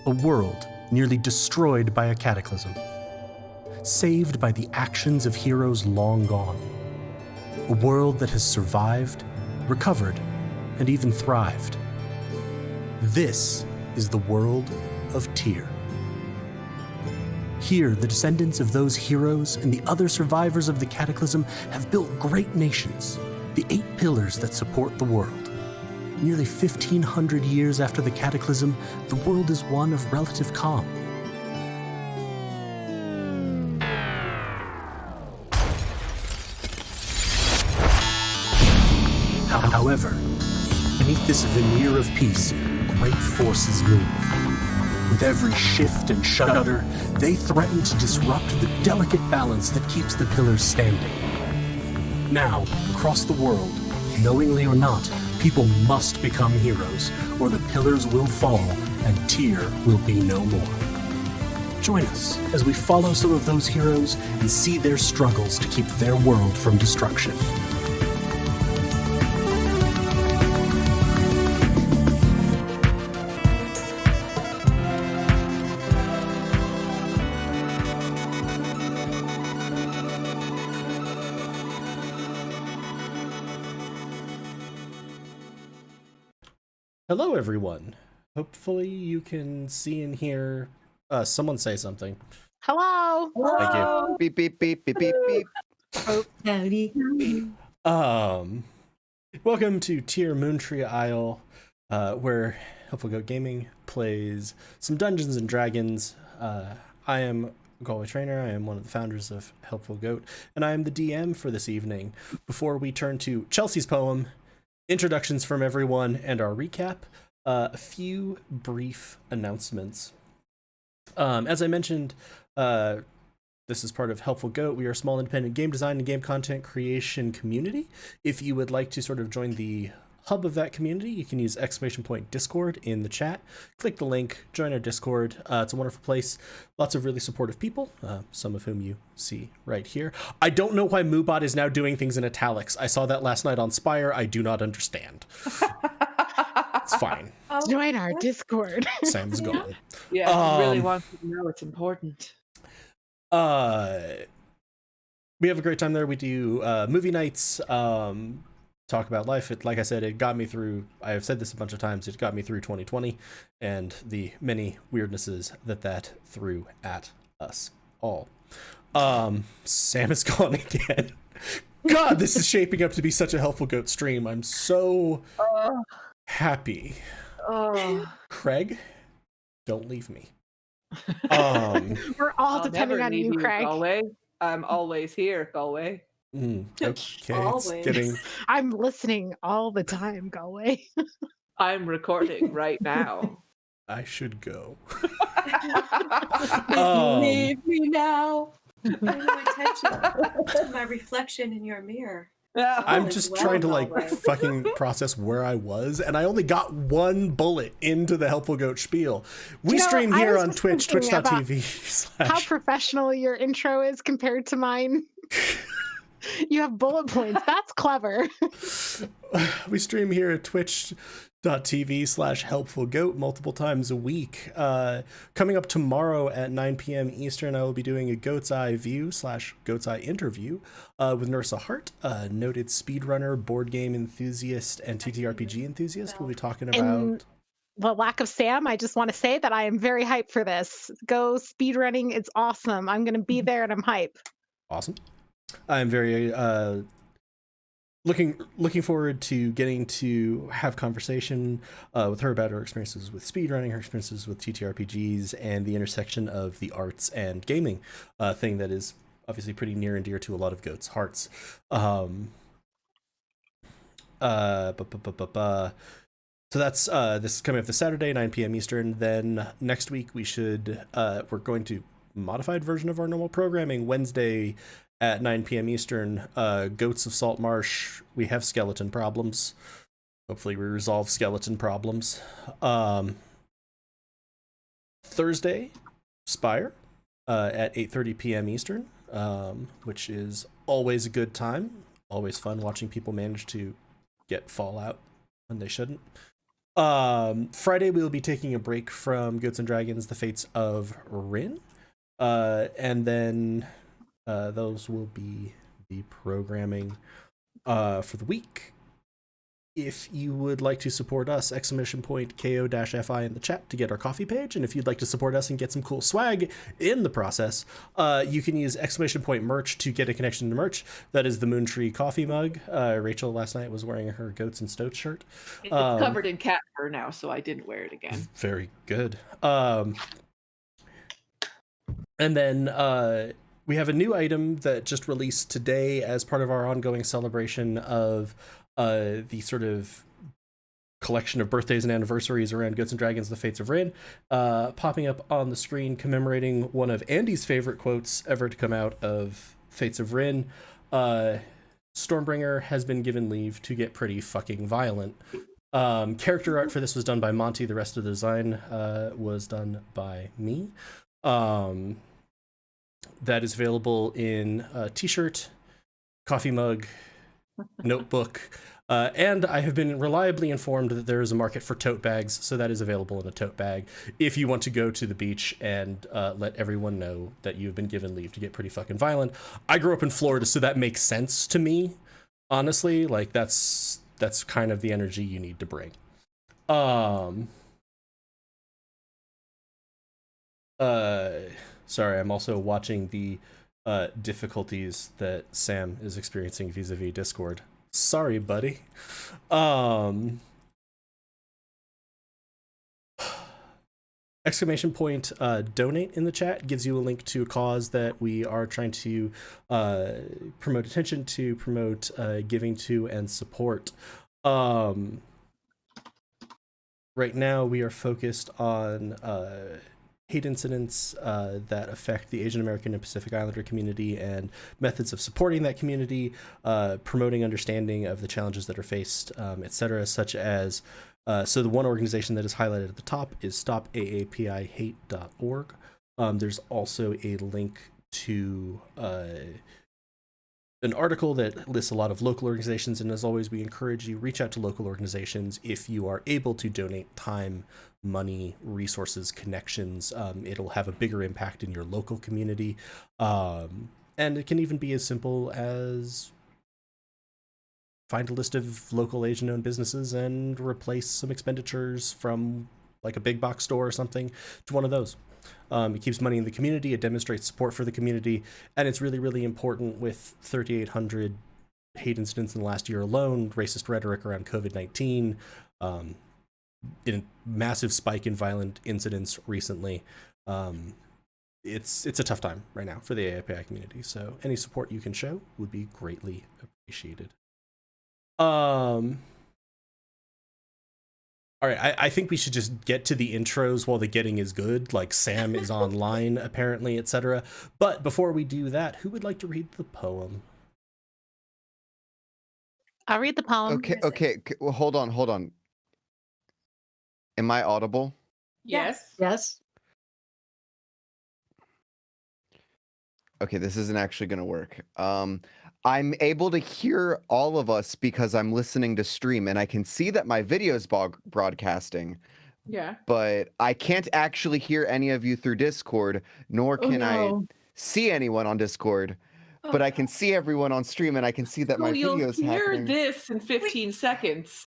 A world nearly destroyed by a cataclysm. Saved by the actions of heroes long gone. A world that has survived, recovered, and even thrived. This is the world of Tyr. Here, the descendants of those heroes and the other survivors of the cataclysm have built great nations, the 8 pillars that support the world. Nearly 1,500 years after the cataclysm, the world is one of relative calm. However, beneath this veneer of peace, great forces move. With every shift and shudder, they threaten to disrupt the delicate balance that keeps the pillars standing. Now, across the world, knowingly or not, people must become heroes, or the pillars will fall and Tyr will be no more. Join us as we follow some of those heroes and see their struggles to keep their world from destruction. Hello, everyone. Hopefully you can see and hear someone say something. Hello. Thank you. Beep, beep, beep, beep, beep, beep. Oh, howdy. Welcome to Tyr Moontree Isle, where Helpful Goat Gaming plays some Dungeons and Dragons. I am Galway Trainer. I am one of the founders of Helpful Goat, and I am the DM for this evening. Before we turn to Chelsea's poem, introductions from everyone, and our recap, a few brief announcements. As I mentioned, this is part of Helpful Goat. We are a small independent game design and game content creation community. If you would like to sort of join the hub of that community, you can use !Discord in the chat. Click the link, join our Discord. It's a wonderful place. Lots of really supportive people, some of whom you see right here. I don't know why Moobot is now doing things in italics. I saw that last night on Spire. I do not understand. It's fine. Join our Discord. Sam's gone. Yeah, he really wants to know it's important. We have a great time there. We do movie nights, talk about life. Like I said, it got me through, I have said this a bunch of times, it got me through 2020 and the many weirdnesses that threw at us all. Sam is gone again. God, this is shaping up to be such a Helpful Goat stream. I'm so happy. Craig, don't leave me. We're all depending on you, Craig. Galway. I'm always here, Galway. Okay, Always. it's getting... I'm listening all the time, Galway. I'm recording right now. I should go. Leave me now. Pay no attention to my reflection in your mirror. I'm just trying to fucking process where I was, and I only got one bullet into the Helpful Goat spiel. We stream here on Twitch, twitch.tv/. How professional your intro is compared to mine. You have bullet points. That's clever. We stream here at twitch.tv/helpfulgoat multiple times a week. Coming up tomorrow at 9 p.m. Eastern, I will be doing a Goat's Eye View/Goat's Eye interview with Nursa Hart, a noted speedrunner, board game enthusiast, and TTRPG enthusiast. We'll be talking about... And the lack of Sam, I just want to say that I am very hyped for this. Go speedrunning. It's awesome. I'm going to be there and I'm hype. Awesome. I'm very looking forward to getting to have conversation with her about her experiences with speedrunning, her experiences with TTRPGs, and the intersection of the arts and gaming, thing that is obviously pretty near and dear to a lot of goats' hearts. So that's this is coming up this Saturday, 9 p.m. Eastern. Then next week we're going to modified version of our normal programming. Wednesday at 9 p.m. Eastern, Goats of Salt Marsh. We have skeleton problems. Hopefully we resolve skeleton problems. Thursday, Spire, at 8:30 p.m. Eastern, which is always a good time. Always fun watching people manage to get Fallout when they shouldn't. Friday we will be taking a break from Goats and Dragons: The Fates of Rin, and then those will be the programming for the week. If you would like to support us, !KO-FI in the chat to get our coffee page. And if you'd like to support us and get some cool swag in the process, you can use !merch to get a connection to merch. That is the Moontree coffee mug. Rachel last night was wearing her Goats and Stoats shirt. It's covered in cat fur now, so I didn't wear it again. Very good. And then we have a new item that just released today as part of our ongoing celebration of the sort of collection of birthdays and anniversaries around Goats and Dragons: The Fates of Rin, popping up on the screen commemorating one of Andy's favorite quotes ever to come out of Fates of Rin. Stormbringer has been given leave to get pretty fucking violent. Character art for this was done by Monty. The rest of the design was done by me. That is available in a t-shirt, coffee mug, notebook, and I have been reliably informed that there is a market for tote bags, so that is available in a tote bag if you want to go to the beach and let everyone know that you've been given leave to get pretty fucking violent. I grew up in Florida, so that makes sense to me, honestly. Like, that's kind of the energy you need to bring. Sorry, I'm also watching the difficulties that Sam is experiencing vis-a-vis Discord. Sorry, buddy. !Donate in the chat gives you a link to a cause that we are trying to promote attention to, promote giving to, and support. Right now we are focused on hate incidents that affect the Asian American and Pacific Islander community and methods of supporting that community, promoting understanding of the challenges that are faced, etc., such as so the one organization that is highlighted at the top is stopaapihate.org. There's also a link to an article that lists a lot of local organizations, and as always, we encourage you reach out to local organizations if you are able to donate time, money, resources, connections. It'll have a bigger impact in your local community, and it can even be as simple as find a list of local Asian-owned businesses and replace some expenditures from like a big box store or something to one of those. It keeps money in the community, it demonstrates support for the community, and it's really, really important with 3,800 hate incidents in the last year alone, racist rhetoric around COVID-19, in a massive spike in violent incidents recently. It's a tough time right now for the AAPI community, so any support you can show would be greatly appreciated. All right, I think we should just get to the intros while the getting is good, like Sam is online apparently, etc. But before we do that, who would like to read the poem? I'll read the poem. Okay. Well, hold on. Am I audible? Yes. Yes. Okay, this isn't actually going to work. I'm able to hear all of us because I'm listening to stream, and I can see that my video is broadcasting. Yeah. But I can't actually hear any of you through Discord, nor can I see anyone on Discord. But I can see everyone on stream, and I can see that my video is happening. You'll hear this in 15 seconds.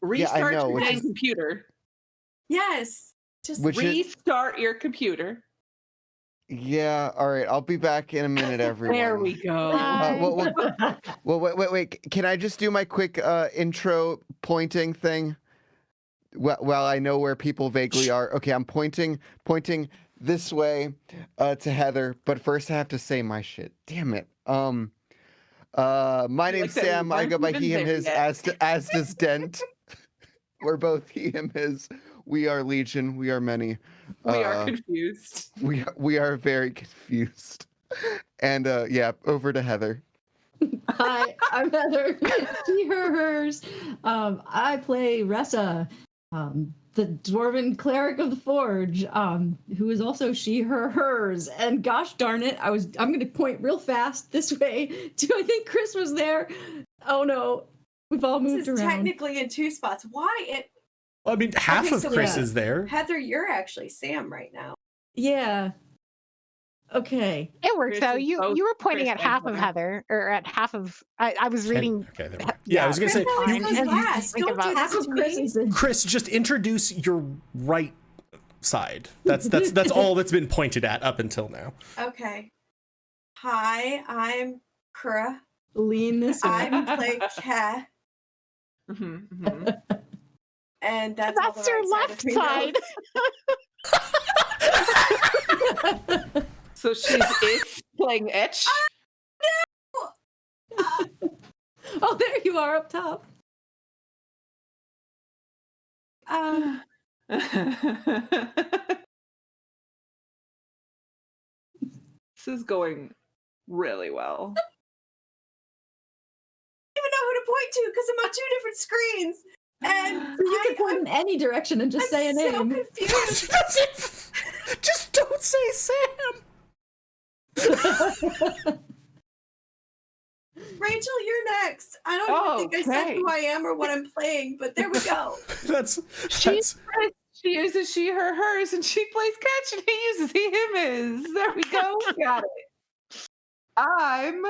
Restart your dang computer. Yes. Just restart your computer. Yeah, all right. I'll be back in a minute, everyone. There we go. Wait. Can I just do my quick intro pointing thing? Well, I know where people vaguely are. Okay, I'm pointing this way to Heather, but first I have to say my shit. Damn it. My name's Sam. I go by he, him, his, as does Dent. We're both he, him, his. We are legion. We are many. We are confused. We are very confused. And yeah, over to Heather. Hi, I'm Heather. She, her, hers. I play Ressa, the dwarven cleric of the Forge, who is also she, her, hers. And gosh darn it, I'm going to point real fast this way to, I think Chris was there. Oh no, we've all moved around. Technically in two spots. Why? I mean, half Okay, of so Chris yeah. is there. Heather, you're actually Sam right now. Yeah. Okay. It works Chris though. is You both were pointing Chris at and half of Heather, or at half of. I was reading. Okay, there we go. Yeah, I was gonna Chris say always you, goes and last. think Don't about- do Half this of to Chris me. is in. Chris, just introduce your right side. That's all that's been pointed at up until now. Okay. Hi, I'm Kura. Lean this way. I'm play Ke, and that's all the That's your right left side. side. So she's If playing Etch. Oh, there you are up top. This is going really well. I don't even know who to point to because I'm on 2 different screens, and So you can point in any direction and just say a I'm name. so confused. Just don't say Sam. Rachel, you're next. I don't even think I said who I am or what I'm playing, but there we go. That's She uses she, her, hers, and she plays catch, and he uses he, him, his. There we go. Got it. I'm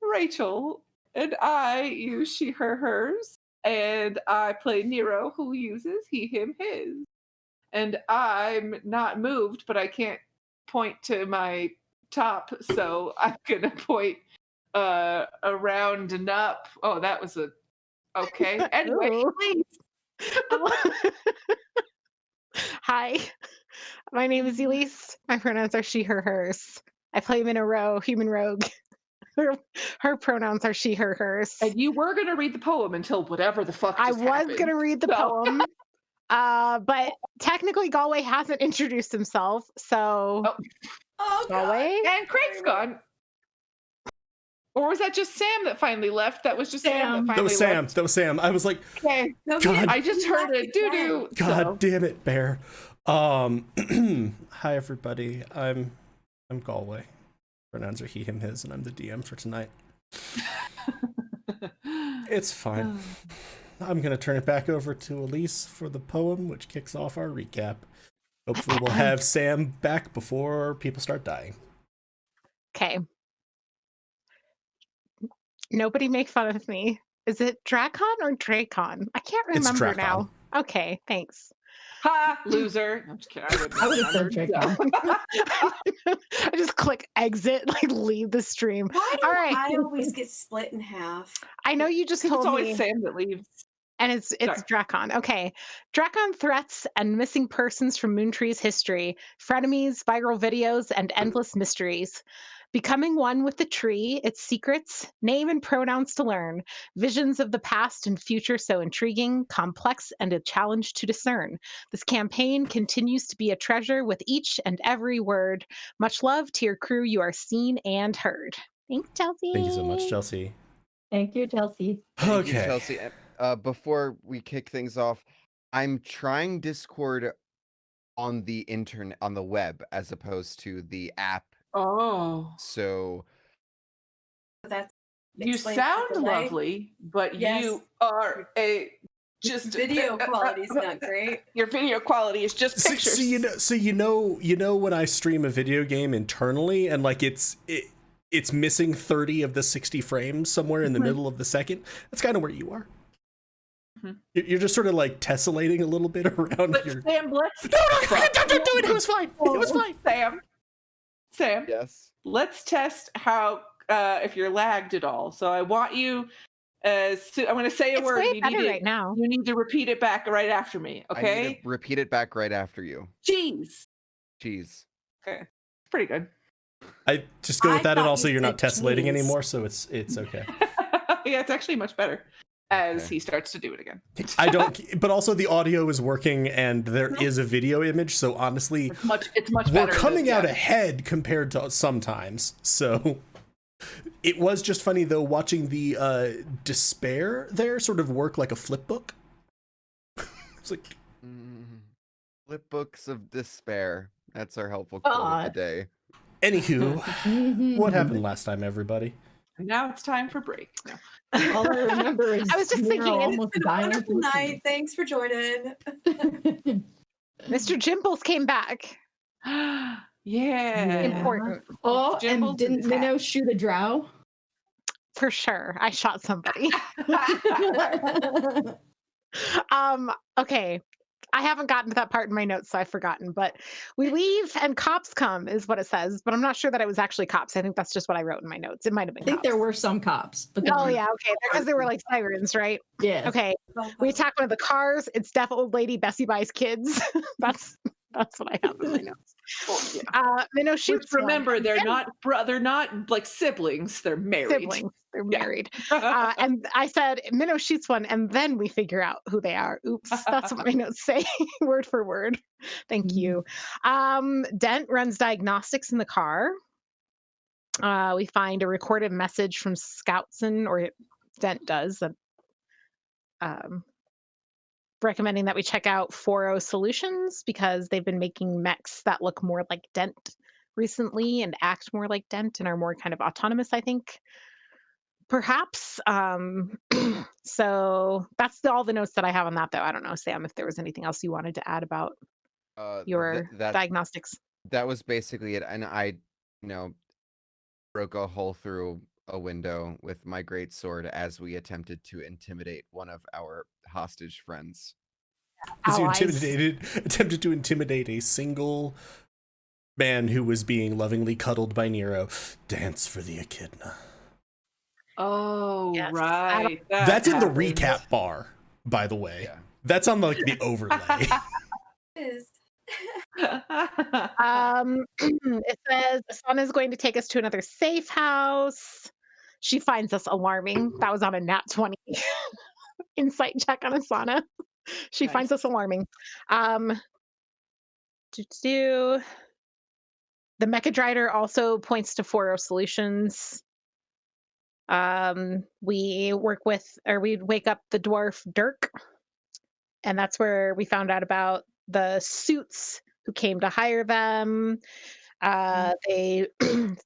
Rachel, and I use she, her, hers, and I play Nero, who uses he, him, his. And I'm not moved, but I can't point to my top, so I'm gonna point around and up. Oh, that was a okay. Anyway, Ooh. please. Hi, my name is Elyse. My pronouns are she, her, hers. I play Minero, human rogue. Her pronouns are she, her, hers. And you were gonna read the poem until whatever the fuck I just was happened. gonna read the So- poem, but technically Galway hasn't introduced himself, so Oh, God. Galway. And Craig's gone. Or was that just Sam that finally left? That was just Sam that finally that was Sam. left. That was Sam. I was like, Okay. No, he God. didn't. I just He heard left a doo again. doo. God damn it, Bear. Hi everybody. I'm Galway. Pronouns are he, him, his, and I'm the DM for tonight. It's fine. I'm gonna turn it back over to Elyse for the poem, which kicks off our recap. Hopefully we'll have Sam back before people start dying. Okay. Nobody make fun of me. Is it Dracon or Dracon? I can't It's remember Dracon. now. Okay, thanks. Ha, loser. I'm just kidding. I would have said remembered. I just click exit, like leave the stream. Why do All right. I always get split in half? I know you just It's told always me, Sam that leaves. and it's Sorry. Dracon. Okay, Dracon threats and missing persons from Moontree's history, frenemies, viral videos, and endless mysteries. Becoming one with the tree, its secrets, name and pronouns to learn, visions of the past and future so intriguing, complex, and a challenge to discern. This campaign continues to be a treasure with each and every word. Much love to your crew. You are seen and heard. Thanks, Chelsea. Thank you so much, Chelsea. Thank you, Chelsea. Thank you, Okay. Chelsea. Before we kick things off, I'm trying Discord on the internet, on the web, as opposed to the app. Oh. So That's You explains the sound delay. lovely, but Yes. you are a just Video quality's not great. Your video quality is just pictures. So you know when I stream a video game internally and like it's missing 30 of the 60 frames somewhere in the middle of the second. That's kind of where you are. You're just sort of like tessellating a little bit around But your. Sam, let's Don't do it. It was fine. It was fine. Sam, yes, let's test how if you're lagged at all. So I want you. I'm going to say a It's word. way You better need to, right now. You need to repeat it back right after me. I need Okay. to repeat it back right after you. Cheese. Jeez. Okay. Pretty good. I just go with I that, and thought also you you're not said tessellating cheese. anymore, so it's okay. Yeah, it's actually much better as Okay. he starts to do it again. I don't, but also the audio is working, and there is a video image. So honestly, It's much we're better. coming than- out yeah. ahead compared to sometimes. So it was just funny though watching the despair there sort of work like a flip book. It's like, Flip books of despair. That's our helpful quote of the day. anywho, Mhm. what happened last time, everybody? And now it's time for break. No. All I remember is I was just Nero thinking, it's almost It's been a dying. wonderful night. Thanks for joining. Mr. Jimbles came back. Yeah. Important. Oh, Jimbles and didn't is happy. Minnow shoot a drow? For sure. I shot somebody. Okay. I haven't gotten to that part in my notes, so I've forgotten. But we leave and cops come, is what it says. But I'm not sure that it was actually cops. I think that's just what I wrote in my notes. It might have been I think cops. there were some cops, but Oh, yeah. Okay. Because they were like sirens, right? yeah. Okay. We attack one of the cars. It's Deaf Old Lady Bessie buys kids. That's what I have in my notes. Minnow Which, shoots one, remember, and they're then they're not like siblings. They're married. siblings. They're Yeah. married. And I said, Minnow shoots one, and then we figure out who they are. Oops, that's what my notes say, word for word. Thank you. Dent runs diagnostics in the car. We find a recorded message from Scoutson, or Dent does, recommending that we check out 4.0 Solutions because they've been making mechs that look more like Dent recently and act more like Dent and are more kind of autonomous, I think. Perhaps. So that's all the notes that I have on that, though. I don't know, Sam, if there was anything else you wanted to add about your diagnostics. That was basically it. And I, broke a hole through a window with my great sword as we attempted to intimidate one of our hostage friends. As you Allies. attempted to intimidate a single man who was being lovingly cuddled by Nero. Dance for the echidna. Oh, Yes. right. That's in the happens. recap bar, by the way. Yeah. That's on the overlay. Is It says Asana is going to take us to another safe house. She finds us alarming. That was on a nat 20 insight check on Asana. She finds us alarming. The Mechadrider also points to 4.0 Solutions. We wake up the dwarf Dirk, and that's where we found out about the suits who came to hire them. They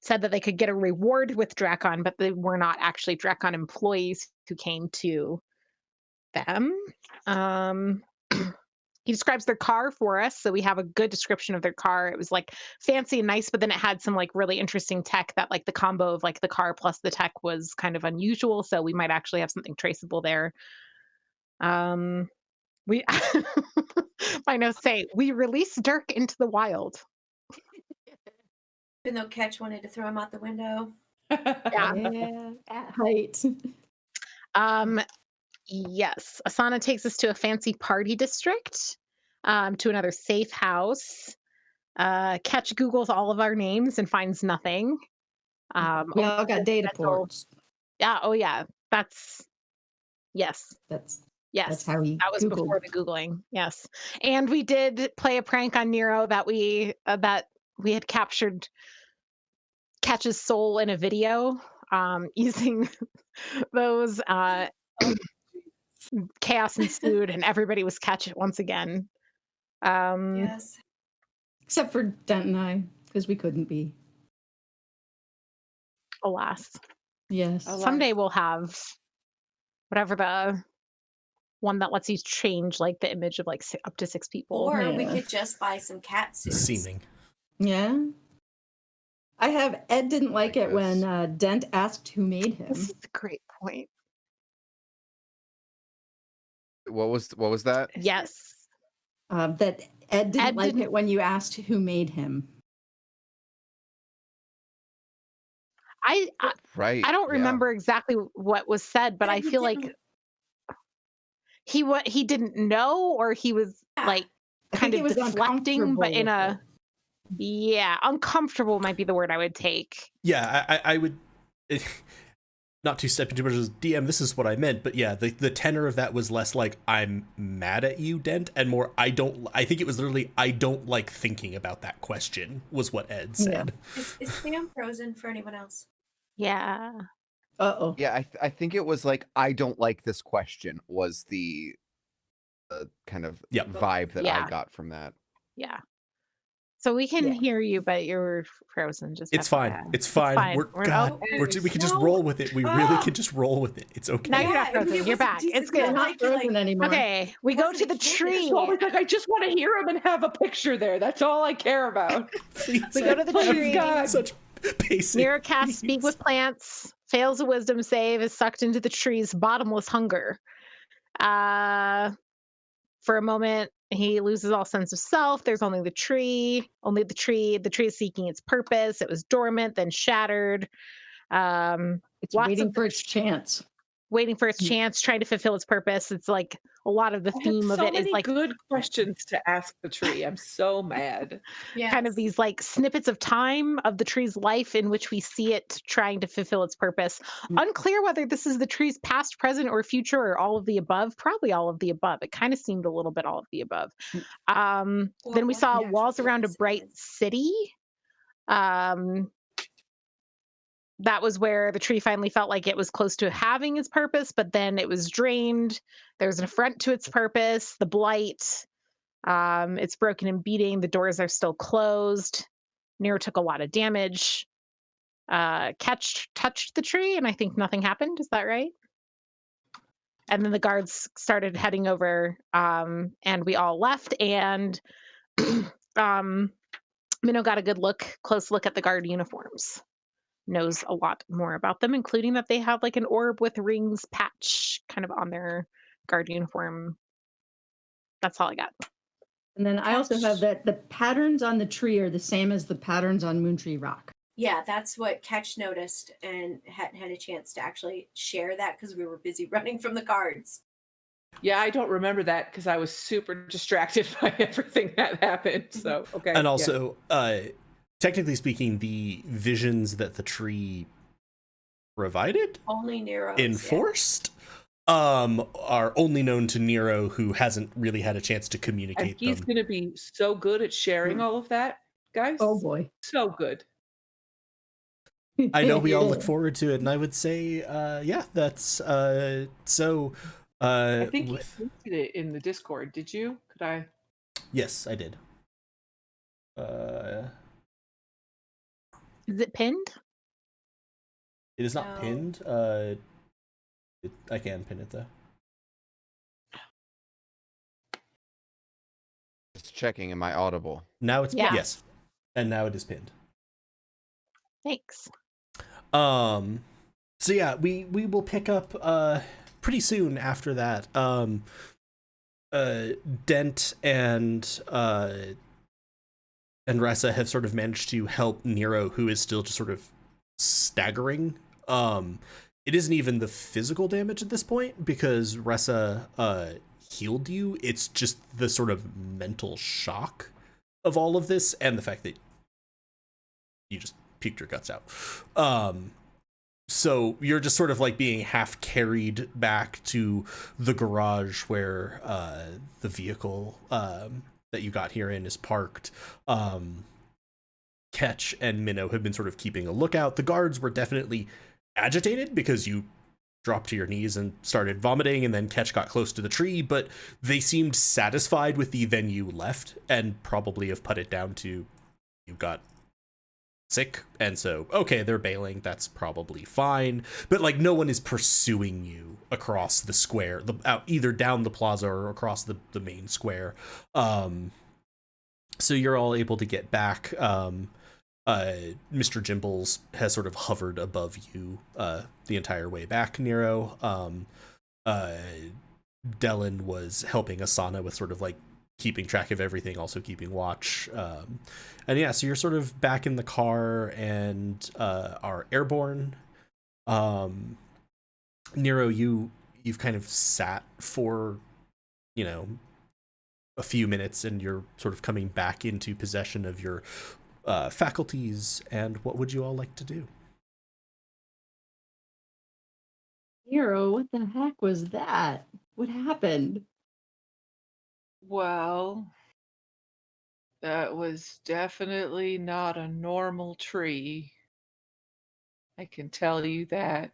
said that they could get a reward with Drakon, but they were not actually Drakon employees who came to them. He describes their car for us, so we have a good description of their car. It was like fancy and nice, but then it had some like really interesting tech that like the combo of like the car plus the tech was kind of unusual, so we might actually have something traceable there. We my notes say we release Dirk into the wild. even though Ketch wanted to throw him out the window. Yeah, at height. Yes, Asana takes us to a fancy party district, to another safe house. Ketch Googles all of our names and finds nothing. We all got data ports. Yeah. Oh, yeah. Yes. That's Yes. how he That was Googled. before the Googling. Yes. And we did play a prank on Nero that we had captured Ketch's soul in a video, using those. Chaos ensued, and everybody was Ketch once again. Yes. Except for Dent and I, because we couldn't be. Alas. Yes. Alas. Someday we'll have whatever the one that lets you change like the image of like up to 6 people. Or we Yeah. could just buy some cat suits. Seeming. Yeah. I have Ed didn't like it this. when Dent asked who made him. This is a great point. What was that? Yes. That Ed didn't like it when you asked who made him. I Right. don't yeah. remember exactly what was said, but I feel like he didn't know, or he was like I kind think of he was deflecting, but in uncomfortable with uncomfortable might be the word I would take. Yeah, I would not to step into much as DM, this is what I meant, but yeah, the tenor of that was less like I'm mad at you, Dent, and more I think it was literally I don't like thinking about that question was what Ed said. Yeah. Is Sam frozen for anyone else? Yeah. Uh-oh. Yeah, I think it was like I don't like this question was the kind of Yep. vibe that Yeah. I got from that. Yeah. So we can Yeah. hear you, but you're frozen. Just It's fine. FYI. It's fine. We're God. We can just roll with it. We really can just roll with it. It's okay. Now you're Yeah, not frozen. it You're was a back. decent It's good. We're not like, frozen anymore. Okay, we It go wasn't to a the kid. tree. It's always like, I just want to hear him and have a picture there. That's all I care about. Please, We go to the I have tree. God. Such basic. Nero casts Speak needs. with Plants, fails a wisdom save, is sucked into the tree's bottomless hunger. For a moment, he loses all sense of self. There's only the tree. The tree is seeking its purpose. It was dormant, then shattered. It's Lots waiting of for its chance. waiting for its chance, trying to fulfill its purpose. It's like a lot of the I had theme of so it is many like good questions to ask the tree. I'm so mad. kind of these like snippets of time of the tree's life in which we see it trying to fulfill its purpose. Unclear whether this is the tree's past, present, or future, or all of the above. Probably all of the above. It kind of seemed a little bit all of the above. Then we saw walls around a bright city. That was where the tree finally felt like it was close to having its purpose, but then it was drained. There's an affront to its purpose, the blight. It's broken and beating. The doors are still closed. Nero took a lot of damage. Catch touched the tree, and I think nothing happened. Is that right? And then the guards started heading over, and we all left. And Minnow got a close look at the guard uniforms. Knows a lot more about them, including that they have like an orb with rings patch kind of on their guard uniform. That's all I got. And then I also have that the patterns on the tree are the same as the patterns on Moontree Rock. Yeah, that's what Ketch noticed and hadn't had a chance to actually share that because we were busy running from the guards. Yeah, I don't remember that because I was super distracted by everything that happened. So, okay. And also, technically speaking, the visions that the tree provided, Only Nero enforced, are only known to Nero, who hasn't really had a chance to And communicate he's them. going to be so good at sharing all of that, guys. Oh boy. So good. I know we all look forward to it, and I would say, yeah, that's so. I think you posted it in the Discord. Did you? Could I? Yes, I did. Is it pinned? It is not No. pinned. I can pin it though. Just checking, am I audible? Now it's Yeah. yes, and now it is pinned. Thanks. So yeah, we will pick up pretty soon after that. Dent and Ressa have sort of managed to help Nero, who is still just sort of staggering. It isn't even the physical damage at this point because Ressa healed you. It's just the sort of mental shock of all of this and the fact that you just puked your guts out. So you're just sort of like being half carried back to the garage where the vehicle that you got here in is parked. Ketch and Minnow have been sort of keeping a lookout. The guards were definitely agitated because you dropped to your knees and started vomiting, and then Ketch got close to the tree, but they seemed satisfied with the then you left and probably have put it down to you got sick, and so okay, they're bailing, that's probably fine, but like no one is pursuing you across the square, either down the plaza or across the main square. So you're all able to get back. Mr. Jimbles has sort of hovered above you the entire way back, Nero. Dellen was helping Asana with sort of like keeping track of everything, also keeping watch. And yeah, so you're sort of back in the car and are airborne. Nero, you've kind of sat for, a few minutes, and you're sort of coming back into possession of your faculties. And what would you all like to do? Nero, what the heck was that? What happened? Well, that was definitely not a normal tree. I can tell you that.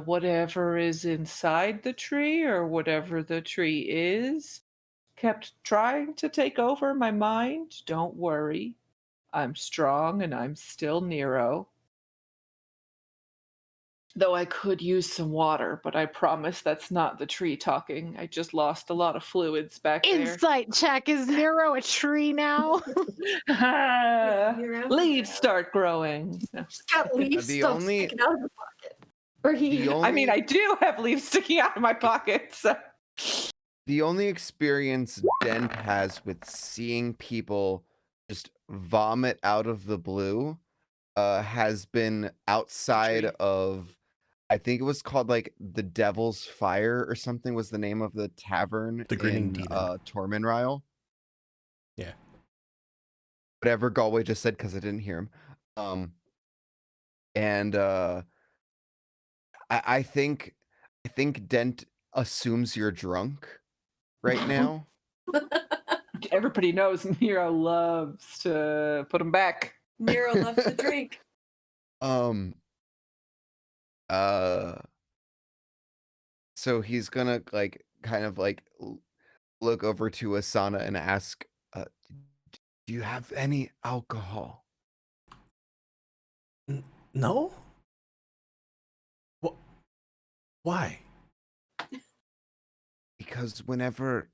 Whatever is inside the tree or whatever the tree is kept trying to take over my mind. Don't worry. I'm strong and I'm still Nero. Though I could use some water, but I promise that's not the tree talking. I just lost a lot of fluids back there. Insight check. Is Nero a tree now? Nero? Leaves start growing. No. She's got leaf The stuff only- sticking out of her pocket. Or he. The I mean, only- I do have leaves sticking out of my pockets. So. The only experience Dent has with seeing people just vomit out of the blue has been outside Tree. of, I think it was called like the Devil's Fire or something was the name of the tavern The Grinning in Demon. Tormenryle. Yeah. Whatever Galway just said because I didn't hear him. And I think Dent assumes you're drunk right now. Everybody knows Nero loves to put them back. Nero loves to drink. So he's gonna like kind of like look over to Asana and ask, "Do you have any alcohol?" No? Why? Because whenever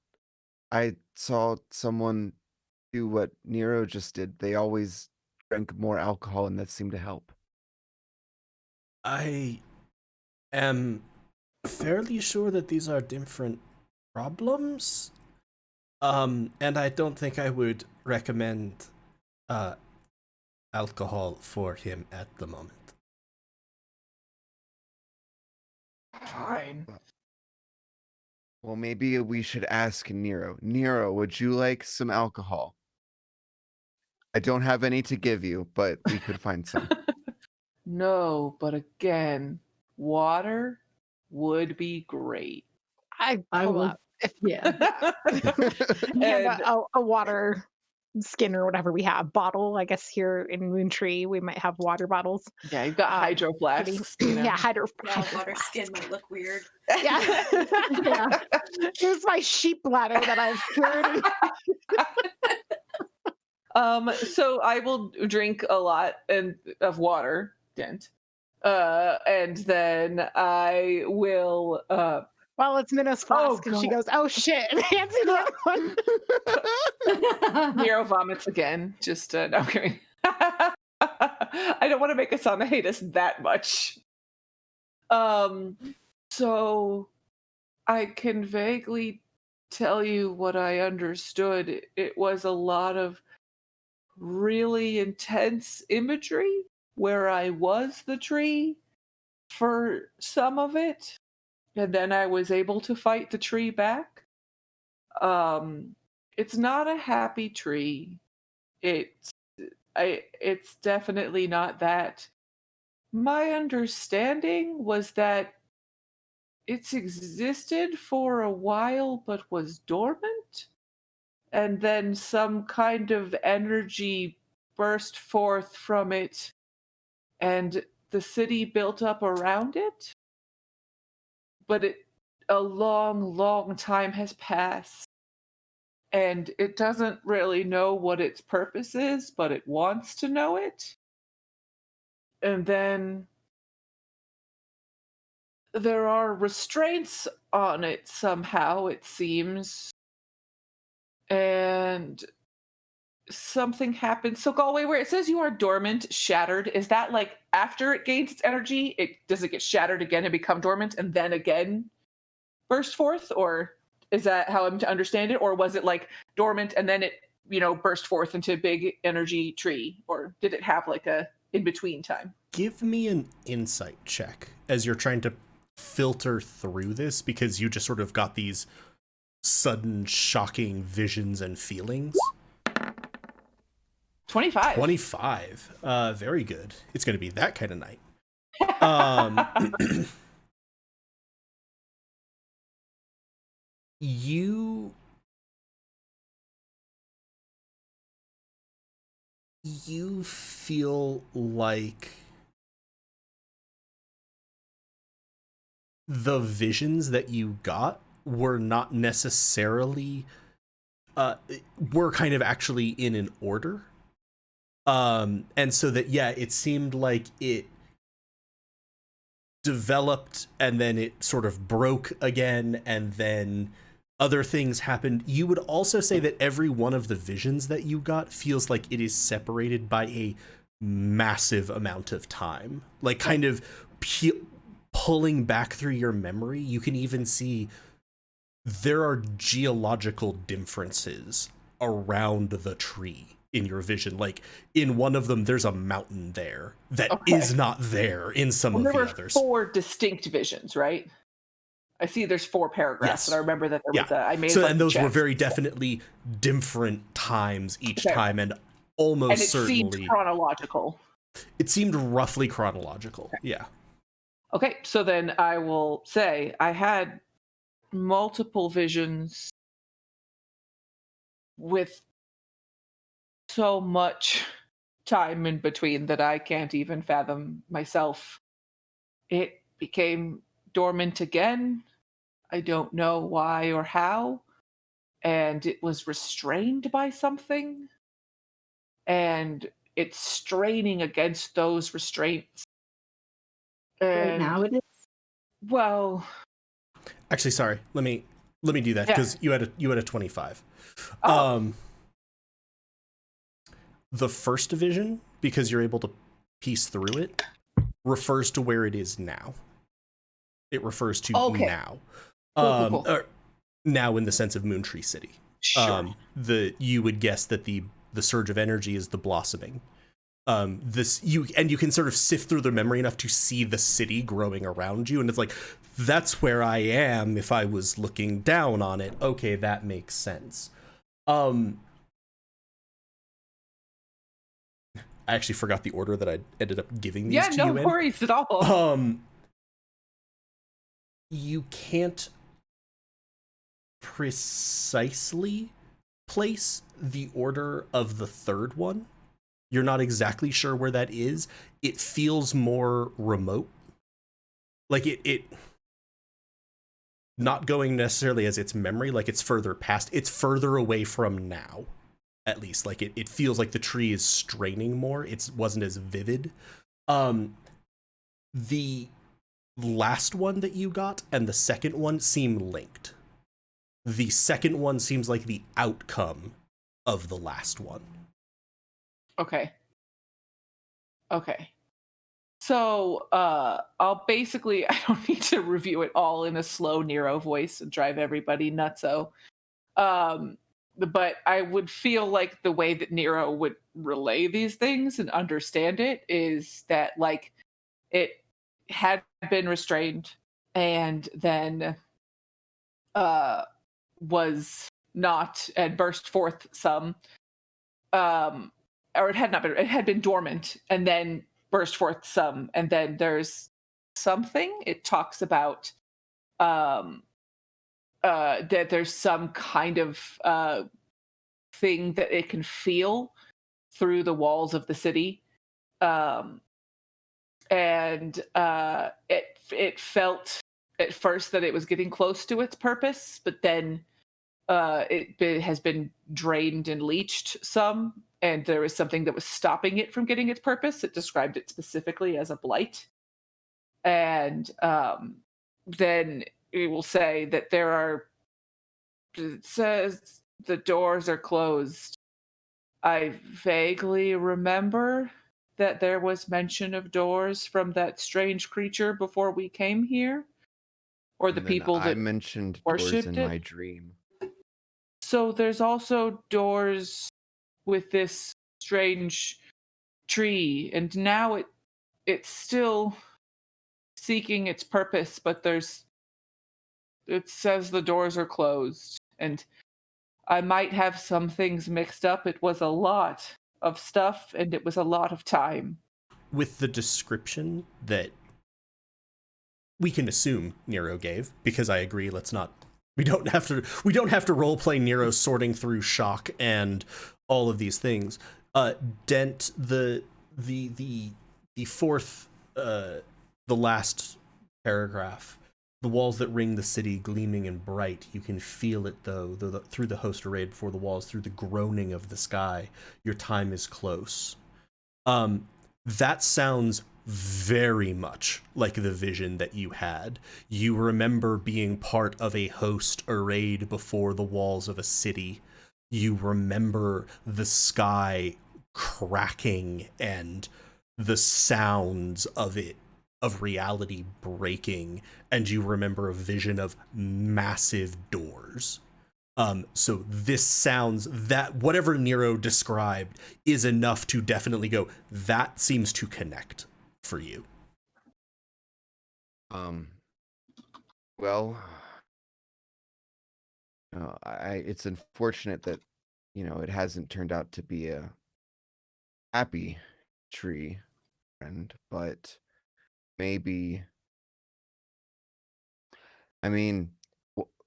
I saw someone do what Nero just did, they always drank more alcohol, and that seemed to help. I am fairly sure that these are different problems. And I don't think I would recommend alcohol for him at the moment. Fine. Well, maybe we should ask Nero. Nero, would you like some alcohol? I don't have any to give you, but we could find some. No, but again, water would be great. I I pull will. up. Yeah. Hand And- a water skin or whatever we have bottle. I guess here in Moontree we might have water bottles. Yeah, you've got hydro Pretty- flasks. You know? Yeah, hydro Yeah, hydro water flask. skin might look weird. Yeah. Yeah. Here's my sheep bladder that I've cured. So I will drink a lot of water, Dent. And then I will Well, it's Minna's flask, and she God. goes, "Oh shit!" and hands me the other one. Nero vomits again. Just no, I'm kidding. I don't want to make Asana hate us that much. So I can vaguely tell you what I understood. It was a lot of really intense imagery where I was the tree for some of it, and then I was able to fight the tree back. It's not a happy tree. It's definitely not that. My understanding was that it's existed for a while but was dormant, and then some kind of energy burst forth from it, and the city built up around it. But a long, long time has passed, and it doesn't really know what its purpose is, but it wants to know it. And then there are restraints on it somehow, it seems. And something happens. So Galway, where it says you are dormant, shattered, is that like after it gains its energy, does it get shattered again and become dormant and then again burst forth? Or is that how I'm to understand it? Or was it like dormant and then it, burst forth into a big energy tree? Or did it have like a in-between time? Give me an insight check as you're trying to filter through this, because you just sort of got these sudden shocking visions and feelings. 25. 25. Very good. It's going to be that kind of night. You feel like the visions that you got were not necessarily were kind of actually in an order. And so that, yeah, it seemed like it developed and then it sort of broke again, and then other things happened. You would also say that every one of the visions that you got feels like it is separated by a massive amount of time, like kind of pulling back through your memory. You can even see there are geological differences around the tree in your vision. Like in one of them, there's a mountain there that is not there in some of the others. There were 4 distinct visions, right? I see there's 4 paragraphs, and I remember that there was I made so, and those were very definitely different times each time, and almost and it certainly seemed chronological. It seemed roughly chronological. Yeah. Okay, so then I will say I had multiple visions with so much time in between that I can't even fathom myself. It became dormant again. I don't know why or how. And it was restrained by something. And it's straining against those restraints. Right And, now it is. well, actually, sorry. Let me do that, because you had a 25. Oh. The first vision, because you're able to piece through it, refers to where it is now. It refers to now. Cool. Now in the sense of Moontree City. Sure. You would guess that the surge of energy is the blossoming. You can sort of sift through the memory enough to see the city growing around you, and it's like, that's where I am if I was looking down on it. Okay, that makes sense. I actually forgot the order that I ended up giving these to you in. Yeah, no worries at all. You can't precisely place the order of the third one. You're not exactly sure where that is. It feels more remote. Like it not going necessarily as its memory, like it's further past, it's further away from now. At least, like it feels like the tree is straining more. It wasn't as vivid. The last one that you got and the second one seem linked. The second one seems like the outcome of the last one. Okay. So I'll basically, I don't need to review it all in a slow Nero voice and drive everybody nutso. But I would feel like the way that Nero would relay these things and understand it is that, like, it had been restrained and then was not, and burst forth some, or it had been dormant and then burst forth some, and then there's something it talks about that there's some kind of thing that it can feel through the walls of the city, and it felt at first that it was getting close to its purpose, but then it has been drained and leached some, and there was something that was stopping it from getting its purpose. It described it specifically as a blight, and then it will say that it says the doors are closed. I vaguely remember that there was mention of doors from that strange creature before we came here, or the people that I mentioned doors worshipped in it. my dream. So there's also doors with this strange tree, and now it's still seeking its purpose, but it says the doors are closed, and I might have some things mixed up. It was a lot of stuff, and it was a lot of time. With the description that we can assume Nero gave, because I agree, we don't have to role play Nero sorting through shock and all of these things. Dent, the fourth, the last paragraph, The walls that ring the city gleaming and bright, you can feel it though through the host arrayed before the walls, through the groaning of the sky. Your time is close. That sounds very much like the vision that you had. You remember being part of a host arrayed before the walls of a city. You remember the sky cracking and the sounds of it, of reality breaking, and you remember a vision of massive doors. So this sounds, that whatever Nero described is enough to definitely go, that seems to connect for you. Well, it's unfortunate that, it hasn't turned out to be a happy tree friend, but maybe, I mean,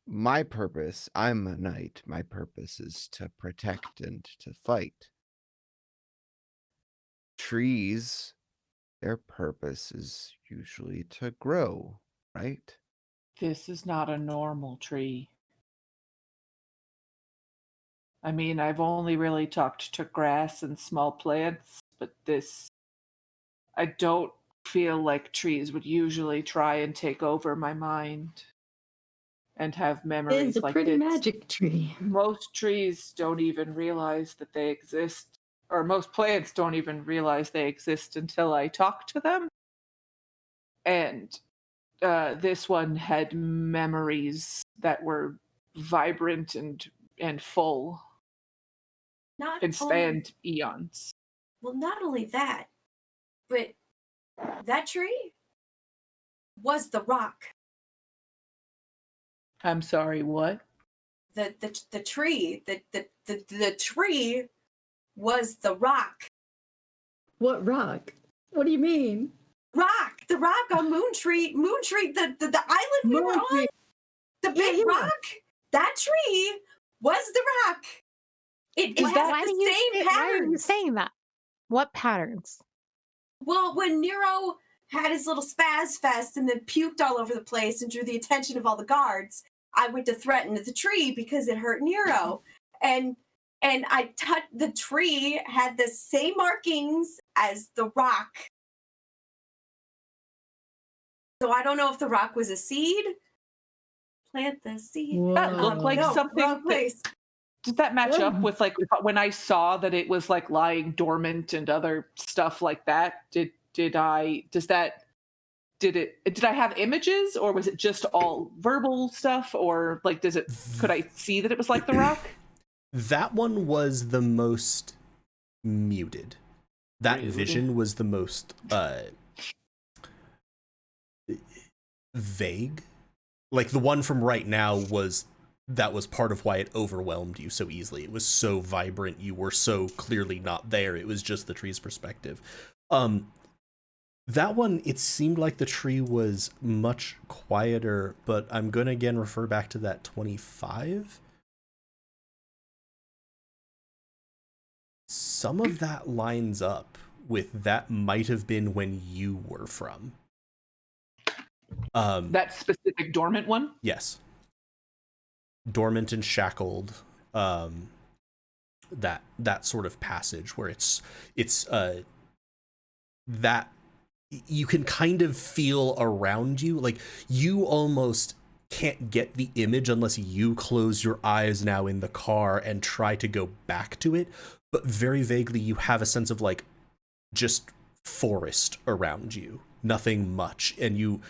my purpose, I'm a knight. My purpose is to protect and to fight. Trees, their purpose is usually to grow, right? This is not a normal tree. I mean, I've only really talked to grass and small plants, but I don't feel like trees would usually try and take over my mind and have memories It's a like pretty this. magic tree. Most trees don't even realize that they exist, or most plants don't even realize they exist until I talk to them. And this one had memories that were vibrant and full Not and only, spanned eons. well, not only that, but that tree was the rock. I'm sorry, what? The tree, the tree was the rock. What rock? What do you mean? The rock on Moontree, the island we were on, Moontree. the big Yeah. rock. That tree was the rock. It has Why the do you same say- Why are you patterns. saying that? What patterns? Well, when Nero had his little spaz fest and then puked all over the place and drew the attention of all the guards, I went to threaten the tree because it hurt Nero. And I touched the tree, had the same markings as the rock. So I don't know if the rock was a seed. Plant the seed. That looked like No, something wrong place. Does that match up with like when I saw that it was like lying dormant and other stuff like that? Did I have images, or was it just all verbal stuff, or like could I see that it was like the rock? That one was the most muted. That Rude. vision was the most vague. Like the one from right now was part of why it overwhelmed you so easily. It was so vibrant, you were so clearly not there. It was just the tree's perspective. That one, it seemed like the tree was much quieter, but I'm gonna again refer back to that 25. Some of that lines up with that might have been when you were from. That specific dormant one? Yes. Dormant and shackled. That sort of passage where it's that you can kind of feel around you, like you almost can't get the image unless you close your eyes now in the car and try to go back to it, but very vaguely you have a sense of like just forest around you, nothing much, and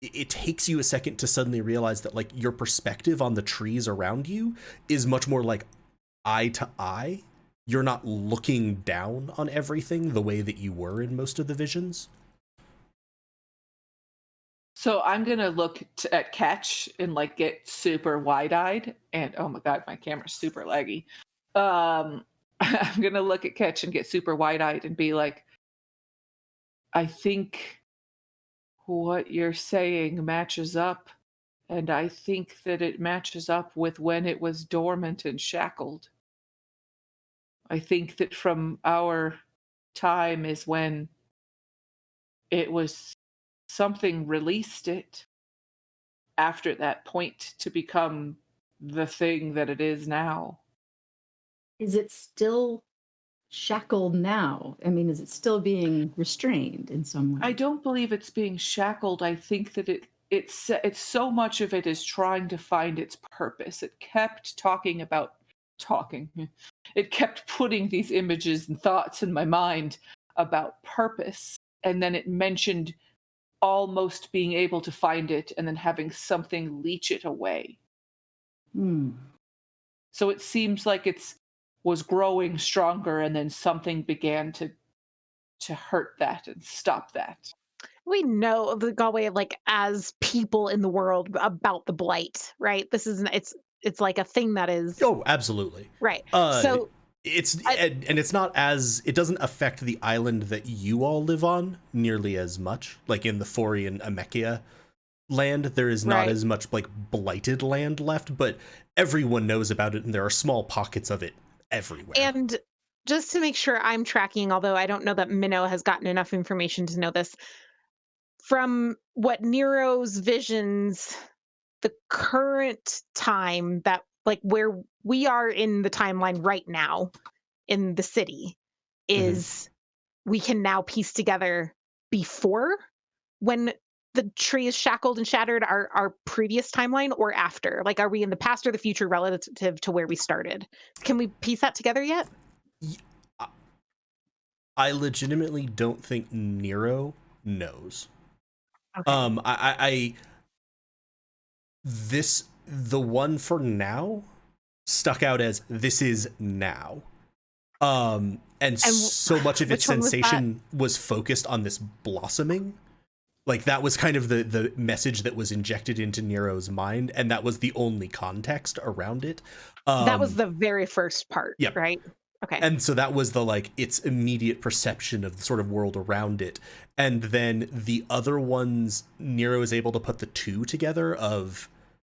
it takes you a second to suddenly realize that like your perspective on the trees around you is much more like eye to eye. You're not looking down on everything the way that you were in most of the visions. So I'm gonna look at Catch and like get super wide-eyed, and oh my god, my camera's super laggy. I'm gonna look at Catch and get super wide-eyed and be like, I think what you're saying matches up, and I think that it matches up with when it was dormant and shackled. I think that from our time is when it was something released it, after that point to become the thing that it is now. Is it still shackled now? I mean, is it still being restrained in some way? I don't believe it's being shackled. I think that it's so much of it is trying to find its purpose. It kept talking. It kept putting these images and thoughts in my mind about purpose, and then it mentioned almost being able to find it and then having something leech it away. So it seems like was growing stronger, and then something began to hurt that and stop that. We know the Galway, like, as people in the world about the blight, right? This is it's like a thing that is Oh, absolutely. right. So and it's not as, it doesn't affect the island that you all live on nearly as much. Like in the Forian Amechia land, there is not as much like blighted land left, but everyone knows about it, and there are small pockets of it everywhere. And just to make sure I'm tracking, although I don't know that Minnow has gotten enough information to know this, from what Nero's visions, the current time that, like, where we are in the timeline right now in the city is we can now piece together before, when the tree is shackled and shattered, our previous timeline, or after? Like, are we in the past or the future relative to where we started? Can we piece that together yet? I legitimately don't think Nero knows. Okay. The one for now stuck out as this is now. And so much of its sensation was focused on this blossoming. Like, that was kind of the message that was injected into Nero's mind, and that was the only context around it. That was the very first part, right? Okay. And so that was the, like, its immediate perception of the sort of world around it. And then the other ones, Nero is able to put the two together of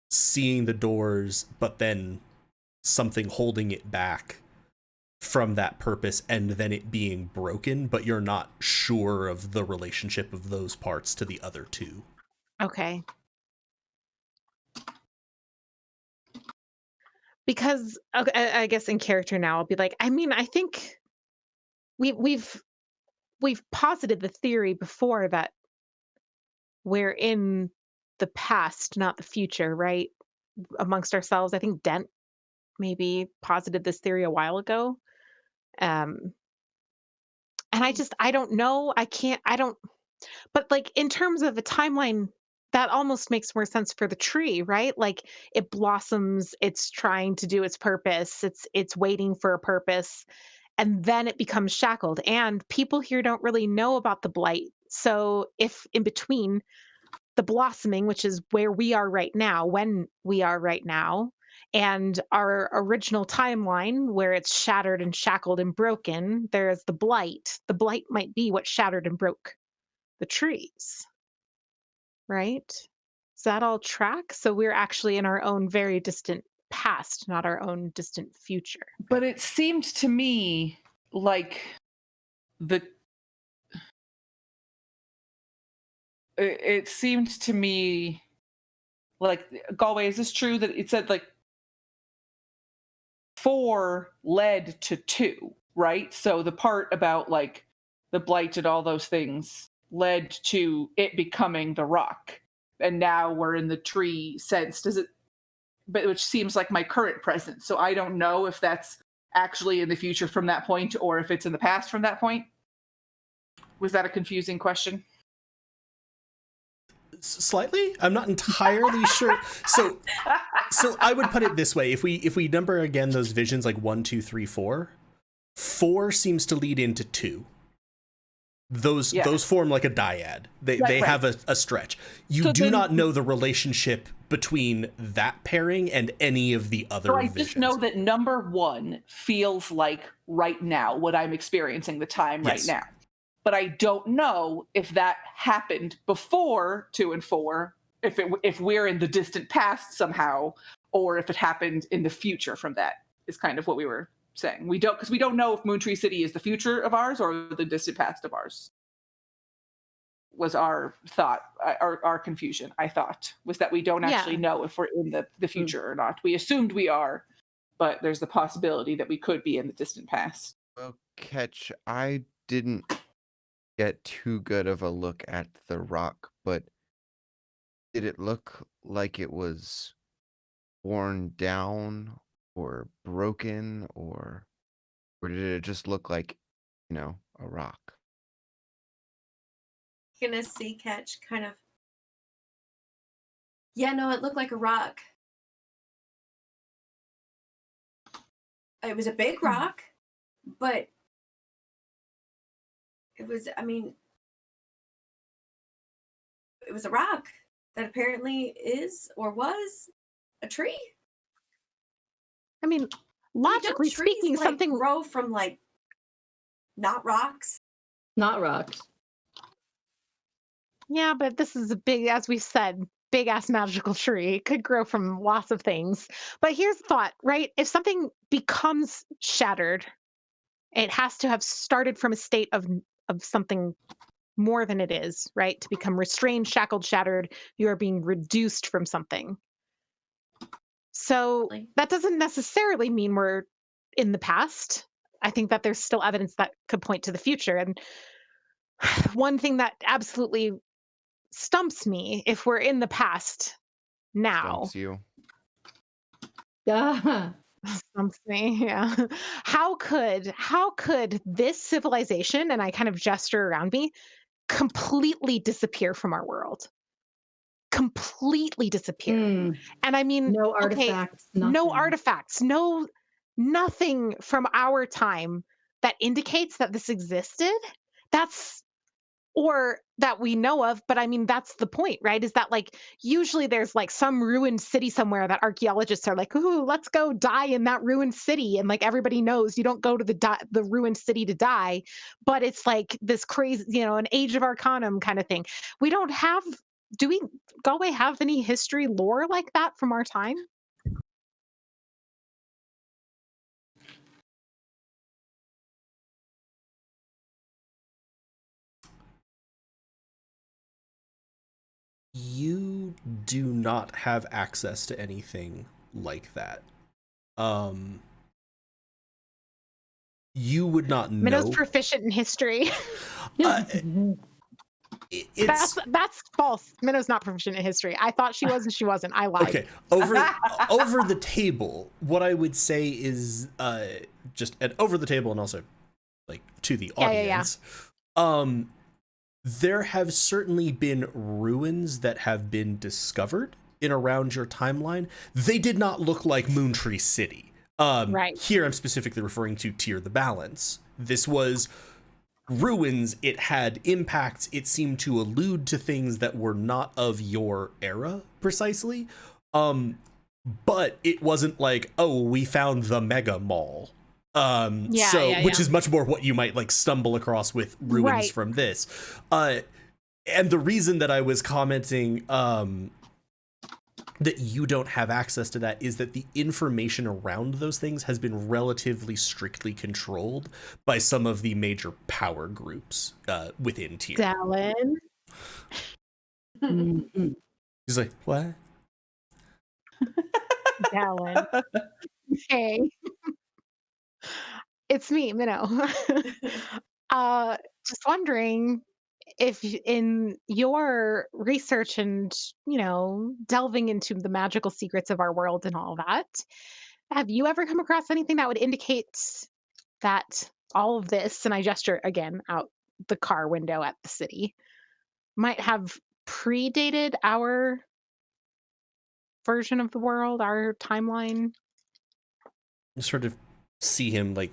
seeing the doors, but then something holding it back from that purpose, and then it being broken, but you're not sure of the relationship of those parts to the other two. Okay. Because I guess in character now, I'll be like, I mean, I think we've posited the theory before that we're in the past, not the future, right? Amongst ourselves. I think Dent maybe posited this theory a while ago. And I don't know. But, like, in terms of a timeline, that almost makes more sense for the tree, right? Like, it blossoms, it's trying to do its purpose, it's waiting for a purpose, and then it becomes shackled. And people here don't really know about the blight. So if in between the blossoming, which is where we are right now, when we are right now, and our original timeline where it's shattered and shackled and broken, there's the blight. The blight might be what shattered and broke the trees, right? Does that all track? So we're actually in our own very distant past, not our own distant future. But it seemed to me like it seemed to me like, Galway, is this true that it said like 4 led to 2, right? So the part about like the blight and all those things led to it becoming the rock, and now we're in the tree sense. But which seems like my current present. So I don't know if that's actually in the future from that point, or if it's in the past from that point. Was that a confusing question? Slightly. I'm not entirely sure. So I would put it this way: if we number again those visions, like 1, 2, 3, 4, 4 seems to lead into 2. Those form like a dyad. They have a stretch. You do not know the relationship between that pairing and any of the other visions. So I just know that number 1 feels like right now, what I'm experiencing, the time right now. But I don't know if that happened before 2 and 4, if we're in the distant past somehow, or if it happened in the future from that, is kind of what we were saying. Because we don't know if Moontree City is the future of ours or the distant past of ours. was our thought, our confusion. I thought was that we don't actually know if we're in the future or not. We assumed we are, but there's the possibility that we could be in the distant past. Well, Catch, I didn't get too good of a look at the rock, but did it look like it was worn down or broken, or did it just look like, a rock? You're gonna see Catch kind of. Yeah, no, it looked like a rock. It was a big rock, but it was, I mean, it was a rock that apparently is or was a tree. I mean, logically trees, speaking, like, something grow from like not rocks. Not rocks. Yeah, but this is a big, as we said, big ass magical tree. It could grow from lots of things. But here's the thought, right? If something becomes shattered, it has to have started from a state of something more than it is, right? To become restrained, shackled, shattered, you are being reduced from something. So that doesn't necessarily mean we're in the past. I think that there's still evidence that could point to the future. And one thing that absolutely stumps me, if we're in the past now, Stumps you. Yeah. stumps me, yeah. How could this civilization, and I kind of gesture around me, completely disappear from our world? Completely disappear. Mm, And I mean, no okay, artifacts. no Nothing. artifacts, nothing from our time that indicates that this existed. That's or that we know of, but I mean that's the point, right? Is that like usually there's like some ruined city somewhere that archaeologists are like, "Ooh, let's go die in that ruined city." And like everybody knows you don't go to the ruined city to die, but it's like this crazy, an Age of Arcanum kind of thing. We don't have Do we Galway have any history lore like that from our time? You do not have access to anything like that. You would not Minnow's know. proficient in history. Uh, it's That's false. Minnow's not proficient in history. I thought she was and she wasn't. I lied. okay. Over the table, what I would say is just over the table and also like to the audience. There have certainly been ruins that have been discovered in around your timeline. They did not look like Moontree City. Right. Here I'm specifically referring to Tear the Balance. This was ruins. It had impacts. It seemed to allude to things that were not of your era precisely. But it wasn't like, oh, we found the mega mall. Which is much more what you might like stumble across with ruins from this. And the reason that I was commenting that you don't have access to that is that the information around those things has been relatively strictly controlled by some of the major power groups within Tier. Dallin. He's like, what? Dallin. Hey. It's me, Minnow. Just wondering if in your research and, delving into the magical secrets of our world and all that, have you ever come across anything that would indicate that all of this, and I gesture again out the car window at the city, might have predated our version of the world, our timeline? You sort of see him like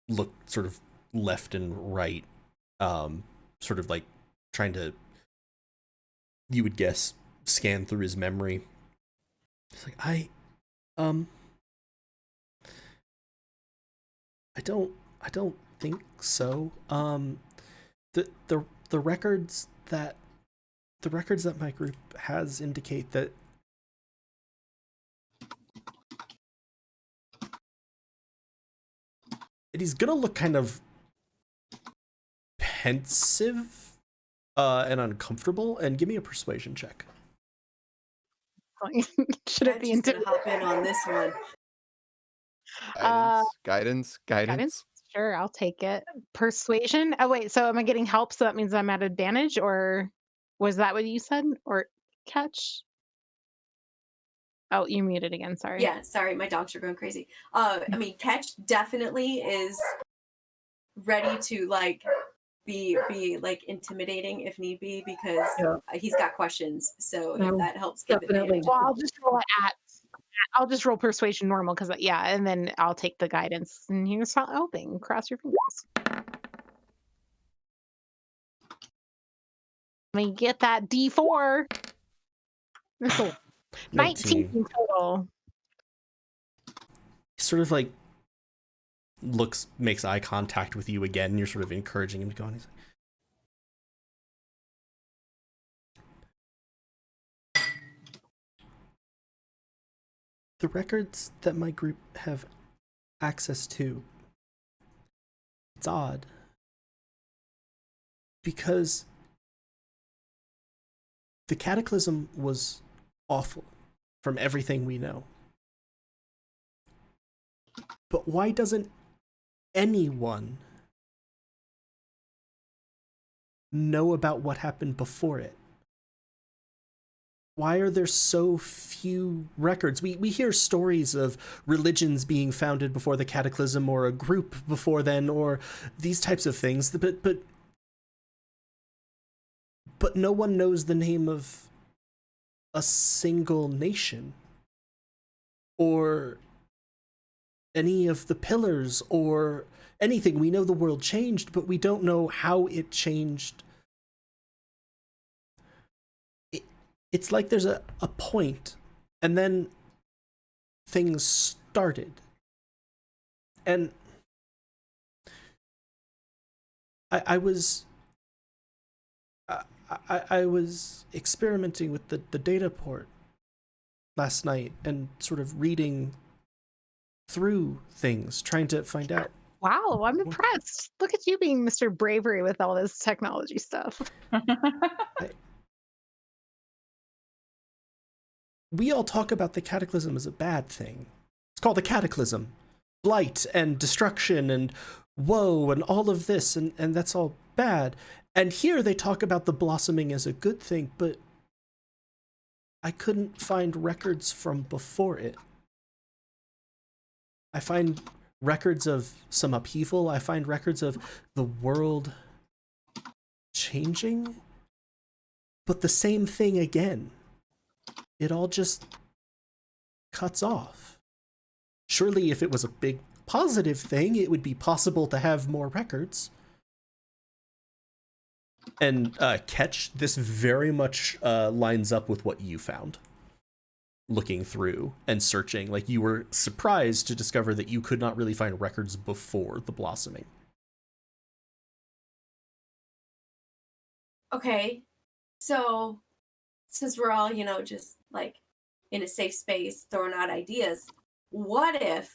look sort of left and right, sort of like trying to, you would guess, scan through his memory. It's like, I don't think so. The records that my group has indicate that he's gonna look kind of apprehensive and uncomfortable, and give me a persuasion check. Should it be She's gonna intimidating? hop in on this one. Guidance. Sure, I'll take it. Persuasion. Oh wait, so am I getting help? So that means I'm at advantage, or was that what you said? Or catch? Oh, you muted again. Sorry. Yeah, sorry, my dogs are going crazy. I mean, Catch definitely is ready to like be like intimidating if need be because he's got questions. So if that helps give Definitely. advantage. Well, I'll just roll persuasion normal because yeah, and then I'll take the guidance. And here's not helping. Cross your fingers. Let me get that D4. Cool. 19 total. Sort of like makes eye contact with you again. You're sort of encouraging him to go on. He's like, the records that my group have access to, it's odd. Because the cataclysm was awful from everything we know. But why doesn't anyone know about what happened before it? Why are there so few records? We hear stories of religions being founded before the cataclysm, or a group before then, or these types of things, but no one knows the name of a single nation, or any of the pillars, or anything. We know the world changed, but we don't know how it changed. It's like there's a point, and then things started. And I was experimenting with the data port last night and sort of reading through things, trying to find out. Wow, I'm impressed. Look at you being Mr. Bravery with all this technology stuff. We all talk about the cataclysm as a bad thing. It's called the cataclysm. Blight and destruction and woe and all of this, and that's all bad. And here they talk about the blossoming as a good thing, but I couldn't find records from before it. I find records of some upheaval. I find records of the world changing, but the same thing again. It all just cuts off. Surely if it was a big positive thing, it would be possible to have more records. And Catch, this very much lines up with what you found. Looking through and searching, like you were surprised to discover that you could not really find records before the blossoming. Okay, so since we're all, just like in a safe space throwing out ideas, what if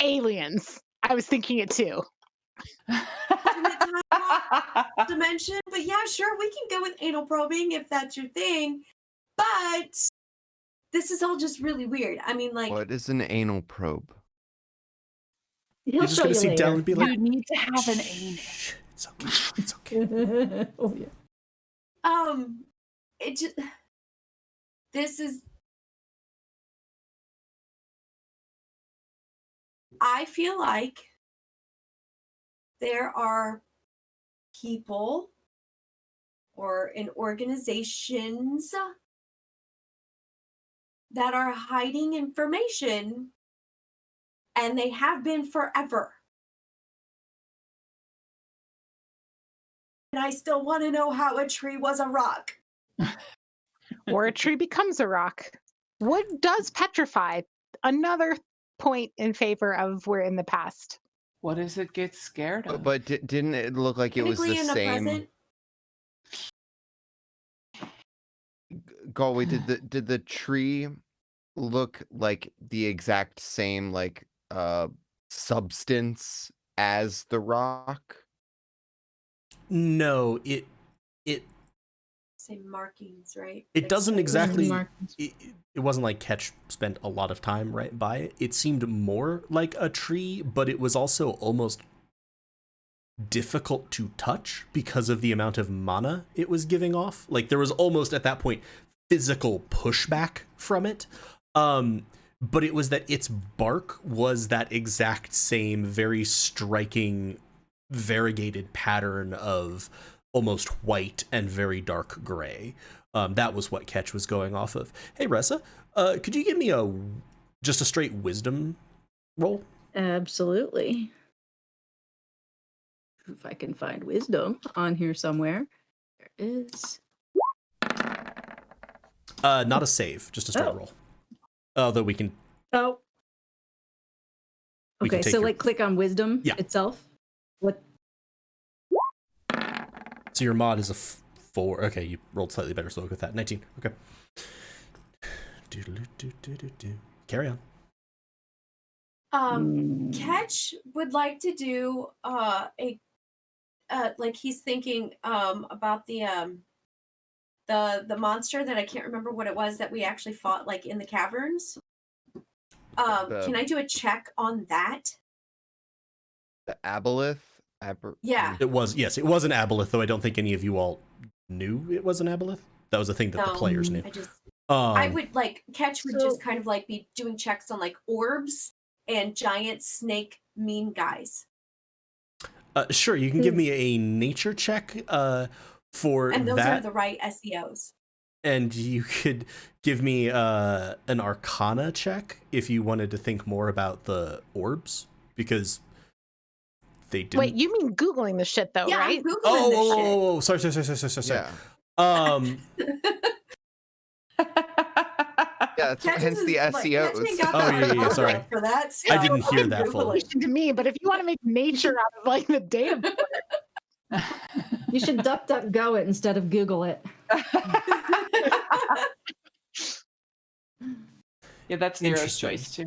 Aliens. I was thinking it too. dimension? But yeah, sure, we can go with anal probing if that's your thing. But this is all just really weird. I mean, like, What is an anal probe? He'll You're just show gonna you see later. Dell and be like, You need to have an anus. "Shh, it's okay, it's okay." Oh yeah. it just this is. I feel like there are people or in organizations that are hiding information, and they have been forever. And I still want to know how a tree was a rock. Or a tree becomes a rock. Wood does petrify. Another point in favor of we're in the past. What does it get scared of? But didn't it look like it was the Technically in the same? present. Galway, did the tree look like the exact same substance as the rock? No, it Same markings, right? it Like doesn't stripes. exactly. markings. It wasn't like Ketch spent a lot of time right by it. It seemed more like a tree, but it was also almost difficult to touch because of the amount of mana it was giving off. Like there was almost at that point physical pushback from it. But it was that its bark was that exact same very striking variegated pattern of almost white and very dark gray. That was what Ketch was going off of. Hey Ressa, could you give me just a straight wisdom roll? Absolutely. If I can find wisdom on here somewhere. There is. Not a save, just a straight roll. Although we can. Oh. We can Okay, take so your- like click on wisdom Yeah. itself. What? So your mod is a 4. Okay, you rolled slightly better, so we'll go with that. 19. Okay. Doodle-doo-doo-doo-doo-doo. Carry on. Ketch would like to do like he's thinking about the monster that I can't remember what it was that we actually fought like in the caverns. Can I do a check on that? The aboleth. Yeah. It was an aboleth, though I don't think any of you all knew it was an aboleth. That was a thing that the players knew. I would like Ketch would So- just kind of like be doing checks on like orbs and giant snake mean guys. Sure, you can give me a nature check for And those that. are the right SEOs. And you could give me an arcana check if you wanted to think more about the orbs, because they didn't. Wait, you mean Googling the shit though, Yeah, right? I'm Googling this shit. Oh, sorry. Yeah. Yeah, that's Ketch hence is, the like, Ketch SEOs. ain't got Oh, that yeah, much sorry. content for that. I didn't hear that Good fully. relation to me, but if you want to make nature out of like the data, You should DuckDuckGo it instead of Google it. Yeah, that's Nero's Interesting. choice too.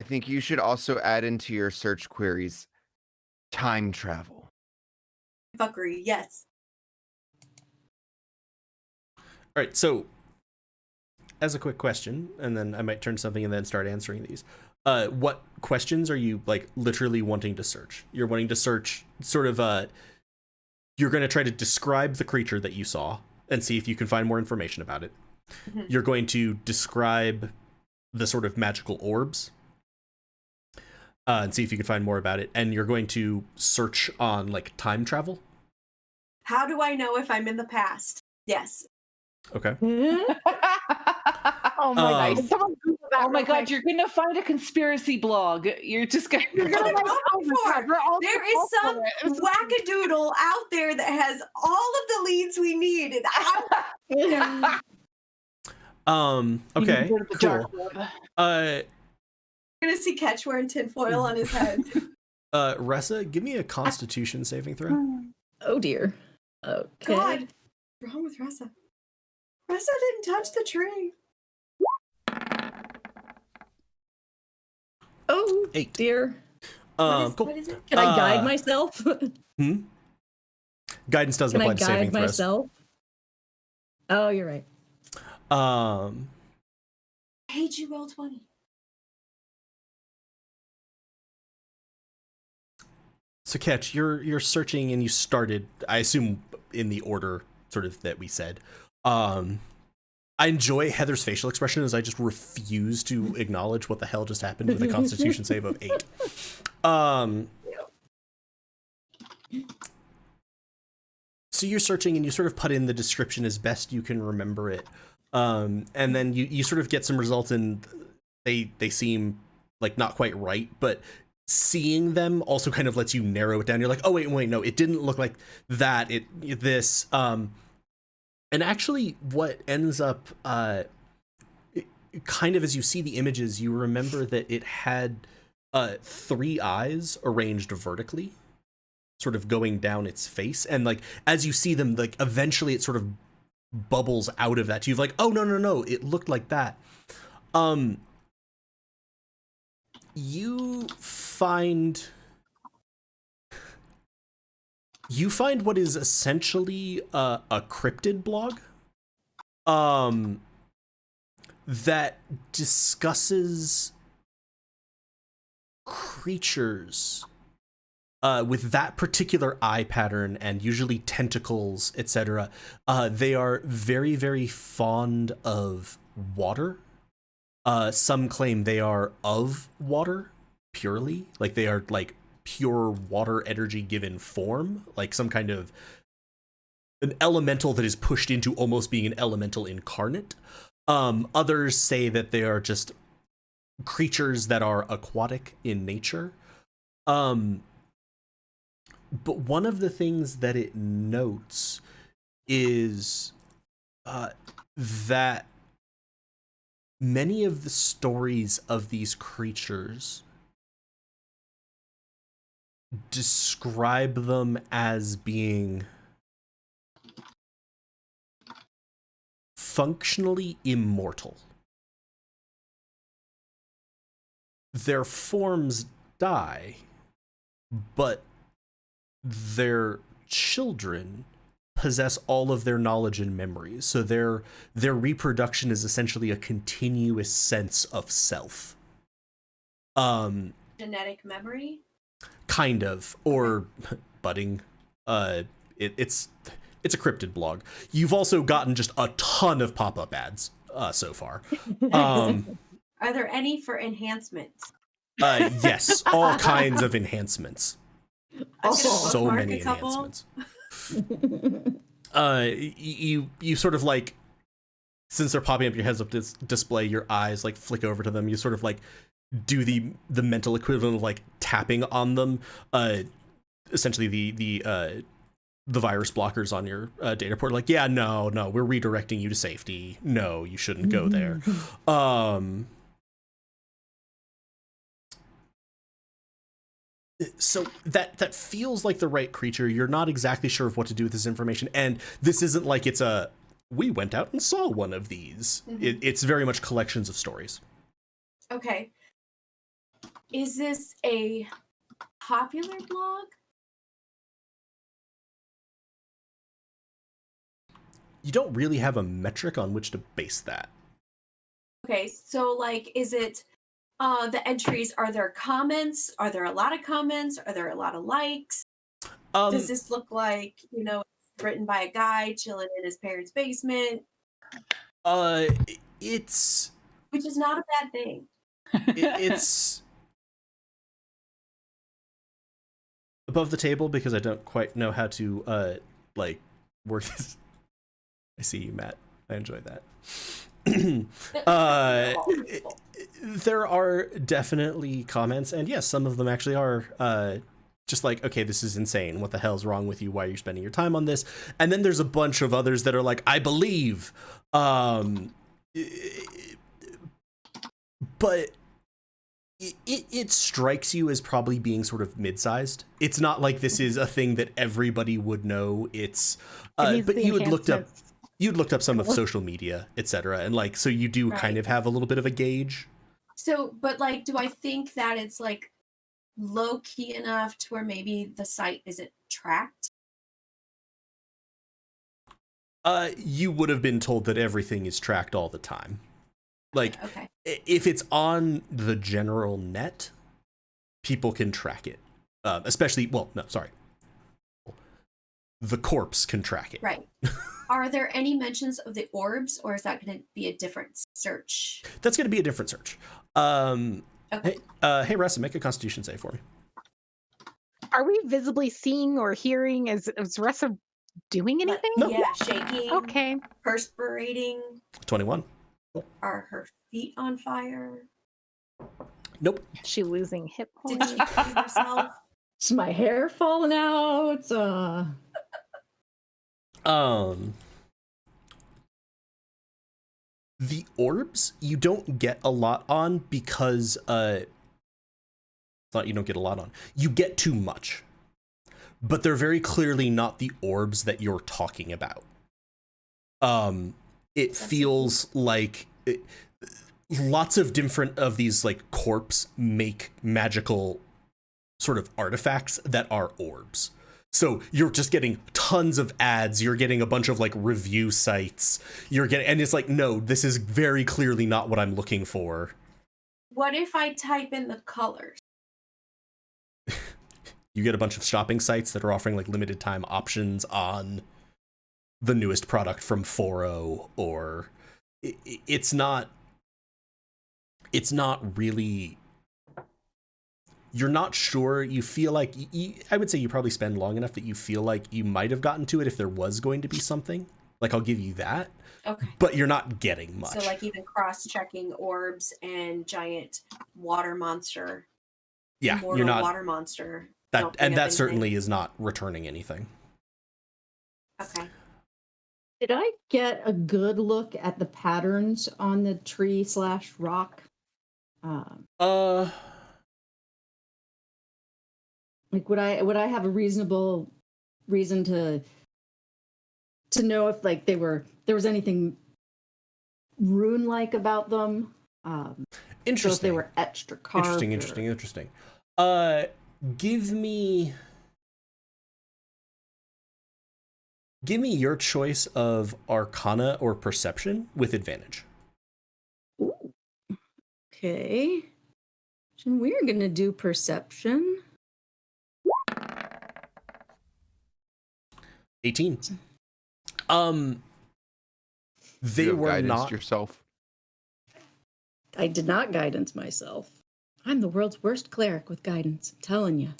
I think you should also add into your search queries time travel. Fuckery, yes. All right, so as a quick question, and then I might turn something and then start answering these. What questions are you like literally wanting to search? You're wanting to search sort of you're going to try to describe the creature that you saw and see if you can find more information about it. Mhm. You're going to describe the sort of magical orbs and see if you can find more about it. And you're going to search on like time travel. How do I know if I'm in the past? Yes. Okay. oh my Um, god, someone Google that. Oh my real god, quick. you're gonna find a conspiracy blog. You're just gonna. You're gonna like, oh my For. god, we're all There so is some for it. wackadoodle out there that has all of the leads we need. And I'm Okay. You can go to the Cool. dark web. gonna see Ketch wearing tinfoil on his head. Ressa, give me a Constitution saving throw. Oh dear. Okay. God, what's wrong with Ressa? Ressa didn't touch the tree. Oh 8. dear. Cool. What is it? Can I guide Uh, myself? Guidance doesn't Can apply I to saving guide throws. myself? Oh, you're right. I hate you, roll 20. So Ketch, you're searching and you started, I assume, in the order sort of that we said. I enjoy Heather's facial expression as I just refuse to acknowledge what the hell just happened with a Constitution save of 8. So you're searching and you sort of put in the description as best you can remember it. And then you sort of get some results and they seem like not quite right, but seeing them also kind of lets you narrow it down. You're like, oh wait, no, it didn't look like that. This and actually what ends up kind of as you see the images, you remember that it had 3 eyes arranged vertically, sort of going down its face, and like as you see them, like eventually it sort of bubbles out of that. You've like, oh no, it looked like that. You find you find what is essentially a cryptid blog that discusses creatures with that particular eye pattern and usually tentacles, etc. They are very, very fond of water. Some claim they are of water purely, like they are like pure water energy given form, like some kind of an elemental that is pushed into almost being an elemental incarnate. Others say that they are just creatures that are aquatic in nature. But one of the things that it notes is that many of the stories of these creatures describe them as being functionally immortal. Their forms die, but their children possess all of their knowledge and memories. So their reproduction is essentially a continuous sense of self. Genetic memory? Kind of, or budding. It's a cryptid blog. You've also gotten just a ton of pop-up ads so far. Are there any for enhancements? Yes, all kinds of enhancements. So many enhancements. You sort of like, since they're popping up your heads up display, your eyes like flick over to them. You sort of like do the mental equivalent of like tapping on them. Essentially the virus blockers on your data port, like, yeah, no, we're redirecting you to safety. No, you shouldn't go there. So that feels like the right creature. You're not exactly sure of what to do with this information, and this isn't like it's a we went out and saw one of these. It's very much collections of stories. Okay. Is this a popular blog? You don't really have a metric on which to base that. Okay, so like, is it the entries? Are there comments? Are there a lot of comments? Are there a lot of likes? Does this look like, written by a guy chilling in his parents' basement? It's which is not a bad thing. It's above the table because I don't quite know how to like work this. I see you, Matt. I enjoy that. There are definitely comments, and yes, some of them actually are just like, okay, this is insane. What the hell's wrong with you? Why are you spending your time on this? And then there's a bunch of others that are like, I believe. But it strikes you as probably being sort of mid-sized. It's not like this is a thing that everybody would know. It's but you'd looked up some of social media, etc., and like, so you do kind of have a little bit of a gauge. So, but like, do I think that it's like low key enough to where maybe the site isn't tracked? You would have been told that everything is tracked all the time. Like, okay. If it's on the general net, people can track it. Especially, well, no, sorry. The corpse can track it. Right. Are there any mentions of the orbs, or is that going to be a different search? That's going to be a different search. Okay. Hey, Ressa, make a Constitution save for me. Are we visibly seeing or hearing? Is Ressa doing anything? No. Yeah, shaking. Okay. Perspirating. 21. Are her feet on fire? Nope. Is she losing hit Did points? she kill herself? Is my hair falling out? The orbs you don't get a lot on because you don't get a lot on. You get too much. But they're very clearly not the orbs that you're talking about. It feels like lots of different of these like corpse make magical sort of artifacts that are orbs. So you're just getting tons of ads. You're getting a bunch of like review sites. And it's like, no, this is very clearly not what I'm looking for. What if I type in the colors? You get a bunch of shopping sites that are offering like limited time options on the newest product from 4.0, or it's not really, you're not sure. You feel like I would say you probably spend long enough that you feel like you might have gotten to it if there was going to be something. Like, I'll give you that. Okay. But you're not getting much. So like even cross-checking orbs and giant water monster. Yeah, Immortal you're not water monster. that certainly is not returning anything. Okay. Did I get a good look at the patterns on the tree/rock? Like, would I have a reasonable reason to know if like there was anything rune-like about them? Interesting. So if they were etched or carved. Interesting. Give me your choice of Arcana or Perception with advantage. Ooh. Okay. And we're gonna do Perception. 18. They You have were guidance not yourself. I did not guidance myself. I'm the world's worst cleric with guidance. I'm telling you.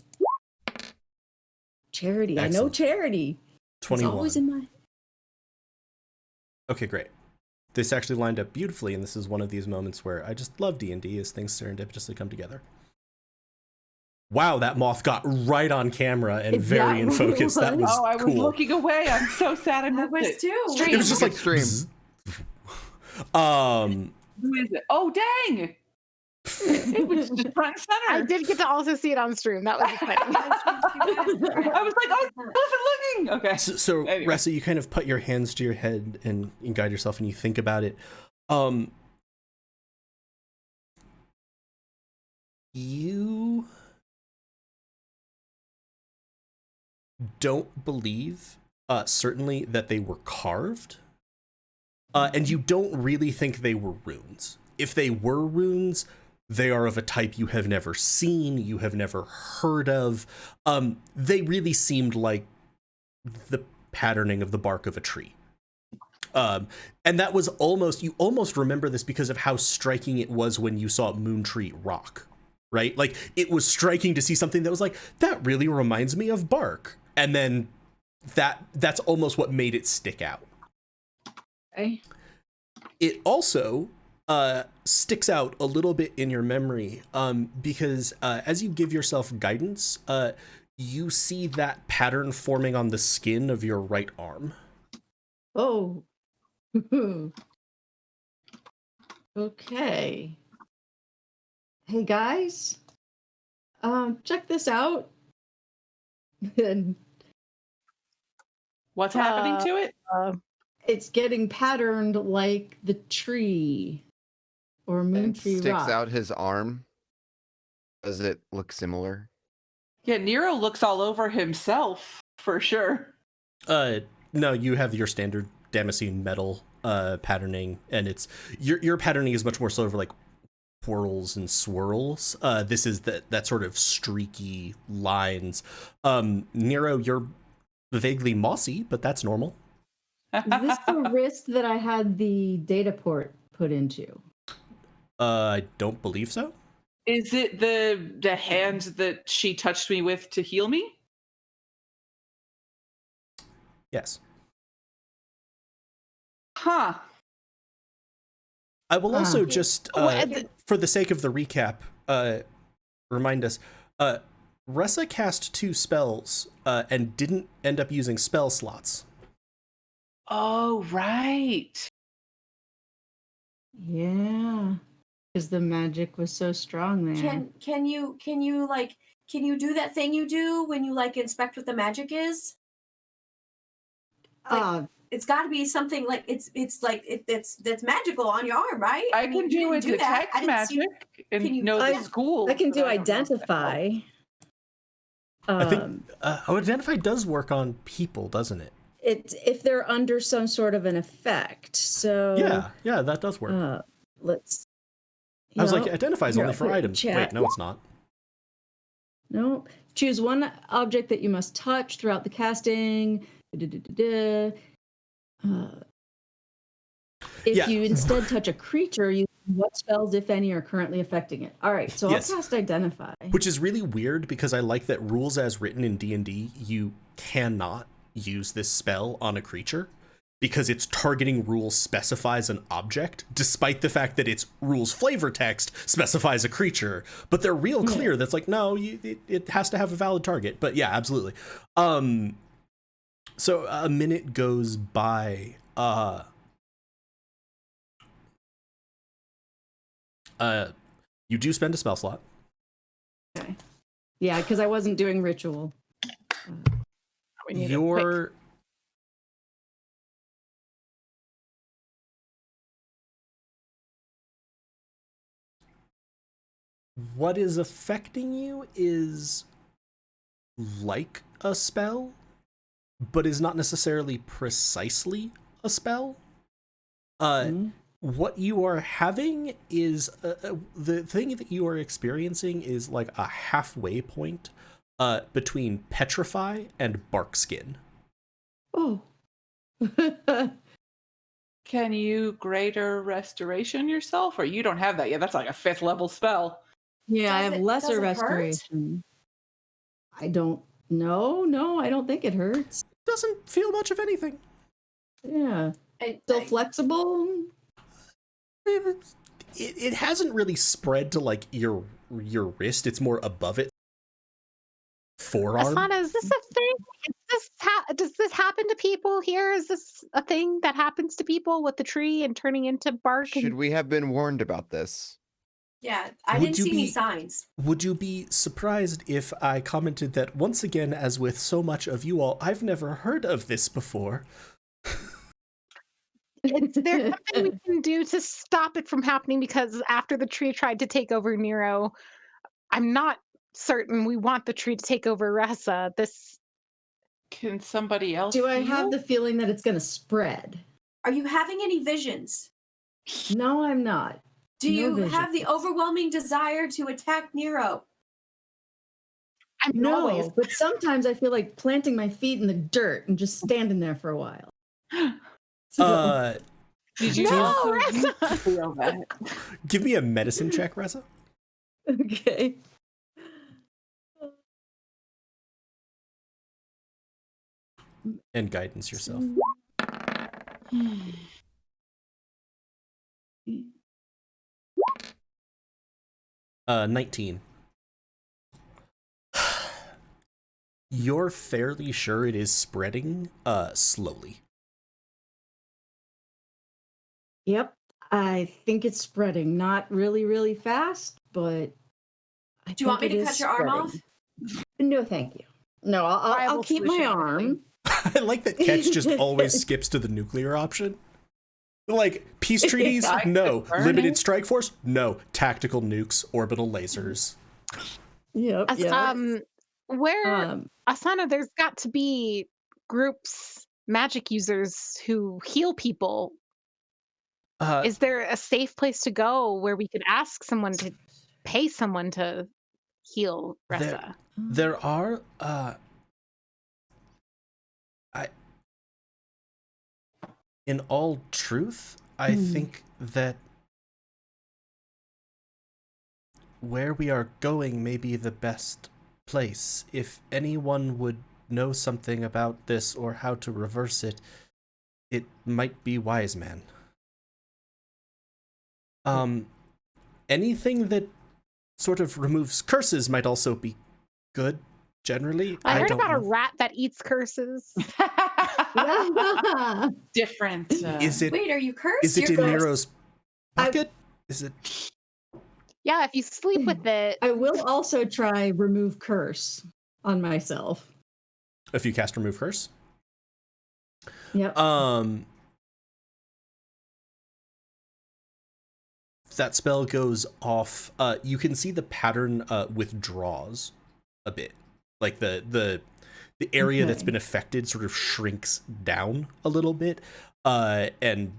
Charity. Excellent. I know Charity. 21. It's always in my... Okay, great. This actually lined up beautifully, and this is one of these moments where I just love D&D as things serendipitously come together. Wow, that moth got right on camera and very in focus. That was I was cool. looking away. I'm so sad I I missed was it. too. It was just like Stream. bzz. Who is it? Oh, dang! It was just front and center. I did get to also see it on stream. That was exciting. I was like, oh, I wasn't looking. Okay. So Anyway. Ressa, you kind of put your hands to your head and guide yourself, and you think about it. You don't believe, certainly, that they were carved, and you don't really think they were runes. If they were runes, they are of a type you have never seen, you have never heard of. They really seemed like the patterning of the bark of a tree. And that was you almost remember this because of how striking it was when you saw Moontree rock, right? Like, it was striking to see something that was like, that really reminds me of bark. And then that's almost what made it stick out. Okay. It also sticks out a little bit in your memory because as you give yourself guidance, you see that pattern forming on the skin of your right arm. Oh. Okay. Hey guys, check this out. And What's happening to it? it's getting patterned like the tree or It Moontree sticks rock. out his arm. Does it look similar? Yeah, Nero looks all over himself for sure. No, you have your standard Damascene metal patterning, and it's your patterning is much more sort of like whirls and swirls. This is that sort of streaky lines. Nero, you're vaguely mossy, but that's normal. Is this the wrist that I had the data port put into? I don't believe so. Is it the hand that she touched me with to heal me? Yes. Huh. I will also just, Well, for the sake of the recap, remind us, Ressa cast 2 spells and didn't end up using spell slots. Oh, right. Yeah, because the magic was so strong there. Can you do that thing you do when you like inspect what the magic is? It's got to be something like it's that's magical on your arm, right? I mean, can you do a didn't that. detect I didn't see- magic and Can you- know the I- school. I can but do don't know the spell. identify. I think identify does work on people, doesn't it? If they're under some sort of an effect. So Yeah, that does work. let's. I was like, identify is here, only I'll for put it in items. chat. Wait, no, it's not. No. Choose one object that you must touch throughout the casting. If you instead touch a creature, you what spells, if any, are currently affecting it. All right, so Yes. I'll cast Identify. Which is really weird because I like that rules as written in D&D, you cannot use this spell on a creature because its targeting rule specifies an object, despite the fact that its rules flavor text specifies a creature. But they're real clear. That's like, no, it has to have a valid target. But yeah, absolutely. So a minute goes by. You do spend a spell slot. Okay. Yeah, because I wasn't doing ritual. We need Your what is affecting you is like a spell, but is not necessarily precisely a spell. What you are having is the thing that you are experiencing is like a halfway point between petrify and bark skin. Oh. Can you greater restoration yourself, or you don't have that yet? That's like a 5th level spell. Yeah, I Does have it- lesser does it hurt? restoration. I don't know. No, I don't think it hurts. Doesn't feel much of anything. Yeah. Still flexible? It hasn't really spread to like your wrist. It's more above it. Forearm. Asana, is this a thing? Does this happen to people here? Is this a thing that happens to people with the tree and turning into bark? Should we have been warned about this? Yeah, I Would didn't you see any be- signs. Would you be surprised if I commented that once again, as with so much of you all, I've never heard of this before? Is there something we can do to stop it from happening? Because after the tree tried to take over Nero, I'm not certain we want the tree to take over Ressa. Can somebody else Do I heal? have the feeling that it's going to spread? Are you having any visions? No, I'm not. Do No you vision. have the overwhelming desire to attack Nero? I'm No, always but sometimes I feel like planting my feet in the dirt and just standing there for a while. So, Did you No, also Ressa! feel that? Give me a medicine check, Reza, okay. and guidance yourself. 19. You're fairly sure it is spreading slowly. Yep. I think it's spreading. Not really, really fast, but I Do you want me think to it cut is your arm spreading. off? No, thank you. No, I'll Viable keep my solution, arm. I like that Ketch just always skips to the nuclear option. Like, peace treaties? I could No. burn Limited it. strike force? No. Tactical nukes, orbital lasers. Yep. Where Asana, there's got to be groups, magic users who heal people. Is there a safe place to go where we could ask someone to pay someone to heal Ressa? There are in all truth, I think that where we are going may be the best place. If anyone would know something about this or how to reverse it, it might be Wiseman. Anything that sort of removes curses might also be good, generally. I heard don't about a know. rat that eats curses. Different. Is it Wait, are you cursed? is it You're in cursed. Nero's pocket? Is it Yeah, if you sleep with it. I will also try remove curse on myself. if you cast remove curse? Yep. That spell goes off. You can see the pattern withdraws a bit like the area that's Okay. been affected sort of shrinks down a little bit, and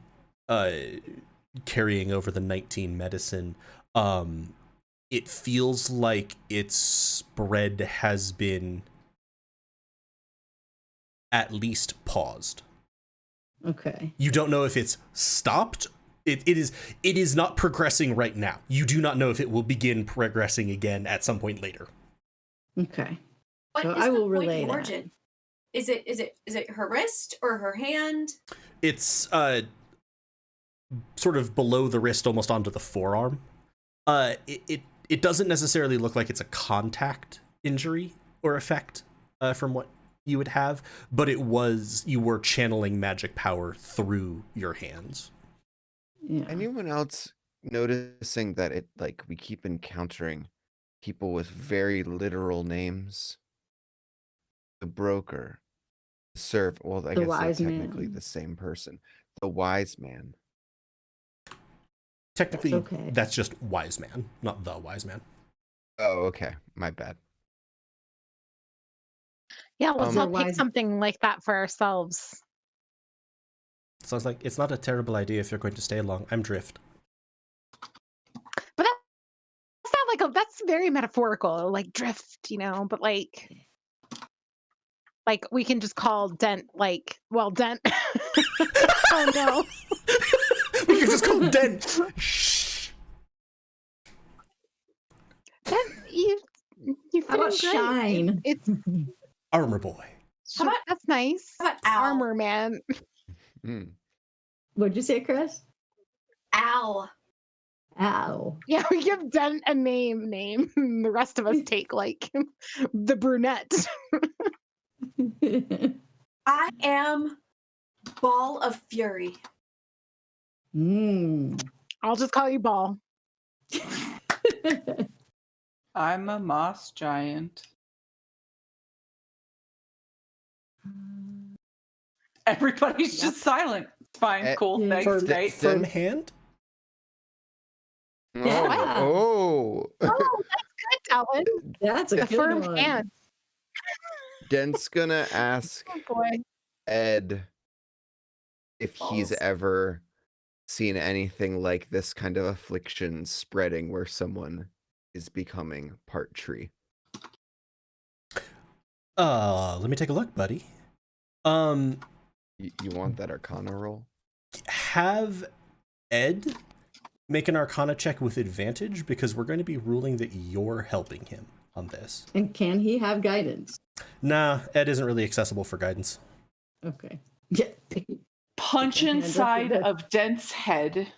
carrying over the 19 medicine, it feels like its spread has been at least paused. Okay. You don't know if it's stopped. It is not progressing right now. You do not know if it will begin progressing again at some point later. Okay. What So is I the will point relay of that. origin? Is it her wrist or her hand? It's sort of below the wrist, almost onto the forearm. It doesn't necessarily look like it's a contact injury or effect from what you would have, but you were channeling magic power through your hands. Yeah. Anyone else noticing that it like we keep encountering people with very literal names? The broker, the serv. Well, I The guess they're wise technically man. the same person. The wise man. Technically, That's okay. that's just Wiseman, not the Wiseman. Oh, okay. My bad. Yeah, let's Um, all pick Wise- something like that for ourselves. Sounds like it's not a terrible idea if you're going to stay long. I'm Drift. But that's not like that's very metaphorical, like drift, but like we can just call Dent Dent. Oh no. We could just call him Dent. Shh. Dent, you How about feel great. shine? It's Armor boy. How about- that's nice. How about Owl? Armor man. hmm. What'd you say, Chris? Owl. Ow. Yeah, we give Dent a name. And the rest of us take like the brunette. I am Ball of Fury. I'll just call you Ball. I'm a moss giant. Everybody's just silent. It's fine. Cool. Yeah. Thanks. Great. Firm hand. Yeah. Oh. Oh, that's good, Alan. That's a The good firm one. hand. Dent's gonna ask Oh boy. Ed if he's Balls. ever seen anything like this kind of affliction spreading where someone is becoming part tree. Let me take a look, buddy. You want that Arcana roll? Have Ed make an Arcana check with advantage because we're going to be ruling that you're helping him on this. And can he have guidance? Nah, Ed isn't really accessible for guidance. Okay. Yeah. Punch Okay, hand up inside your- of Dent's head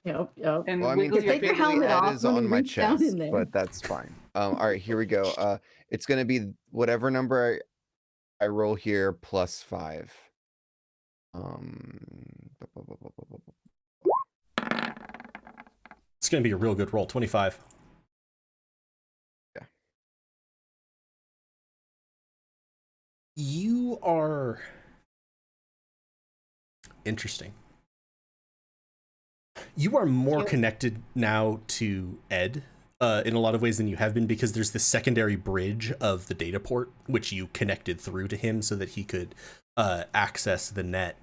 Yep. and Well, I mean, wiggle your take your finger. helmet Ed off is when on you my reach down chest, in there. but that's fine. All right, here we go. It's gonna be whatever number I roll here plus 5. It's going to be a real good roll. 25. Yeah. You are interesting. You are more connected now to Ed in a lot of ways than you have been because there's this secondary bridge of the data port which you connected through to him so that he could access the net.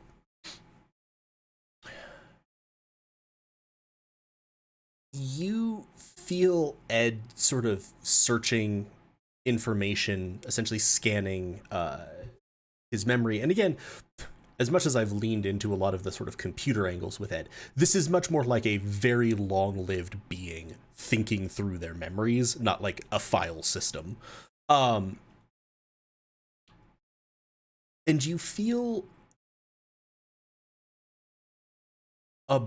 You feel Ed sort of searching information, essentially scanning his memory. And again, as much as I've leaned into a lot of the sort of computer angles with Ed, this is much more like a very long-lived being thinking through their memories, not like a file system. And you feel a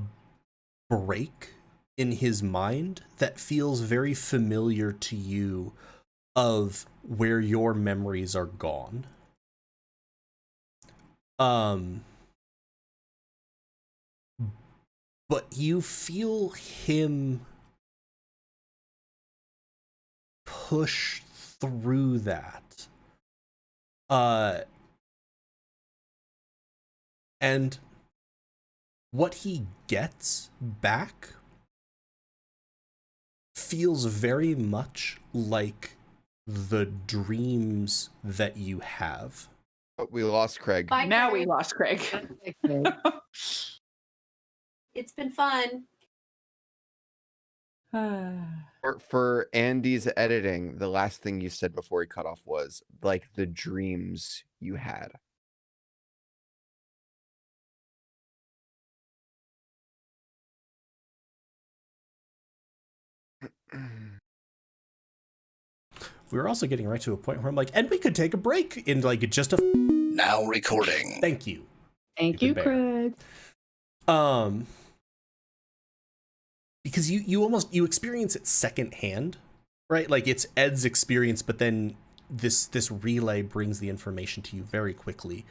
break in his mind that feels very familiar to you of where your memories are gone. But you feel him push through that. And what he gets back feels very much like the dreams that you have. Oh, we lost Craig. Bye, Now we Craig. lost Craig. It's been fun. For Andy's editing, the last thing you said before he cut off was like the dreams you had. We were also getting right to a point where I'm like, and we could take a break in like just a. Now recording. Thank you. Thank you, Bear. Craig. Because you experience it secondhand, right? Like it's Ed's experience, but then this relay brings the information to you very quickly.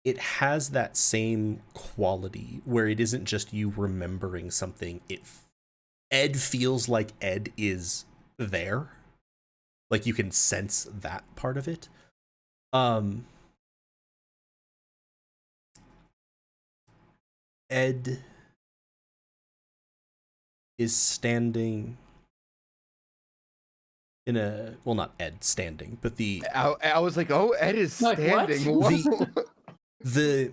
It has that same quality where it isn't just you remembering something. Ed feels like Ed is there. Like you can sense that part of it. Ed is standing in a, well, not Ed standing, but I was like, oh, Ed is Like, what? standing. the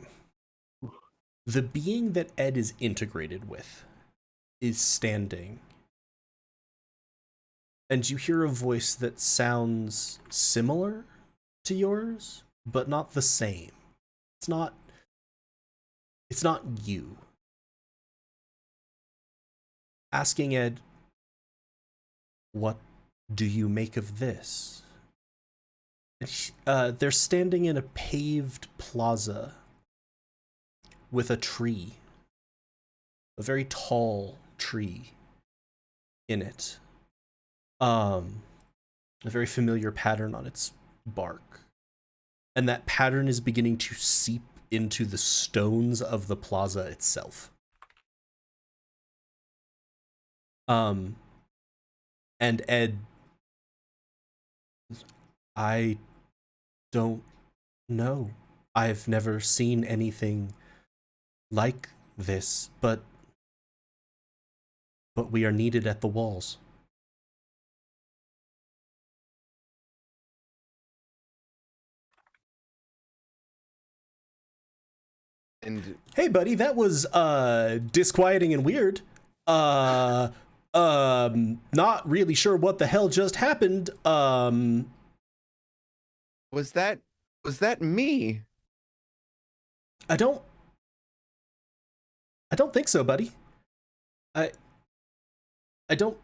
being that Ed is integrated with is standing. And you hear a voice that sounds similar to yours, but not the same. It's not you. Asking Ed, what do you make of this? They're standing in a paved plaza with a tree, a very tall tree in it. A very familiar pattern on its bark. And that pattern is beginning to seep into the stones of the plaza itself. And Ed, I don't know. I've never seen anything like this, but we are needed at the walls. And Hey buddy, that was disquieting and weird. Not really sure what the hell just happened. was that me? I don't think so, buddy. I don't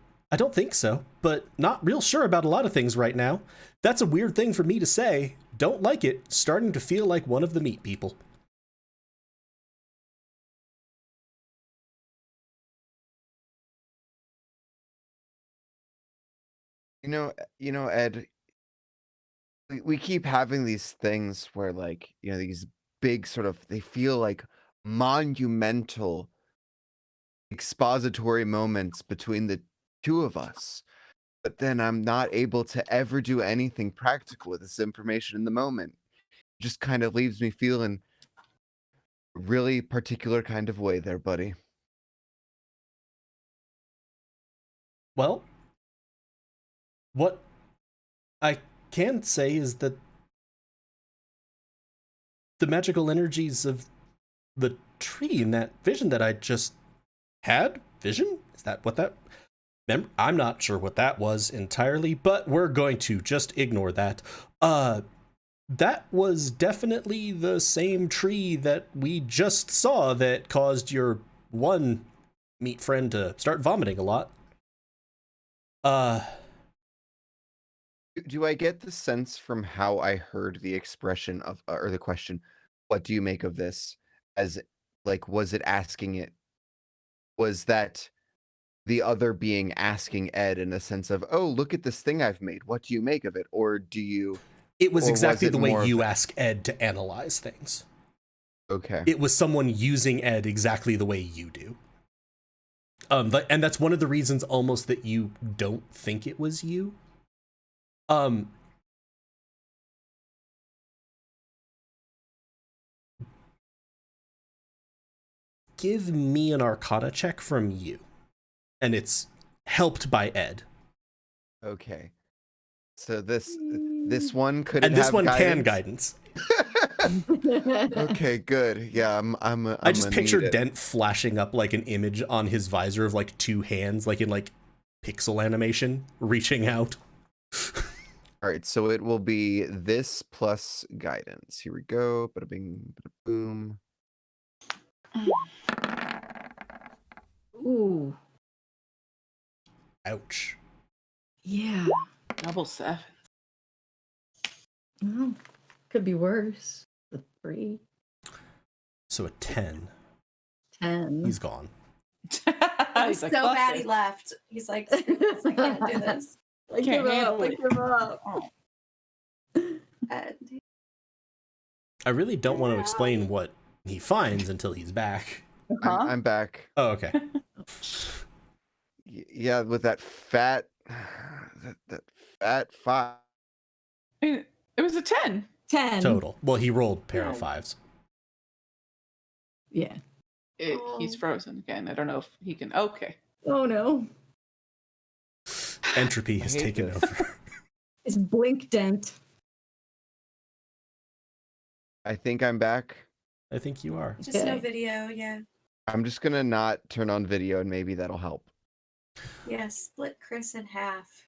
think so, but not real sure about a lot of things right now. That's a weird thing for me to say. Don't like it. Starting to feel like one of the meat people. You know, Ed, we keep having these things where like, you know, these big sort of, they feel like monumental expository moments between the two of us. But then I'm not able to ever do anything practical with this information in the moment. It just kind of leaves me feeling a really particular kind of way there, buddy. Well, what I can say is that the magical energies of the tree in that vision that I just had, vision? Is that what that... I'm not sure what that was entirely, but we're going to just ignore that. That was definitely the same tree that we just saw that caused your one meat friend to start vomiting a lot. Do I get the sense from how I heard the expression of, or the question, what do you make of this? As like, was it asking it? Was that the other being asking Ed in a sense of, oh, look at this thing I've made. What do you make of it? Or do you... It was or exactly it the way more of you a- ask Ed to analyze things. Okay. It was someone using Ed exactly the way you do. And that's one of the reasons almost that you don't think it was you. give me an Arcana check from you, and it's helped by Ed. Okay. So this one couldn't And this have one can guidance? guidance. Okay, good. Yeah, I'm I just gonna picture need it. Dent flashing up like an image on his visor of like two hands, like in like pixel animation, reaching out. All right, so it will be this plus guidance. Here we go. Bada bing, bada boom. Ooh. Ouch. Yeah. Double 7. Well, could be worse. The 3. So a 10. 10. He's gone. He's so "Fuck bad this." he left. He's like, I can't do this. I Can't give up. handle I it. give up. Oh. And I really don't want to explain what he finds until he's back. Huh? I'm back. Oh, okay. Yeah, with that fat, that fat 5. I mean, it was a 10. 10. Total. Well, he rolled pair of 5s. Yeah. He's frozen again. I don't know if he can. Okay. Oh no. Entropy has I hate taken this. over. It's Blink Dent. I think I'm back. I think you are. just no Okay. video, yeah. I'm just gonna not turn on video, and maybe that'll help. Yeah, split Chris in half.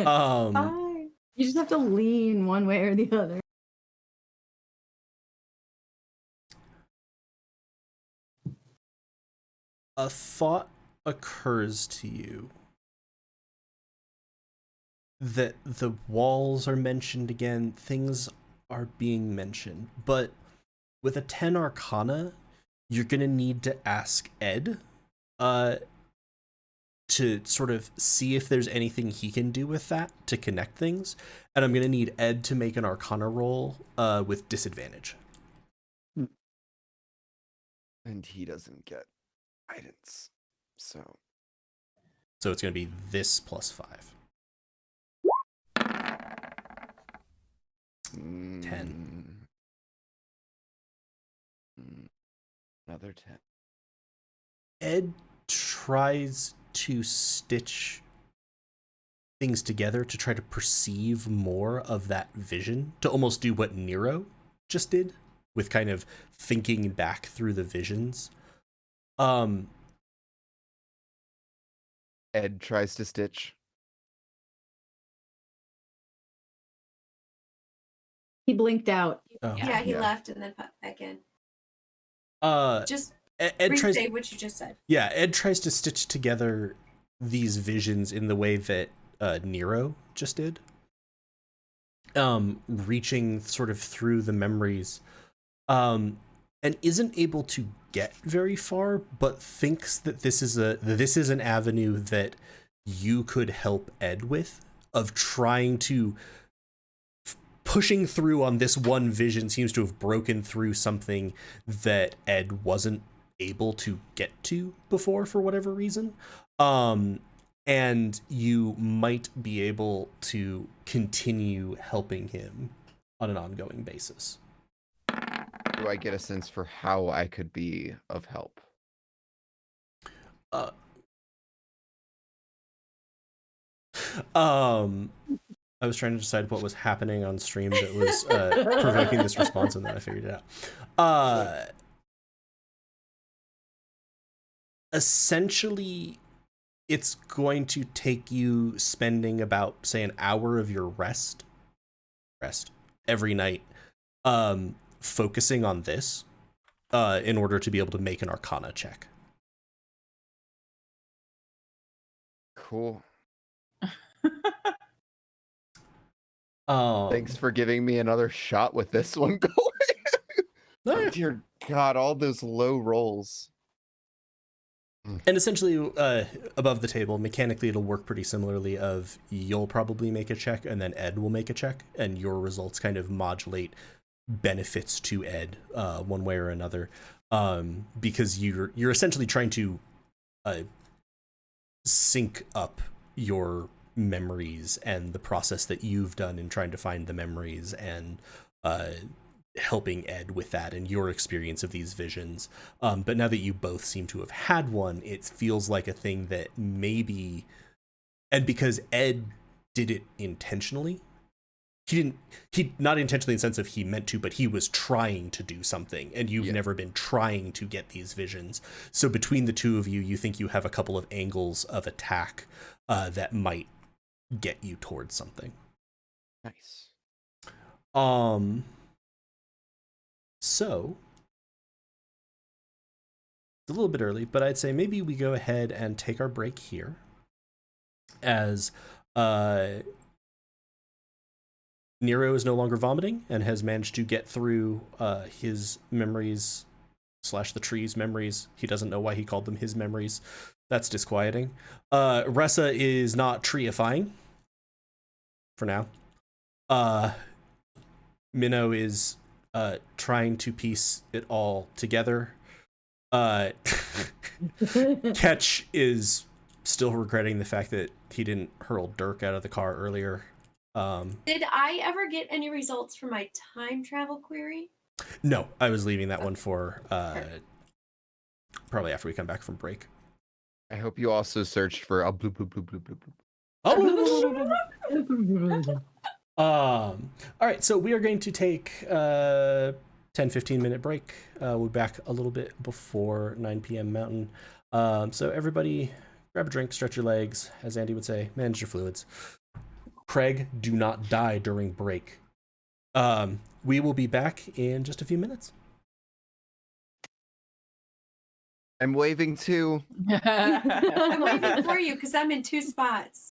Um, Fine. You just have to lean one way or the other. a thought occurs to you that the walls are mentioned again, things are being mentioned, but with a 10 Arcana, you're gonna need to ask Ed to sort of see if there's anything he can do with that to connect things, and I'm gonna need Ed to make an Arcana roll with disadvantage. And he doesn't get guidance. So So it's gonna be this plus 5. 10. Another 10. Ed tries to stitch things together to try to perceive more of that vision, to almost do what Nero just did with kind of thinking back through the visions. Ed tries to stitch. He blinked out. Oh, Yeah, he Yeah. left and then popped back in. Just Ed tries. restate what you just said. Yeah, Ed tries to stitch together these visions in the way that Nero just did. Reaching sort of through the memories, and isn't able to get very far, but thinks that this is an avenue that you could help Ed with, of trying to pushing through on this one vision seems to have broken through something that Ed wasn't able to get to before for whatever reason. And you might be able to continue helping him on an ongoing basis. Do I get a sense for how I could be of help? I was trying to decide what was happening on stream that was provoking this response, and then I figured it out. Essentially, it's going to take you spending about, say, an hour of your rest every night, focusing on this, in order to be able to make an Arcana check. Cool. Thanks. Thanks for giving me another shot with this one going. Oh, dear God, all those low rolls. And essentially, above the table, mechanically, it'll work pretty similarly. Of you'll probably make a check, and then Ed will make a check, and your results kind of modulate benefits to Ed, one way or another, because you're essentially trying to sync up your memories and the process that you've done in trying to find the memories, and helping Ed with that and your experience of these visions. But now that you both seem to have had one, it feels like a thing that maybe, and because Ed did it intentionally, he not intentionally in the sense of he meant to, but he was trying to do something, and you've never been trying to get these visions. So between the two of you, you think you have a couple of angles of attack that might get you towards something. Nice. So it's a little bit early, but I'd say maybe we go ahead and take our break here as Nero is no longer vomiting and has managed to get through his memories / the tree's memories. He doesn't know why he called them his memories. That's disquieting. Ressa is not treeifying for now. Minnow is trying to piece it all together. Ketch is still regretting the fact that he didn't hurl Dirk out of the car earlier. Did I ever get any results for my time travel query? No, I was leaving that one for probably after we come back from break. I hope you also searched for a bloop bloop bloop bloop bloop bloop. All right, so we are going to take 10-15 minute break. We'll be back a little bit before 9 p.m. Mountain. So everybody grab a drink, stretch your legs, as Andy would say, manage your fluids. Craig, do not die during break. We will be back in just a few minutes. I'm waving too. I'm waiting for you because I'm in 2 spots.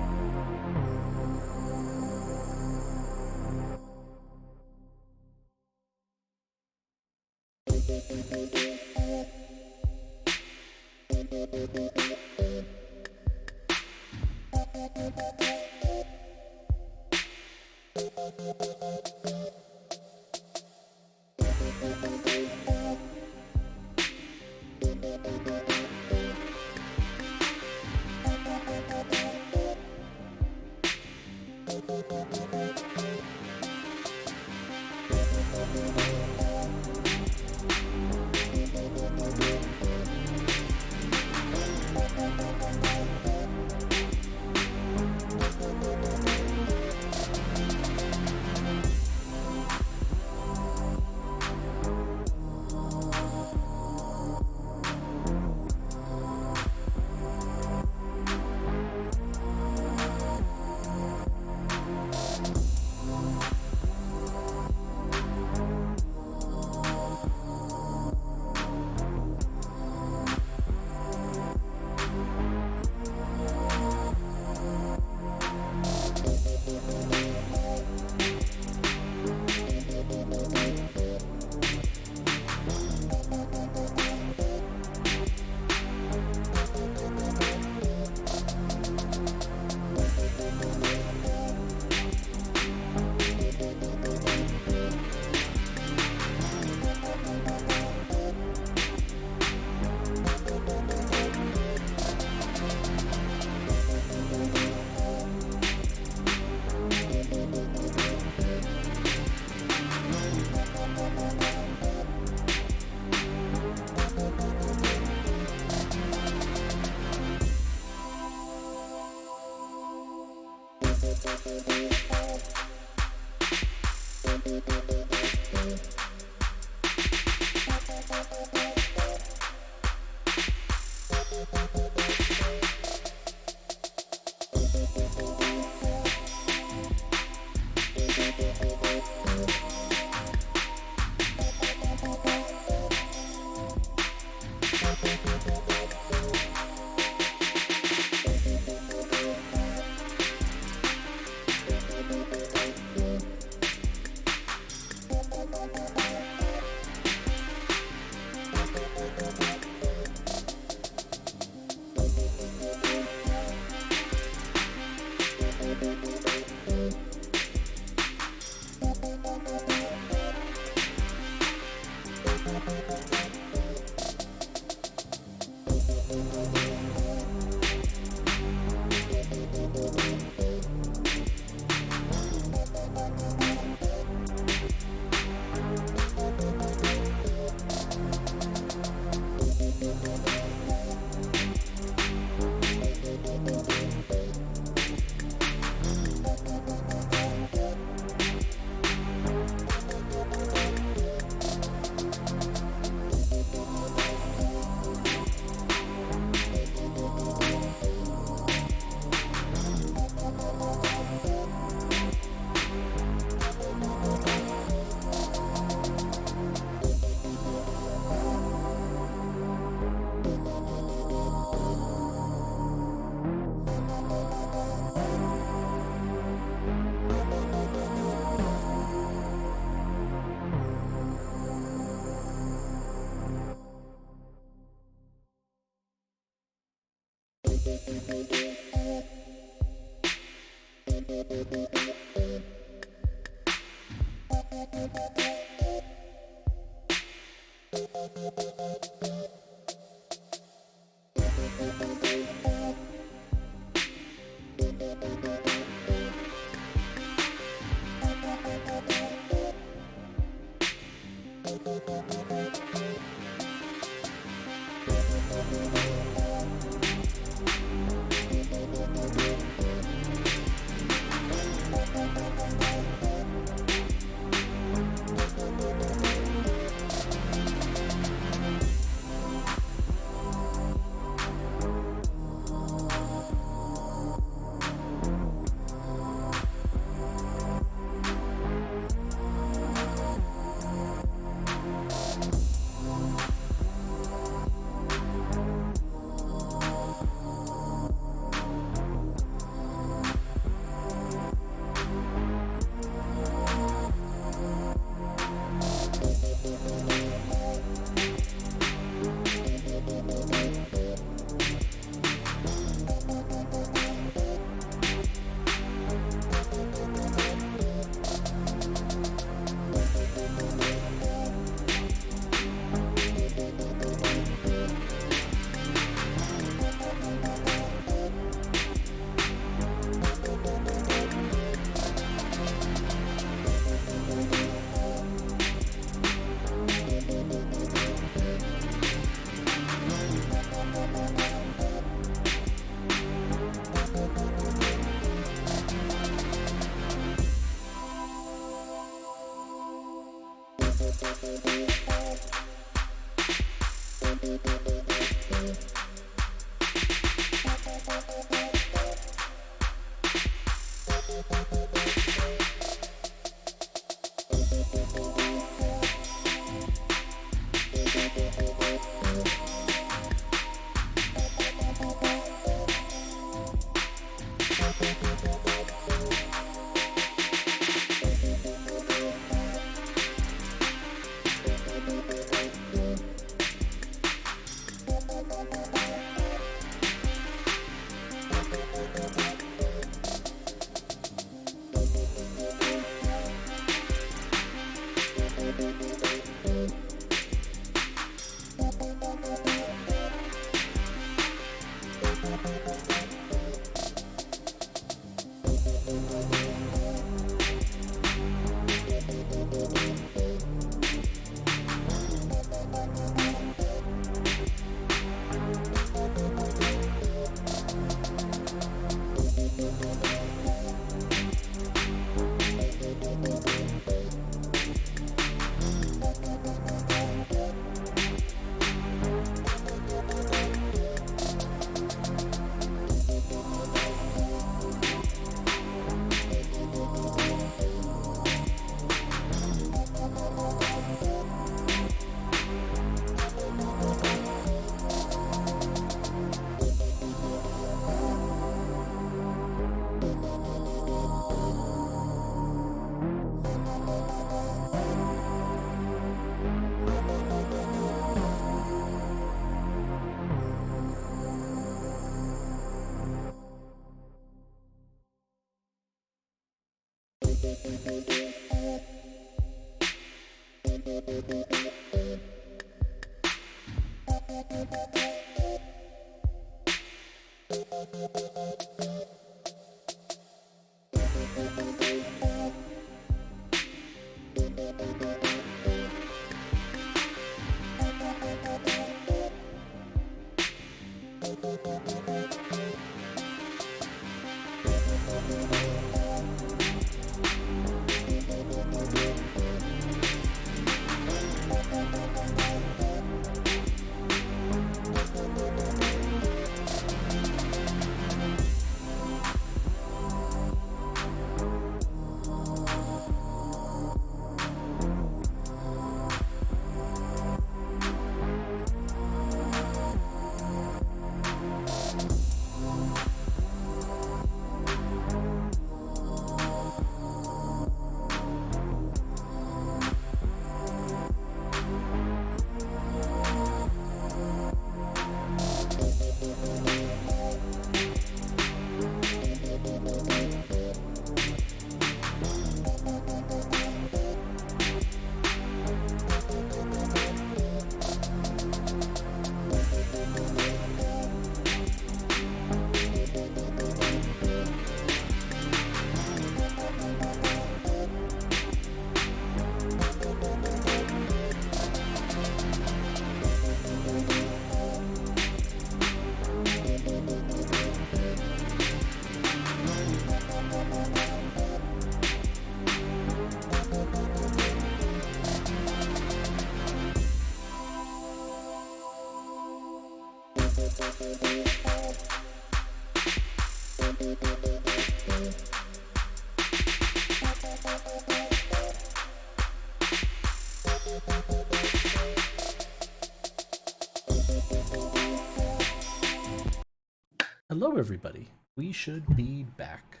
Hello, everybody. We should be back.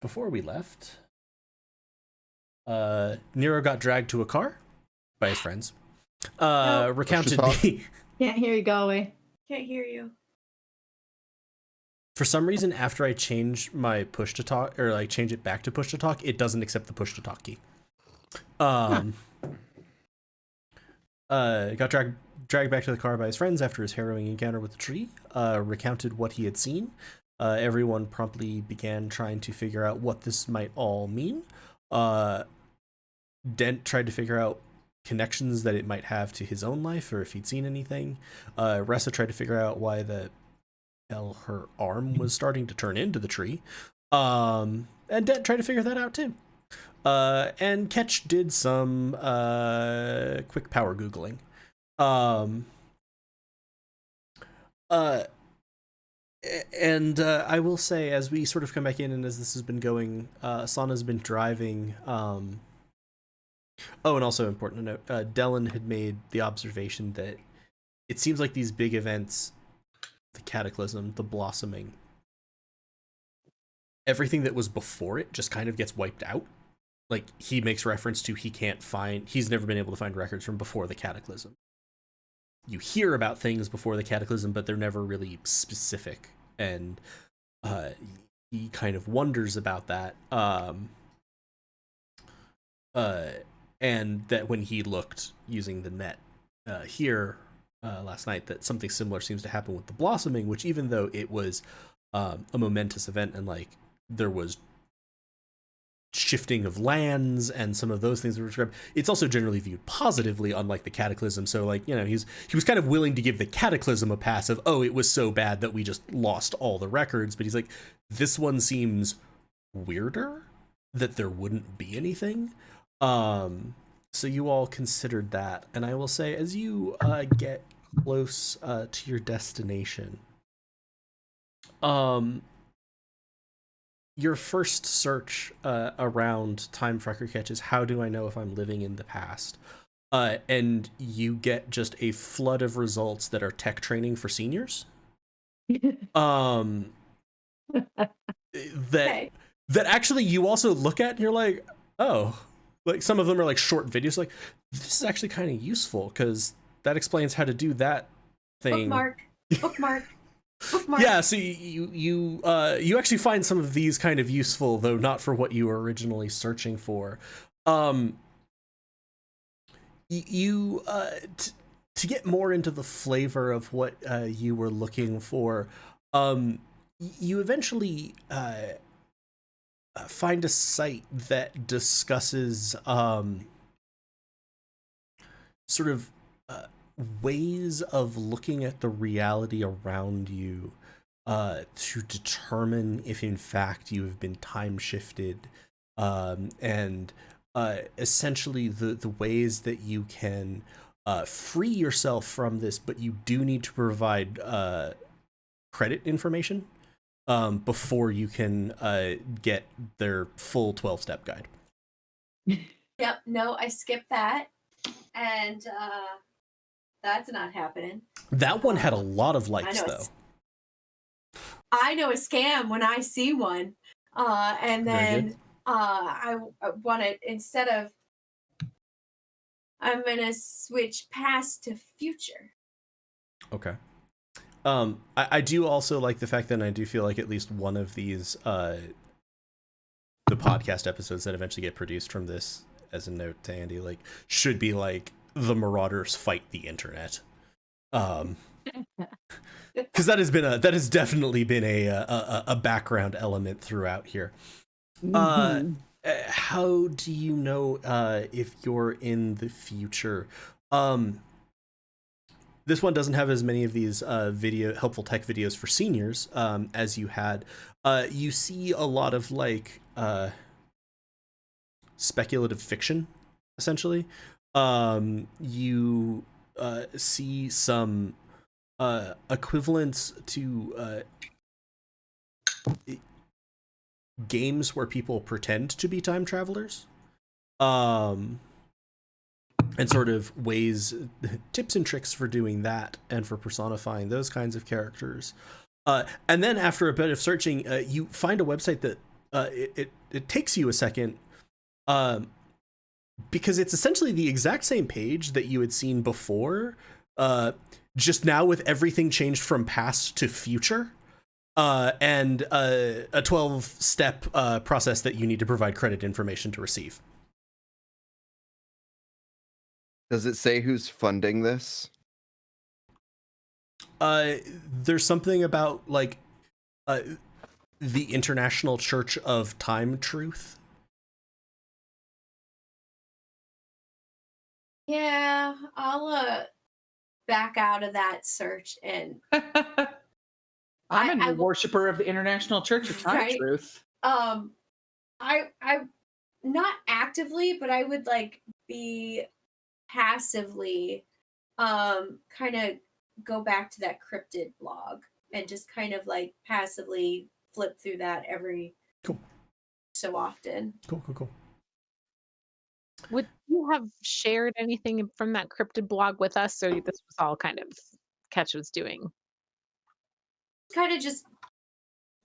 Before we left, Nero got dragged to a car by his friends. Recounted the... Can't hear you, go away. Can't hear you. For some reason, after I change my push to talk, or like change it back to push to talk, it doesn't accept the push to talk key. Got dragged back to the car by his friends after his harrowing encounter with the tree, recounted what he had seen. Everyone promptly began trying to figure out what this might all mean. Dent tried to figure out connections that it might have to his own life, or if he'd seen anything. Ressa tried to figure out why the hell her arm was starting to turn into the tree. And Dent tried to figure that out too. And Ketch did some quick power Googling. And I will say, as we sort of come back in, and as this has been going, Sana's been driving. Oh, and also important to note, Dylan had made the observation that it seems like these big events, the Cataclysm, the Blossoming, everything that was before it just kind of gets wiped out. Like, he makes reference to he's never been able to find records from before the Cataclysm. You hear about things before the Cataclysm, but they're never really specific, and he kind of wonders about that. And that when he looked using the net here last night, that something similar seems to happen with the Blossoming, which, even though it was a momentous event and like there was shifting of lands and some of those things that were described, it's also generally viewed positively, unlike the Cataclysm. So, like, you know, he was kind of willing to give the Cataclysm a pass of, oh, it was so bad that we just lost all the records, but he's like, this one seems weirder, that there wouldn't be anything. So you all considered that, and I will say, as you get close to your destination, your first search around time for record catch is, how do I know if I'm living in the past? And you get just a flood of results that are tech training for seniors. That actually you also look at and you're like, oh, like some of them are like short videos, like, this is actually kind of useful because that explains how to do that thing. Bookmark. Bookmark. Yeah, so you actually find some of these kind of useful, though not for what you were originally searching for. To get more into the flavor of what you were looking for, you eventually find a site that discusses sort of ways of looking at the reality around you to determine if in fact you have been time shifted, and essentially the ways that you can free yourself from this, but you do need to provide credit information before you can get their full 12-step guide. Yep. No, I skipped that, and that's not happening. That one had a lot of likes, though. I know a scam when I see one, and then I want to, instead of, I'm gonna switch past to future. Okay. I do also like the fact that I do feel like at least one of these the podcast episodes that eventually get produced from this, as a note to Andy, like, should be like the Marauders fight the internet. Because that has definitely been a background element throughout here. How do you know if you're in the future? This one doesn't have as many of these helpful tech videos for seniors as you had. You see a lot of like speculative fiction, essentially. You see some equivalents to games where people pretend to be time travelers, and sort of ways, tips and tricks for doing that and for personifying those kinds of characters. And then after a bit of searching, you find a website that it takes you a second, because it's essentially the exact same page that you had seen before, just now with everything changed from past to future, and a 12-step process that you need to provide credit information to receive. Does it say who's funding this? There's something about like the International Church of Time Truth. Yeah, I'll back out of that search, and I'm I a worshiper of the International Church of Time Right. Truth. I not actively, but I would like be passively kind of go back to that cryptid blog and just kind of like passively flip through that every so often. Cool. Would you have shared anything from that cryptid blog with us, or this was all kind of Ketch was doing? Kind of just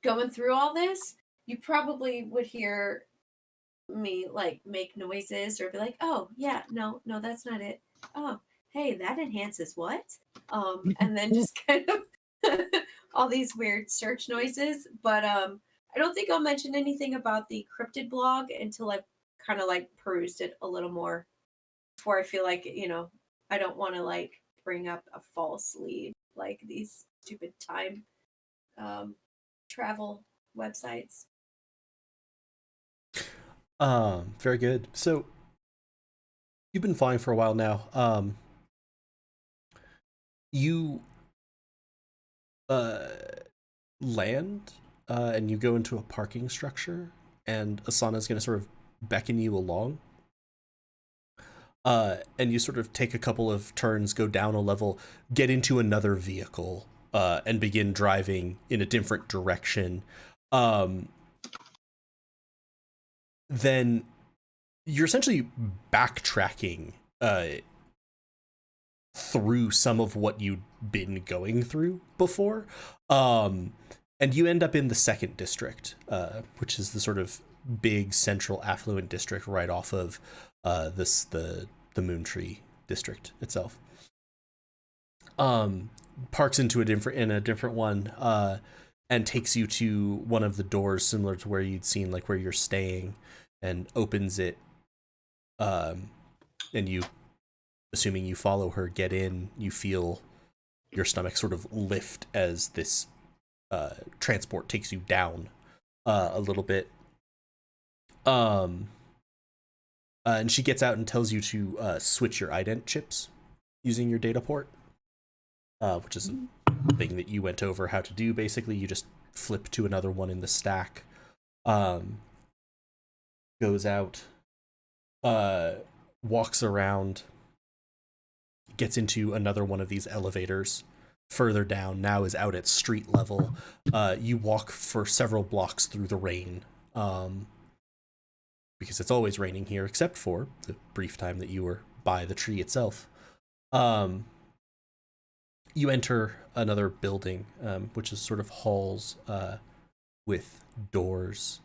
going through all this, you probably would hear me like make noises or be like, oh yeah, no, that's not it. Oh, hey, that enhances what? And then just kind of all these weird search noises. But I don't think I'll mention anything about the cryptid blog until I've kind of like perused it a little more, before I feel like, I don't want to like bring up a false lead like these stupid time travel websites. Very good. So you've been flying for a while now. You land and you go into a parking structure, and Asana's going to sort of beckon you along. And you sort of take a couple of turns, go down a level, get into another vehicle, and begin driving in a different direction. Then you're essentially backtracking through some of what you'd been going through before. And you end up in the 2nd district, which is the sort of big central affluent district right off of the Moontree district itself. parks into in a different one, and takes you to one of the doors similar to where you'd seen, like where you're staying, and opens it. And you, assuming you follow her, get in. You feel your stomach sort of lift as this transport takes you down a little bit. And she gets out and tells you to switch your ident chips using your data port, which is a thing that you went over how to do. Basically, you just flip to another one in the stack. Goes out, walks around, gets into another one of these elevators further down, now is out at street level. You walk for several blocks through the rain, because it's always raining here, except for the brief time that you were by the tree itself. You enter another building, which is sort of halls with doors,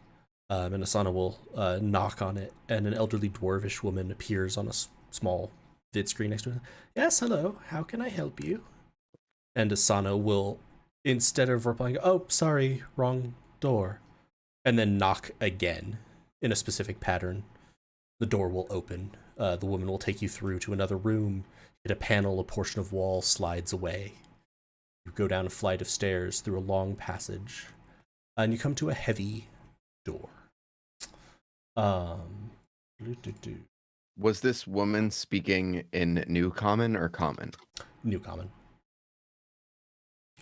and Asana will knock on it, and an elderly dwarvish woman appears on a small vid screen next to her. Yes, hello, how can I help you? And Asana will, instead of replying, oh, sorry, wrong door, and then knock again in a specific pattern, the door will open. The woman will take you through to another room. Hit a panel, a portion of wall slides away. You go down a flight of stairs through a long passage, and you come to a heavy door. Was this woman speaking in New Common or Common? New Common.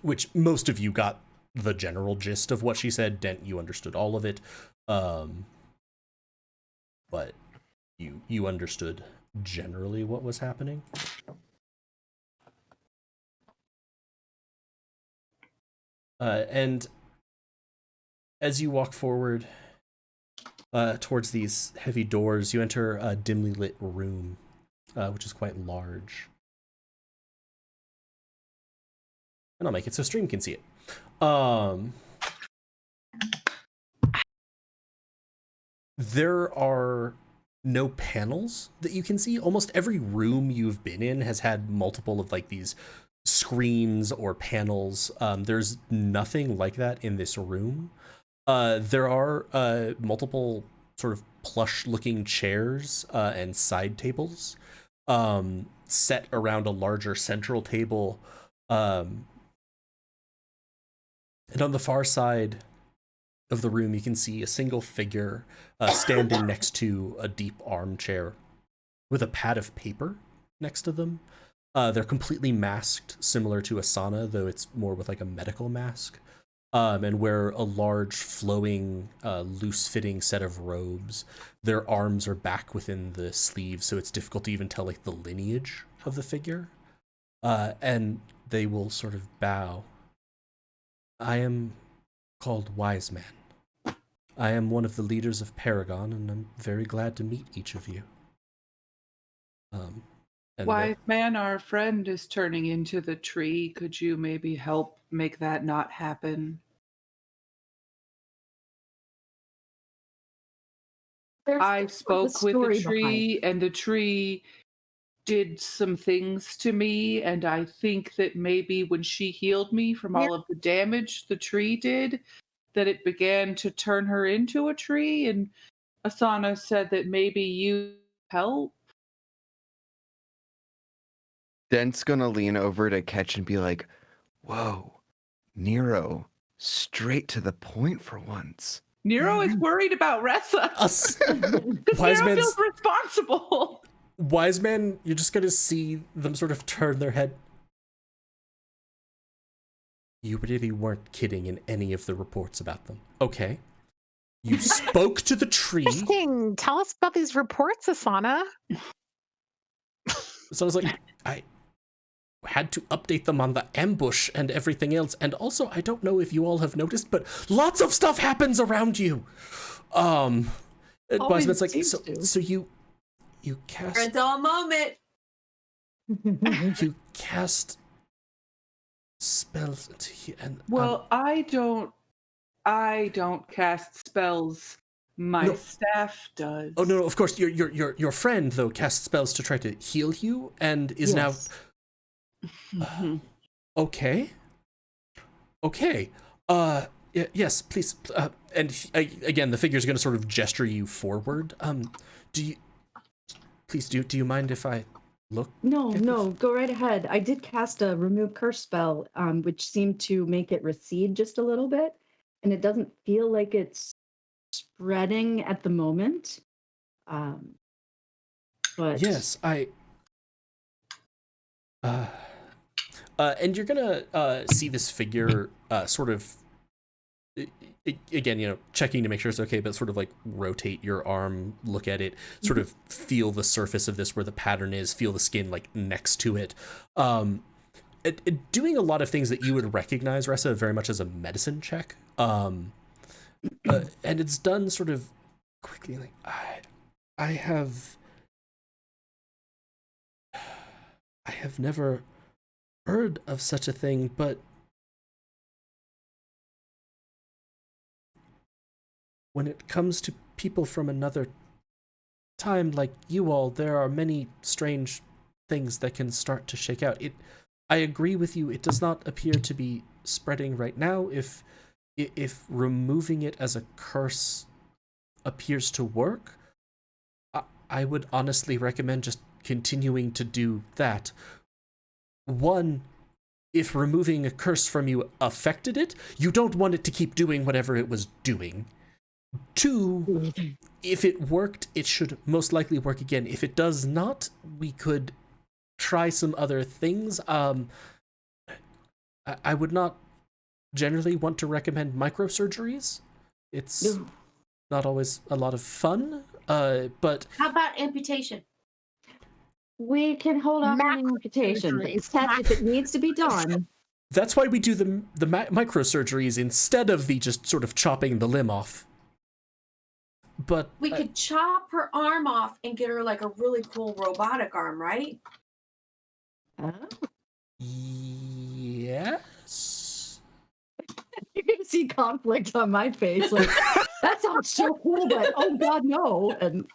Which most of you got the general gist of what she said. Dent, you understood all of it. But you understood generally what was happening. And as you walk forward towards these heavy doors, you enter a dimly lit room, which is quite large. And I'll make it so stream can see it. There are no panels that you can see. Almost every room you've been in has had multiple of like these screens or panels. There's nothing like that in this room. There are multiple sort of plush looking chairs and side tables set around a larger central table. And on the far side of the room, you can see a single figure standing next to a deep armchair with a pad of paper next to them. They're completely masked, similar to Asana, though it's more with like a medical mask, and wear a large, flowing, loose-fitting set of robes. Their arms are back within the sleeves, so it's difficult to even tell like the lineage of the figure. And they will sort of bow. I am called Wiseman. I am one of the leaders of Paragon, and I'm very glad to meet each of you. Wiseman, our friend, is turning into the tree. Could you maybe help make that not happen? I spoke with the tree, and the tree did some things to me, and I think that maybe when she healed me from all of the damage the tree did, that it began to turn her into a tree, and Asana said that maybe you help. Dent's gonna lean over to Catch and be like, whoa, Nero, straight to the point for once. Nero is worried about Ressa. Because Nero feels responsible. Wiseman, you're just gonna see them sort of turn their head. You really weren't kidding in any of the reports about them. Okay. You spoke to the tree. Interesting. Tell us about these reports, Asana. So I was like, I had to update them on the ambush and everything else. And also, I don't know if you all have noticed, but lots of stuff happens around you. Wiseman's like, so you cast... For a dull moment. You cast spells and well, I don't cast spells. My staff does. Oh no, of course your friend though casts spells to try to heal you and is now Okay. Okay. Yes, please. Again, the figure's going to sort of gesture you forward. Do you do you mind if I look? No, at no, this? go right ahead. I did cast a remove curse spell, which seemed to make it recede just a little bit, and it doesn't feel like it's spreading at the moment. But Yes, and you're gonna see this figure sort of again, checking to make sure it's okay, but sort of like rotate your arm, look at it, sort of feel the surface of this where the pattern is, feel the skin like next to it. Doing a lot of things that you would recognize, Ressa, very much as a medicine check. And it's done sort of quickly. Like I have never heard of such a thing, but when it comes to people from another time like you all, there are many strange things that can start to shake out. I agree with you, it does not appear to be spreading right now. If removing it as a curse appears to work, I would honestly recommend just continuing to do that. One, if removing a curse from you affected it, you don't want it to keep doing whatever it was doing. Two, if it worked, it should most likely work again. If it does not, we could try some other things. I would not generally want to recommend microsurgeries. It's not always a lot of fun, but... How about amputation? we can hold off on amputation. If it needs to be done. That's why we do the microsurgeries instead of the just sort of chopping the limb off. But we could chop her arm off and get her like a really cool robotic arm, right? Yes. You're gonna see conflict on my face. Like, that sounds so cool, but oh god, no. And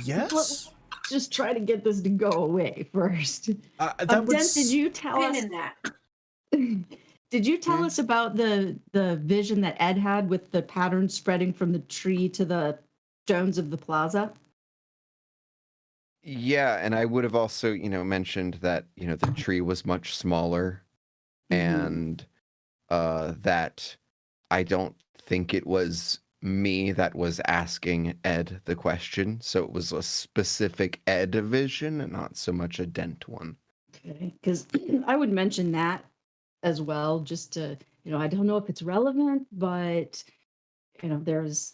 yes. Just try to get this to go away first. Dent, did you tell us? Did you tell us about the vision that Ed had with the pattern spreading from the tree to the stones of the plaza? Yeah, and I would have also, mentioned that, the tree was much smaller, and that I don't think it was me that was asking Ed the question, so it was a specific Ed vision and not so much a Dent one. Okay, because I would mention that as well, just to, I don't know if it's relevant, but there's...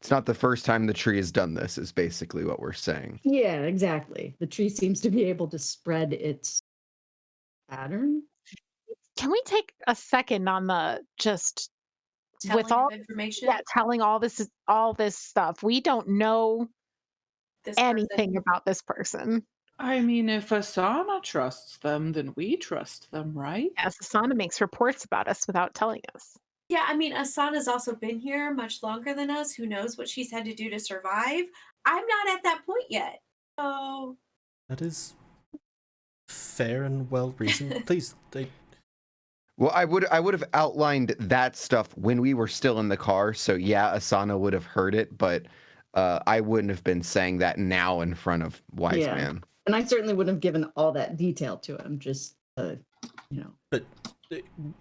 It's not the first time the tree has done this, is basically what we're saying. Yeah, exactly. The tree seems to be able to spread its pattern. Can we take a second on the just telling with all information? Yeah, telling all this stuff. We don't know anything about this person. I mean, if Asana trusts them, then we trust them, right? Yes, Asana makes reports about us without telling us. Yeah, I mean, Asana's also been here much longer than us. Who knows what she's had to do to survive? I'm not at that point yet. So that is fair and well reasoned. Please, Well, I would have outlined that stuff when we were still in the car. So yeah, Asana would have heard it, but I wouldn't have been saying that now in front of Wiseman. Yeah. And I certainly wouldn't have given all that detail to him. Just But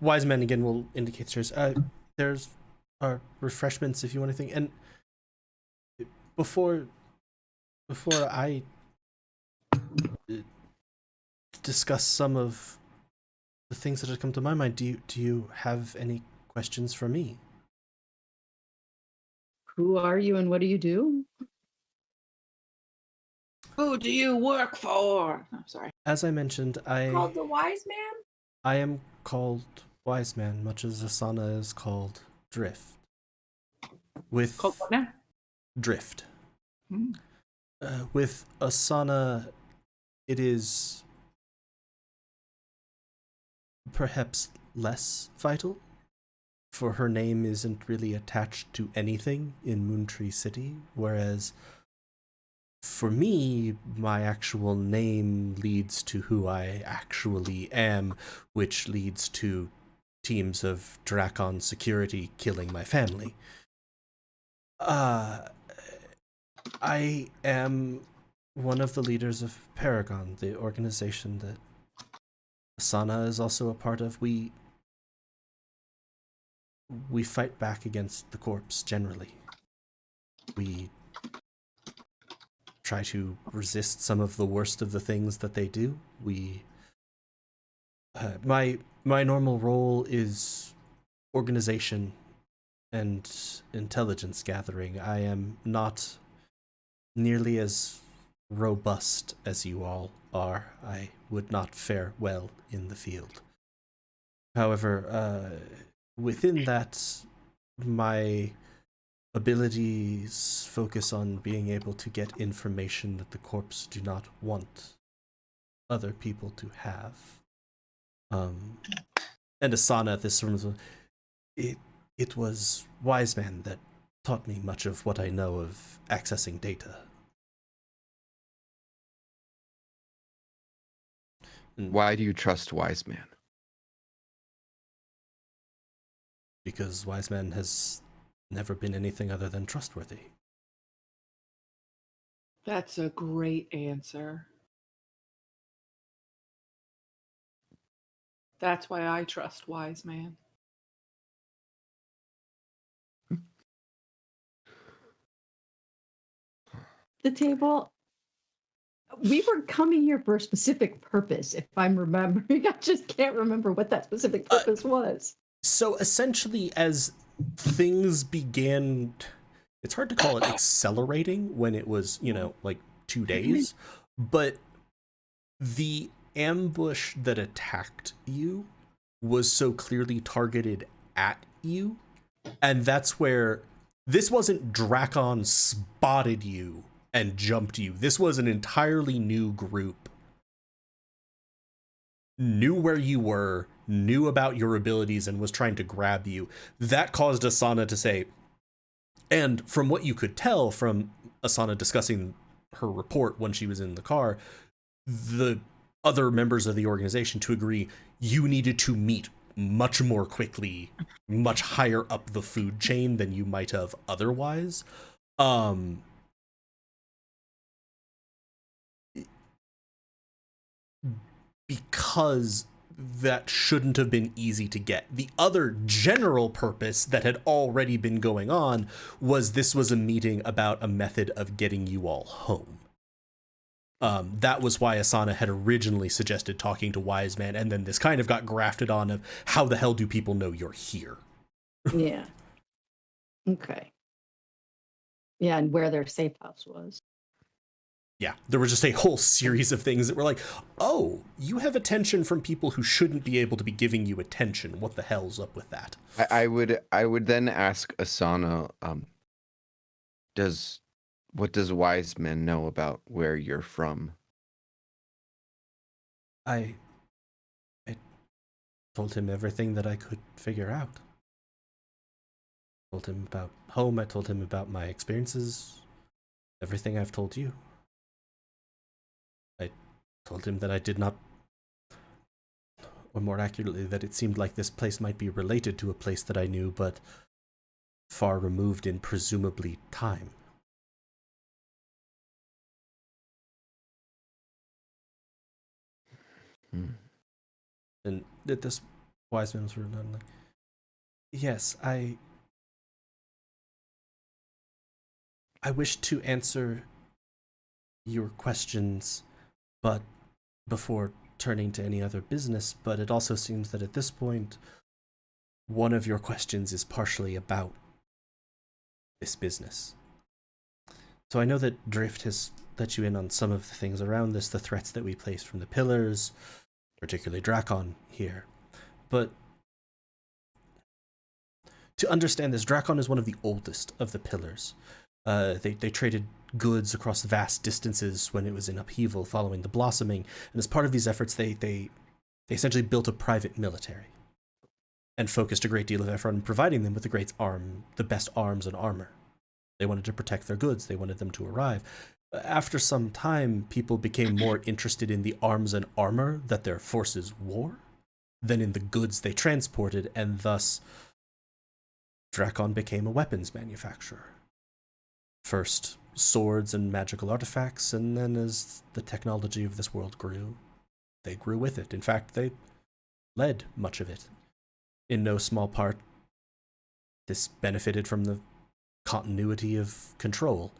Wiseman again will indicate there's refreshments if you want anything. And before I discuss some of the things that have come to my mind, do you have any questions for me? Who are you and what do you do? Who do you work for? I'm sorry. As I mentioned, called the Wise Man? I am called Wiseman, much as Asana is called Drift. Called what now? Drift. With Asana, it is perhaps less vital for her name isn't really attached to anything in Moontree City, whereas for me, my actual name leads to who I actually am, which leads to teams of Drakon security killing my family. I am one of the leaders of Paragon, the organization that Asana is also a part of. We fight back against the corpse generally. We try to resist some of the worst of the things that they do. My normal role is organization and intelligence gathering. I am not nearly as robust as you all are. I would not fare well in the field. However, within that, my abilities focus on being able to get information that the corpse do not want other people to have. And Asana, this sort of, it was Wiseman that taught me much of what I know of accessing data. Why do you trust Wiseman? Because Wiseman has never been anything other than trustworthy. That's a great answer. That's why I trust Wiseman. The table. We were coming here for a specific purpose, if I'm remembering. I just can't remember what that specific purpose was. So essentially, as things began, it's hard to call it accelerating when it was, like 2 days, but the ambush that attacked you was so clearly targeted at you, and that's where this wasn't Drakon spotted you and jumped you. This was an entirely new group. Knew where you were, knew about your abilities, and was trying to grab you. That caused Asana to say, and from what you could tell from Asana discussing her report when she was in the car, the other members of the organization to agree you needed to meet much more quickly, much higher up the food chain than you might have otherwise. Because that shouldn't have been easy to get. The other general purpose that had already been going on was this was a meeting about a method of getting you all home. That was why Asana had originally suggested talking to Wiseman, and then this kind of got grafted on of how the hell do people know you're here? Yeah. Okay. Yeah, and where their safe house was. Yeah, there was just a whole series of things that were like, oh, you have attention from people who shouldn't be able to be giving you attention. What the hell's up with that? I would then ask Asana, what does Wiseman know about where you're from? I told him everything that I could figure out. I told him about home, I told him about my experiences, everything I've told you. I told him that I did not, or more accurately, that it seemed like this place might be related to a place that I knew, but far removed in presumably time. And at this, Wiseman was sort of like, yes, I wish to answer your questions, but before turning to any other business, but it also seems that at this point, one of your questions is partially about this business. So I know that Drift has let you in on some of the things around this, the threats that we place from the pillars, particularly Drakon here. But to understand this, Drakon is one of the oldest of the pillars. They traded goods across vast distances when it was in upheaval following the blossoming, and as part of these efforts, they essentially built a private military. and focused a great deal of effort on providing them with the best arms and armor. They wanted to protect their goods. They wanted them to arrive. After some time, people became more interested in the arms and armor that their forces wore than in the goods they transported, and thus Drakon became a weapons manufacturer. First, swords and magical artifacts, and then as the technology of this world grew, they grew with it. In fact, they led much of it. In no small part, this benefited from the continuity of control.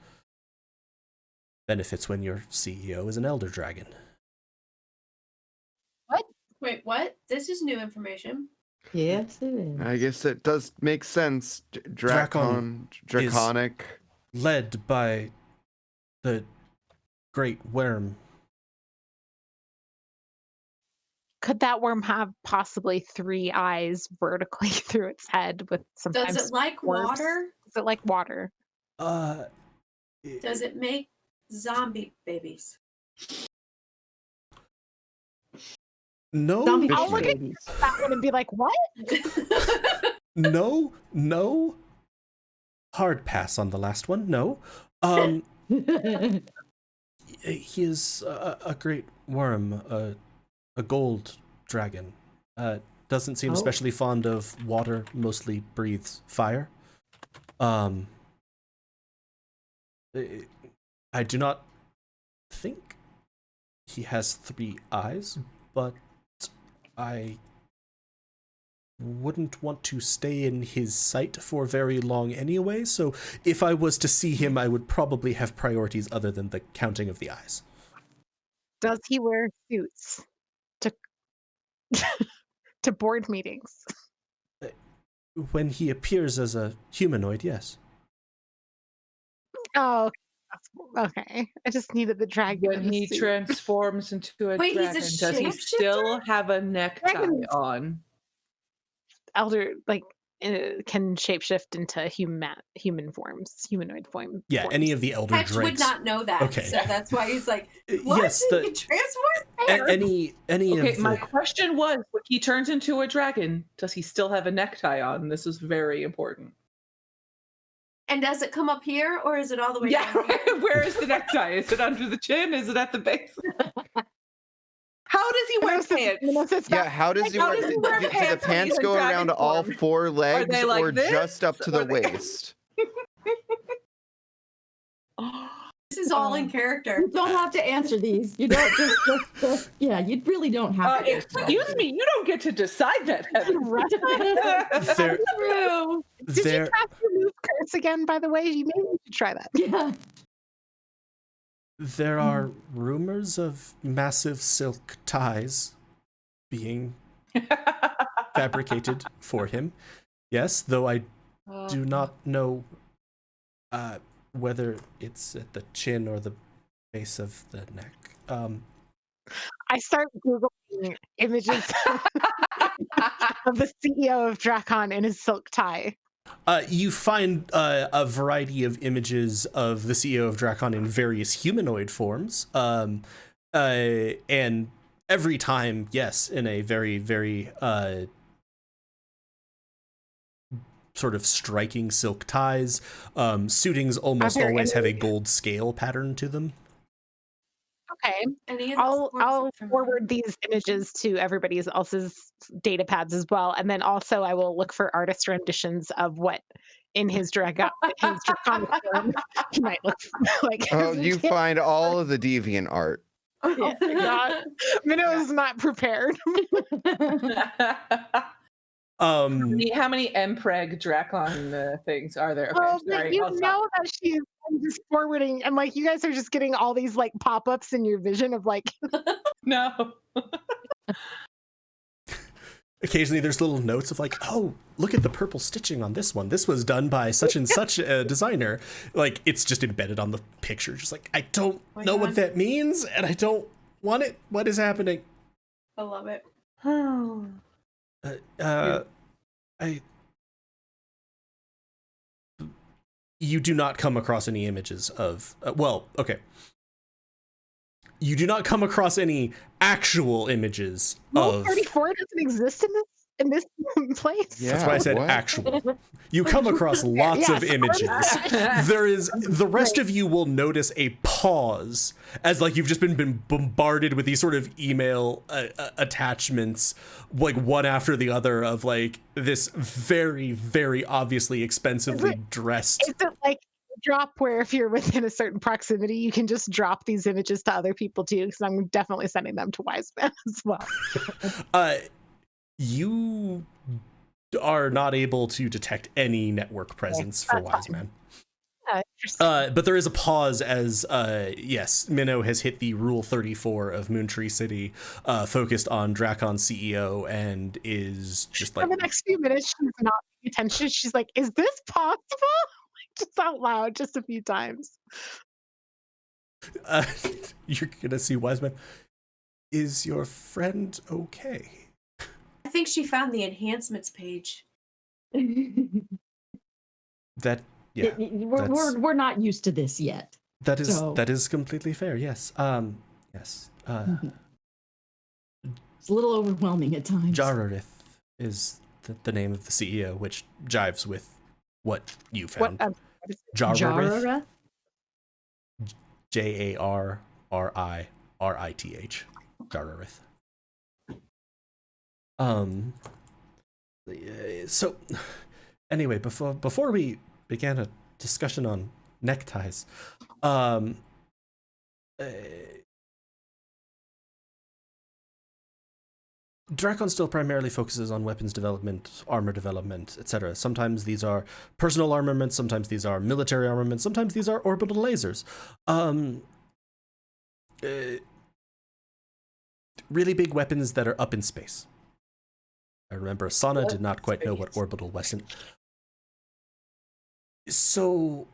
Benefits when your CEO is an elder dragon. Wait, what? This is new information. Yes, it is. I guess it does make sense. Drakon Draconic. Led by the great worm. Could that worm have possibly 3 eyes vertically through its head with sometimes Does it like warps? water? Is it like water? Does it make zombie babies? No. Zombie I'll look at babies. that one and be like, what? No. Hard pass on the last one. No. He is a great worm, a gold dragon. Doesn't seem especially fond of water, mostly breathes fire. I do not think he has 3 eyes, but I wouldn't want to stay in his sight for very long anyway, so if I was to see him, I would probably have priorities other than the counting of the eyes. Does he wear suits to to board meetings? When he appears as a humanoid, yes. Oh, okay. I just needed the dragon. When in the he suit. transforms into a Wait, he's a dragon, does he shapeshifter? still have a necktie Dragons- on? Elder can shapeshift into humanoid form. Yeah, any of the elder Hedge would drakes. not know that. Okay. So that's why he's like, what? Yes, You can transform? any Okay, of my the... question was, when he turns into a dragon, does he still have a necktie on? This is very important. And does it come up here or is it all the way Yeah, down here? where is the necktie? Is it under the chin? Is it at the base? How does he wear pants? Yeah, how does he How wear? does he Do wear the pants when pants he's in go dragon around all form? 4 legs they like or this? just up to Or the they- waist? This is all in character. You don't have to answer these. You don't just yeah, you really don't have to. Excuse me, you don't get to decide that, Heather. There, Did you there, cast remove curse again, by the way? You maybe should try that. Yeah. there are rumors of massive silk ties being fabricated for him. Yes, though I do not know whether it's at the chin or the base of the neck. I start Googling images of the CEO of Drakon in his silk tie. You find a variety of images of the CEO of Drakon in various humanoid forms, and every time, yes, in a very, very sort of striking silk ties. Suitings almost there always have a any- gold scale pattern to them. Okay, Any of those I'll forms from- forward these images to everybody else's data pads as well, and then also I will look for artist renditions of what in his draconic form he might look like. Oh, you find all of the deviant art. Oh my god, Minnow is not prepared. How many Mpreg Drakon things are there? Okay, Oh, but sorry. you I'll stop. know that she's just forwarding, and like you guys are just getting all these like pop-ups in your vision of like No. Occasionally there's little notes of like, oh, look at the purple stitching on this one. This was done by such and such a designer. Like, it's just embedded on the picture. Just like, I don't know what that means, and I don't want it. What is happening? I love it. You do not come across any images of, okay. You do not come across any actual images Rule of... 34 doesn't exist in this? in this place. Yeah. That's why I said what? actual. You come across lots of Yes. images. There is the rest of you will notice a pause as like you've just been bombarded with these sort of email attachments, like one after the other of like this very, very obviously expensively dressed. Is it like a drop where if you're within a certain proximity, you can just drop these images to other people too? Because I'm definitely sending them to Wiseman as well. You are not able to detect any network presence for that's fine. Wiseman. Interesting. But there is a pause as, yes, Minnow has hit the Rule 34 of Moontree City, focused on Dracon's CEO, and is just like... For the next few minutes, she's not paying attention. She's like, is this possible? Just out loud, just a few times. You're gonna see Wiseman. Is your friend okay? I think she found the enhancements page. That, yeah. We're not used to this yet. That is So- that is completely fair. Yes. Yes. It's a little overwhelming at times. Jararith is the name of the CEO, which jives with what you found. What is it? Jararith. Jarara? Jarrith. Jararith. So anyway, before we began a discussion on neckties, Dracon still primarily focuses on weapons development, armor development, etc. Sometimes these are personal armaments, sometimes these are military armaments, sometimes these are orbital lasers. Really big weapons that are up in space. I remember Asana did not quite know what orbital weapon. So,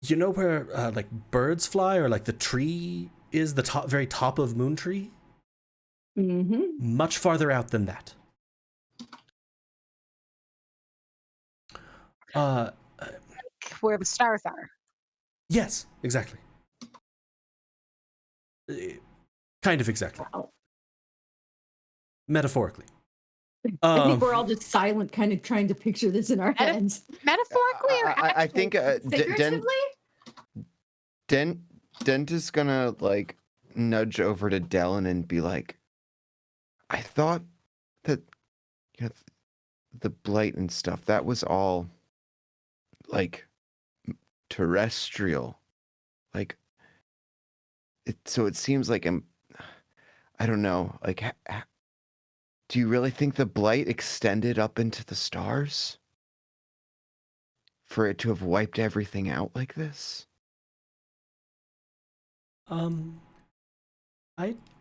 you know where like birds fly, or like the tree is the very top of Moontree? Mm-hmm. Much farther out than that. Where the stars are. Yes, exactly. Kind of exactly. Wow. Metaphorically. I think we're all just silent, kind of trying to picture this in our heads. Metaphorically or I think Figuratively? Dent is gonna like nudge over to Dellen and be like, I thought that the blight and stuff, that was all like terrestrial. Like so it seems like I don't know, like do you really think the blight extended up into the stars? For it to have wiped everything out like this? I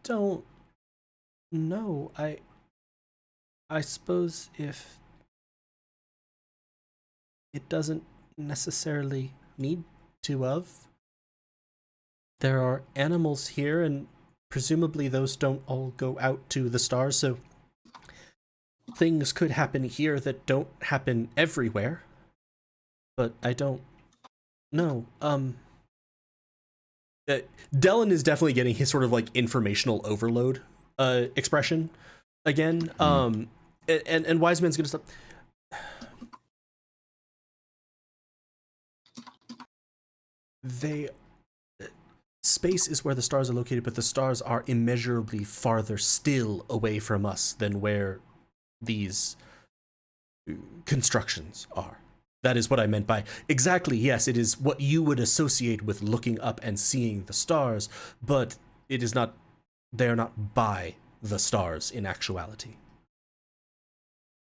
don't know. I suppose if it doesn't necessarily need to have. There are animals here, and presumably those don't all go out to the stars, so things could happen here that don't happen everywhere. But I don't know. Dellen is definitely getting his sort of like informational overload expression again. And Wiseman's gonna stop. Space is where the stars are located, but the stars are immeasurably farther still away from us than where these constructions are. That is what I meant by exactly, yes, it is what you would associate with looking up and seeing the stars, but it is not, they are not by the stars in actuality.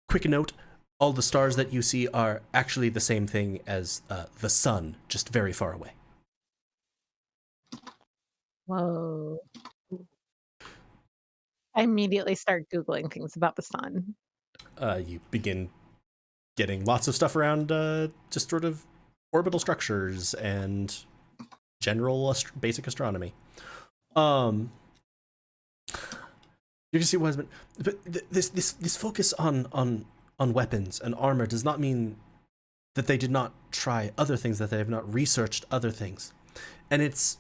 Quick note, all the stars that you see are actually the same thing as the sun, just very far away. Whoa. I immediately start Googling things about the sun. You begin getting lots of stuff around just sort of orbital structures and general basic astronomy. You can see Wiseman, but this focus on weapons and armor does not mean that they did not try other things, that they have not researched other things, and it's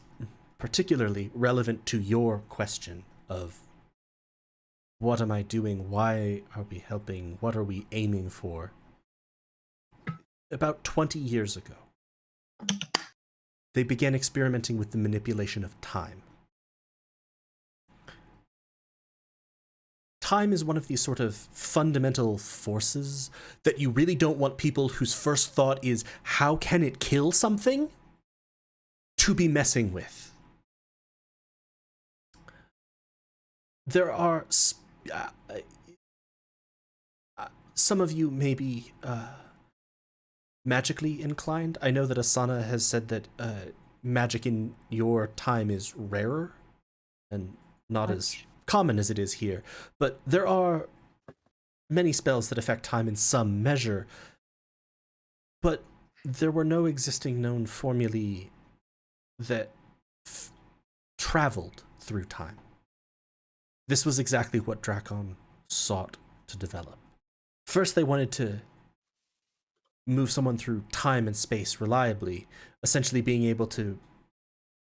particularly relevant to your question of what am I doing? Why are we helping? What are we aiming for? About 20 years ago, they began experimenting with the manipulation of time. Time is one of these sort of fundamental forces that you really don't want people whose first thought is, how can it kill something, to be messing with. There are some of you may be magically inclined. I know that Asana has said that magic in your time is rarer and not as common as it is here, but there are many spells that affect time in some measure, but there were no existing known formulae that traveled through time. This was exactly what Drakon sought to develop. First, they wanted to move someone through time and space reliably, essentially being able to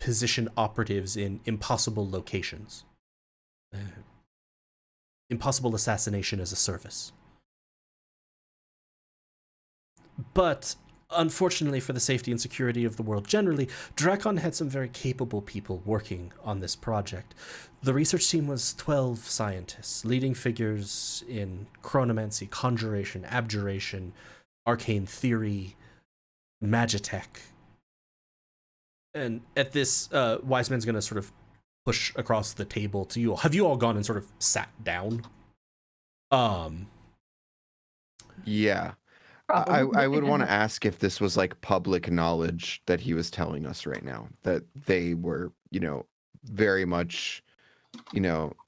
position operatives in impossible locations. Impossible assassination as a service. But unfortunately for the safety and security of the world generally, Drakon had some very capable people working on this project. The research team was 12 scientists, leading figures in chronomancy, conjuration, abjuration, arcane theory, magitech. And at this, Wiseman's going to sort of push across the table to you all. Have you all gone and sort of sat down? Yeah. I would want to ask if this was like public knowledge that he was telling us right now, that they were, very much,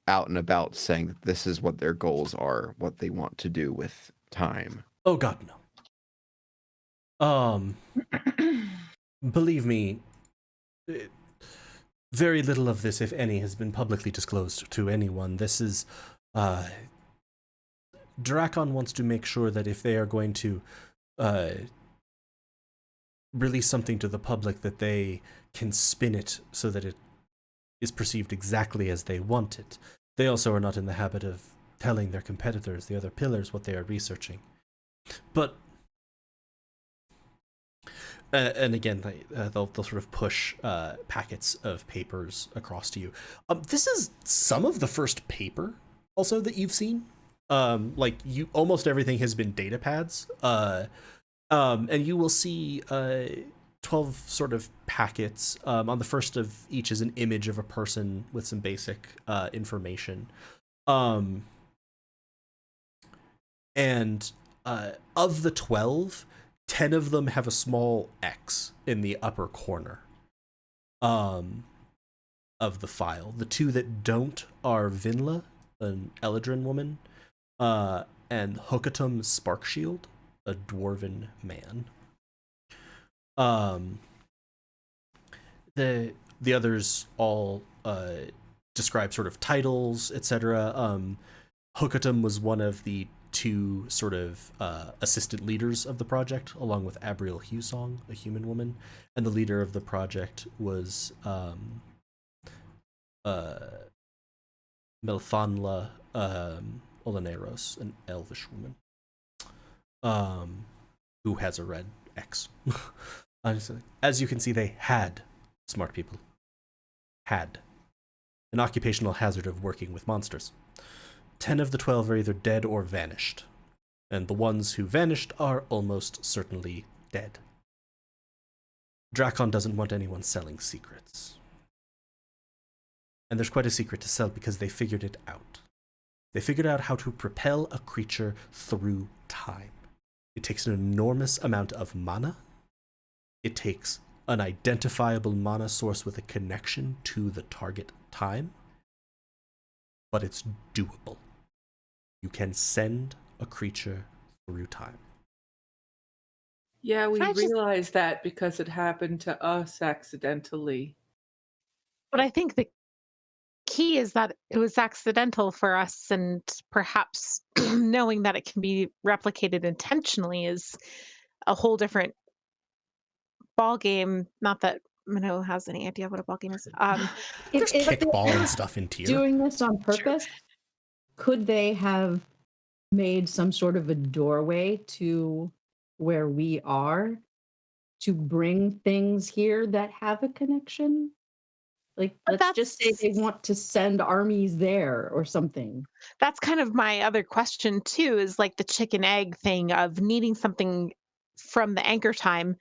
out and about saying that this is what their goals are, what they want to do with time. Oh God, no. Believe me, very little of this, if any, has been publicly disclosed to anyone. This is, Drakon wants to make sure that if they are going to release something to the public, that they can spin it so that it is perceived exactly as they want it. They also are not in the habit of telling their competitors, the other pillars, what they are researching. But and again, they'll sort of push packets of papers across to you. This is some of the first paper also that you've seen. Almost everything has been data pads. And you will see 12 sort of packets. On the first of each is an image of a person with some basic information. And of the 12, 10 of them have a small X in the upper corner of the file. The two that don't are Vinla, an Eladrin woman, and Hokatum Sparkshield, a dwarven man. The others all describe sort of titles, etc. Hokatum was one of the two sort of assistant leaders of the project, along with Abriel Husong, a human woman, and the leader of the project was Melfanla Olaneros, an elvish woman, who has a red X. Honestly, as you can see, they had smart people. Had an occupational hazard of working with monsters. 10 of the 12 are either dead or vanished, and the ones who vanished are almost certainly dead. Drakon doesn't want anyone selling secrets. And there's quite a secret to sell because they figured it out. They figured out how to propel a creature through time. It takes an enormous amount of mana. It takes an identifiable mana source with a connection to the target time. But it's doable. You can send a creature through time. Yeah, we Can I just- realized that because it happened to us accidentally. But I think the key is that it was accidental for us, and perhaps knowing that it can be replicated intentionally is a whole different ball game. Not that Minnow has any idea what a ball game is. There's kickball and stuff in tier. Doing this on purpose could they have made some sort of a doorway to where we are to bring things here that have a connection? Like, But let's just say they want to send armies there or something. that's kind of my other question too, is like the chicken egg thing of needing something from the anchor time.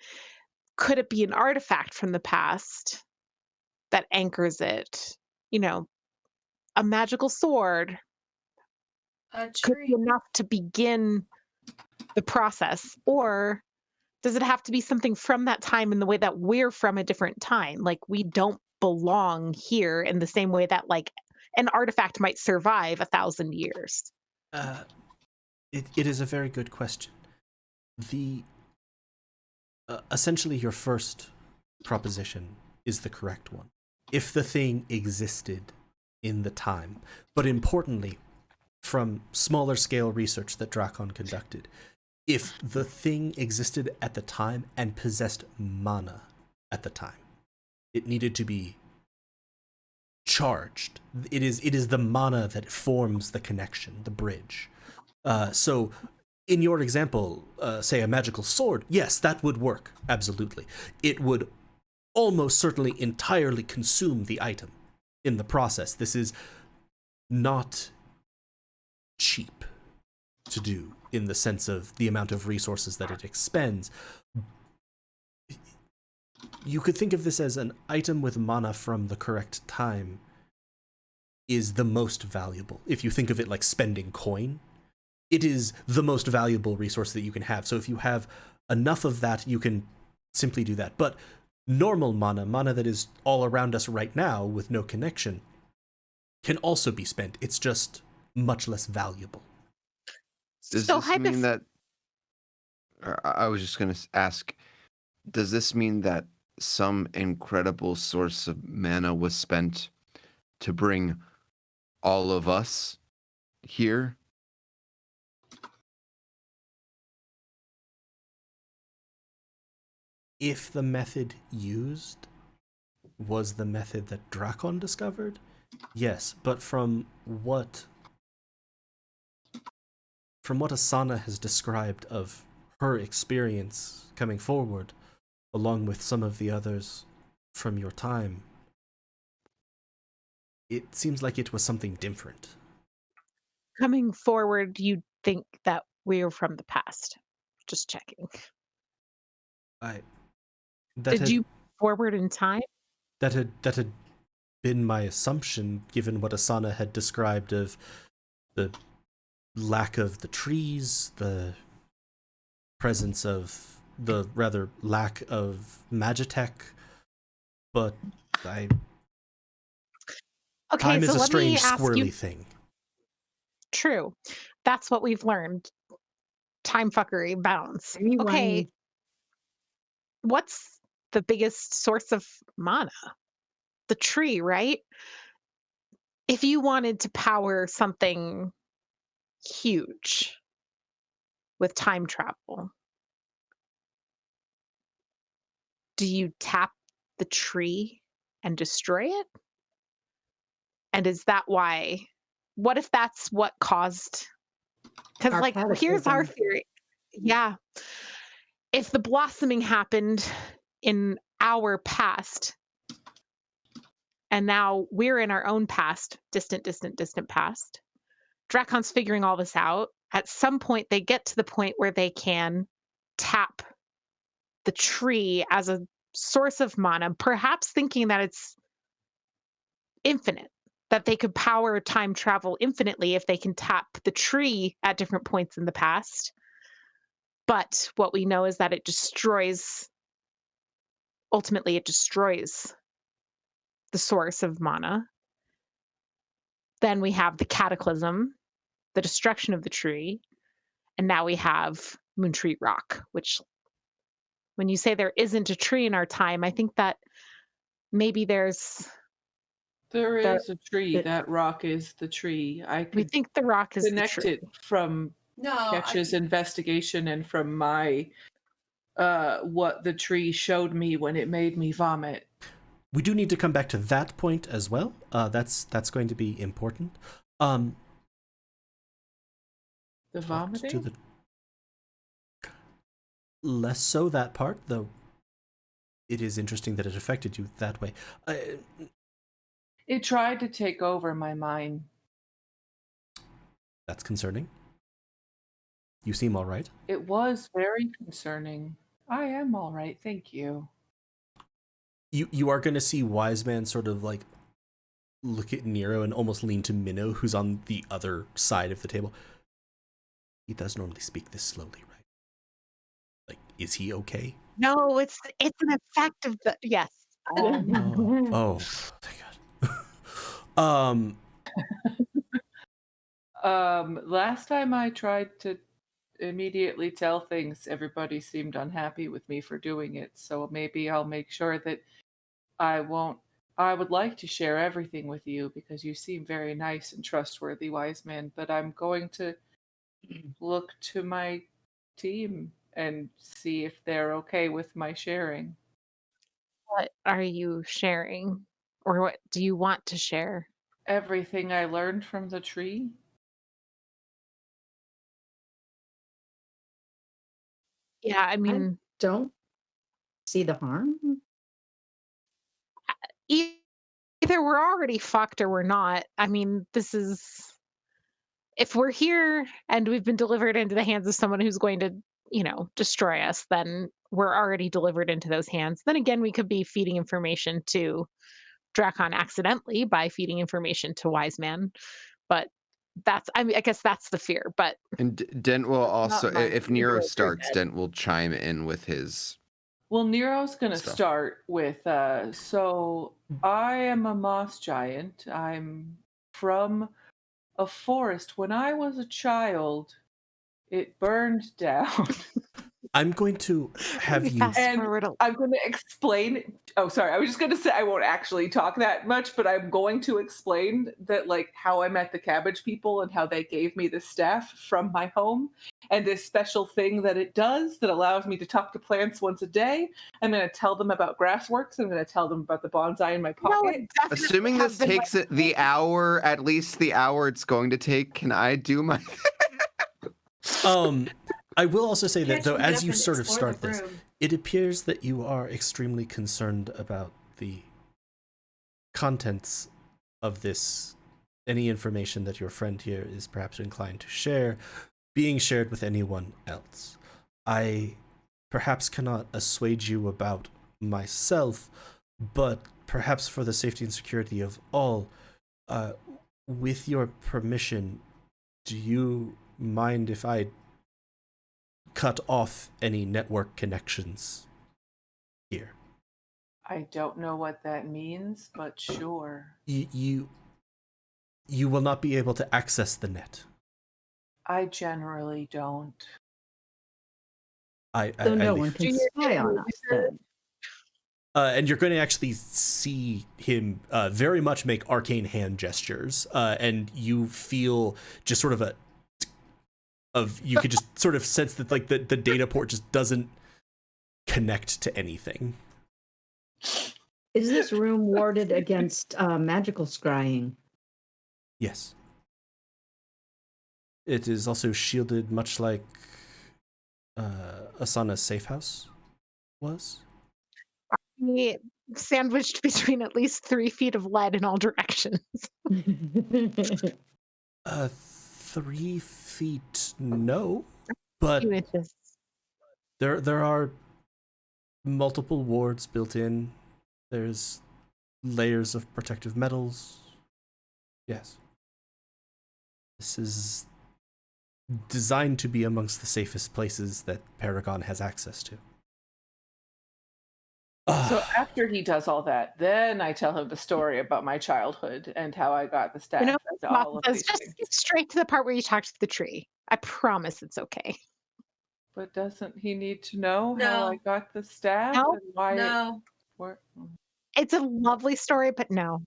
Could it be an artifact from the past that anchors it? You know, a magical sword A could be tree. enough to begin the process, or does it have to be something from that time in the way that we're from a different time? Like we don't belong here in the same way that like an artifact might survive 1,000 years. Uh, it is a very good question. The essentially your first proposition is the correct one. If the thing existed in the time, but importantly, from smaller scale research that Drakon conducted, if the thing existed at the time and possessed mana at the time, it needed to be charged. It is the mana that forms the connection, the bridge. So in your example, say a magical sword, yes, that would work, absolutely. It would almost certainly entirely consume the item in the process. This is not cheap to do in the sense of the amount of resources that it expends. You could think of this as an item with mana from the correct time is the most valuable. If you think of it like spending coin, it is the most valuable resource that you can have. So if you have enough of that, you can simply do that. But normal mana that is all around us right now with no connection, can also be spent. It's just much less valuable. Does So this mean that? I was just going to ask. Does this mean that some incredible source of mana was spent to bring all of us here? If the method used was the method that Drakon discovered, yes, but from what Asana has described of her experience coming forward, along with some of the others from your time, it seems like it was something different. Coming forward, you think that we're from the past. Just checking. Did you forward in time? That had been my assumption, given what Asana had described of the lack of the trees, the presence of the rather lack of magitech, but Okay, time is so a let me strange ask squirrely you. thing. True. That's what we've learned. Time fuckery bounds. Okay, Rewind. what's the biggest source of mana? The tree, right? If you wanted to power something huge with time travel, do you tap the tree and destroy it? And is that why? What if that's what caused? Because, Our like, here's our cataclysm. theory. Yeah. If the blossoming happened in our past, and now we're in our own past, distant past, Dracon's figuring all this out. At some point, they get to the point where they can tap the tree as a source of mana, perhaps thinking that it's infinite, that they could power time travel infinitely if they can tap the tree at different points in the past. But what we know is that ultimately, it destroys the source of mana. Then we have the cataclysm, the destruction of the tree, and now we have Moontree Rock, which, when you say there isn't a tree in our time, I think that maybe There the is a tree. the- That rock is the tree. I we could think the rock is the connect tree. it from No, I, Ketch's investigation and from my what the tree showed me when it made me vomit. We do need to come back to that point as well. That's going to be important. The talked to vomiting? the less so that part, though it is interesting that it affected you that way. It tried to take over my mind. That's concerning. You seem all right. It was very concerning. I am all right, thank you. You are going to see Wiseman sort of like look at Nero and almost lean to Minnow, who's on the other side of the table. He does normally speak this slowly, right? Like, is he okay? No, it's an effect of the yes. Oh, thank God. Last time I tried to immediately tell things, everybody seemed unhappy with me for doing it. So maybe I'll make sure that I won't. I would like to share everything with you because you seem very nice and trustworthy, Wiseman, but I'm going to look to my team and see if they're okay with my sharing. What are you sharing? Or what do you want to share? Everything I learned from the tree. Yeah, I I mean, don't see the harm. e- either we're already fucked or we're not. I mean, this is if we're here and we've been delivered into the hands of someone who's going to, destroy us, then we're already delivered into those hands. Then again, we could be feeding information to Drakon accidentally by feeding information to Wiseman. But I mean, I guess that's the fear. But And Dent will That's also, not my if fear. Nero Either way, you're starts, dead. Dent will chime in with his Well, Nero's going to stuff. start with so I am a moss giant. I'm from a forest. When I was a child, it burned down. I'm going to have you. Fast And forward. I'm going to explain. Oh, sorry. I was just going to say I won't actually talk that much, but I'm going to explain that, like, how I met the cabbage people and how they gave me the staff from my home and this special thing that it does that allows me to talk to plants once a day. I'm going to tell them about grassworks. I'm going to tell them about the bonsai in my No, pocket. it definitely Assuming has this been takes the hour, at least the hour it's going to take, can I do my? I will also say that, Catch though, me as up you and sort of explore start the this, room. it appears that you are extremely concerned about the contents of this, any information that your friend here is perhaps inclined to share, being shared with anyone else. I perhaps cannot assuage you about myself, but perhaps for the safety and security of all, with your permission, do you mind if I cut off any network connections here? I don't know what that means, but sure. You will not be able to access the net. I generally don't. So no I one can Do you- spy on us then. and you're going to actually see him very much make arcane hand gestures, and you feel just sort of you could just sort of sense that like the data port just doesn't connect to anything. Is this room warded against magical scrying? Yes. It is also shielded, much like Asana's safe house was. Me sandwiched between at least 3 feet of lead in all directions. 3 feet, no, but Few inches. there are multiple wards built in. There's layers of protective metals. Yes. This is designed to be amongst the safest places that Paragon has access to. So after he does all that, then I tell him the story about my childhood and how I got the staff and all of these Just things. get straight to the part where you talk to the tree. I promise it's okay. But doesn't he need to know how I No. got the staff No. and why No. It's a lovely story, but no.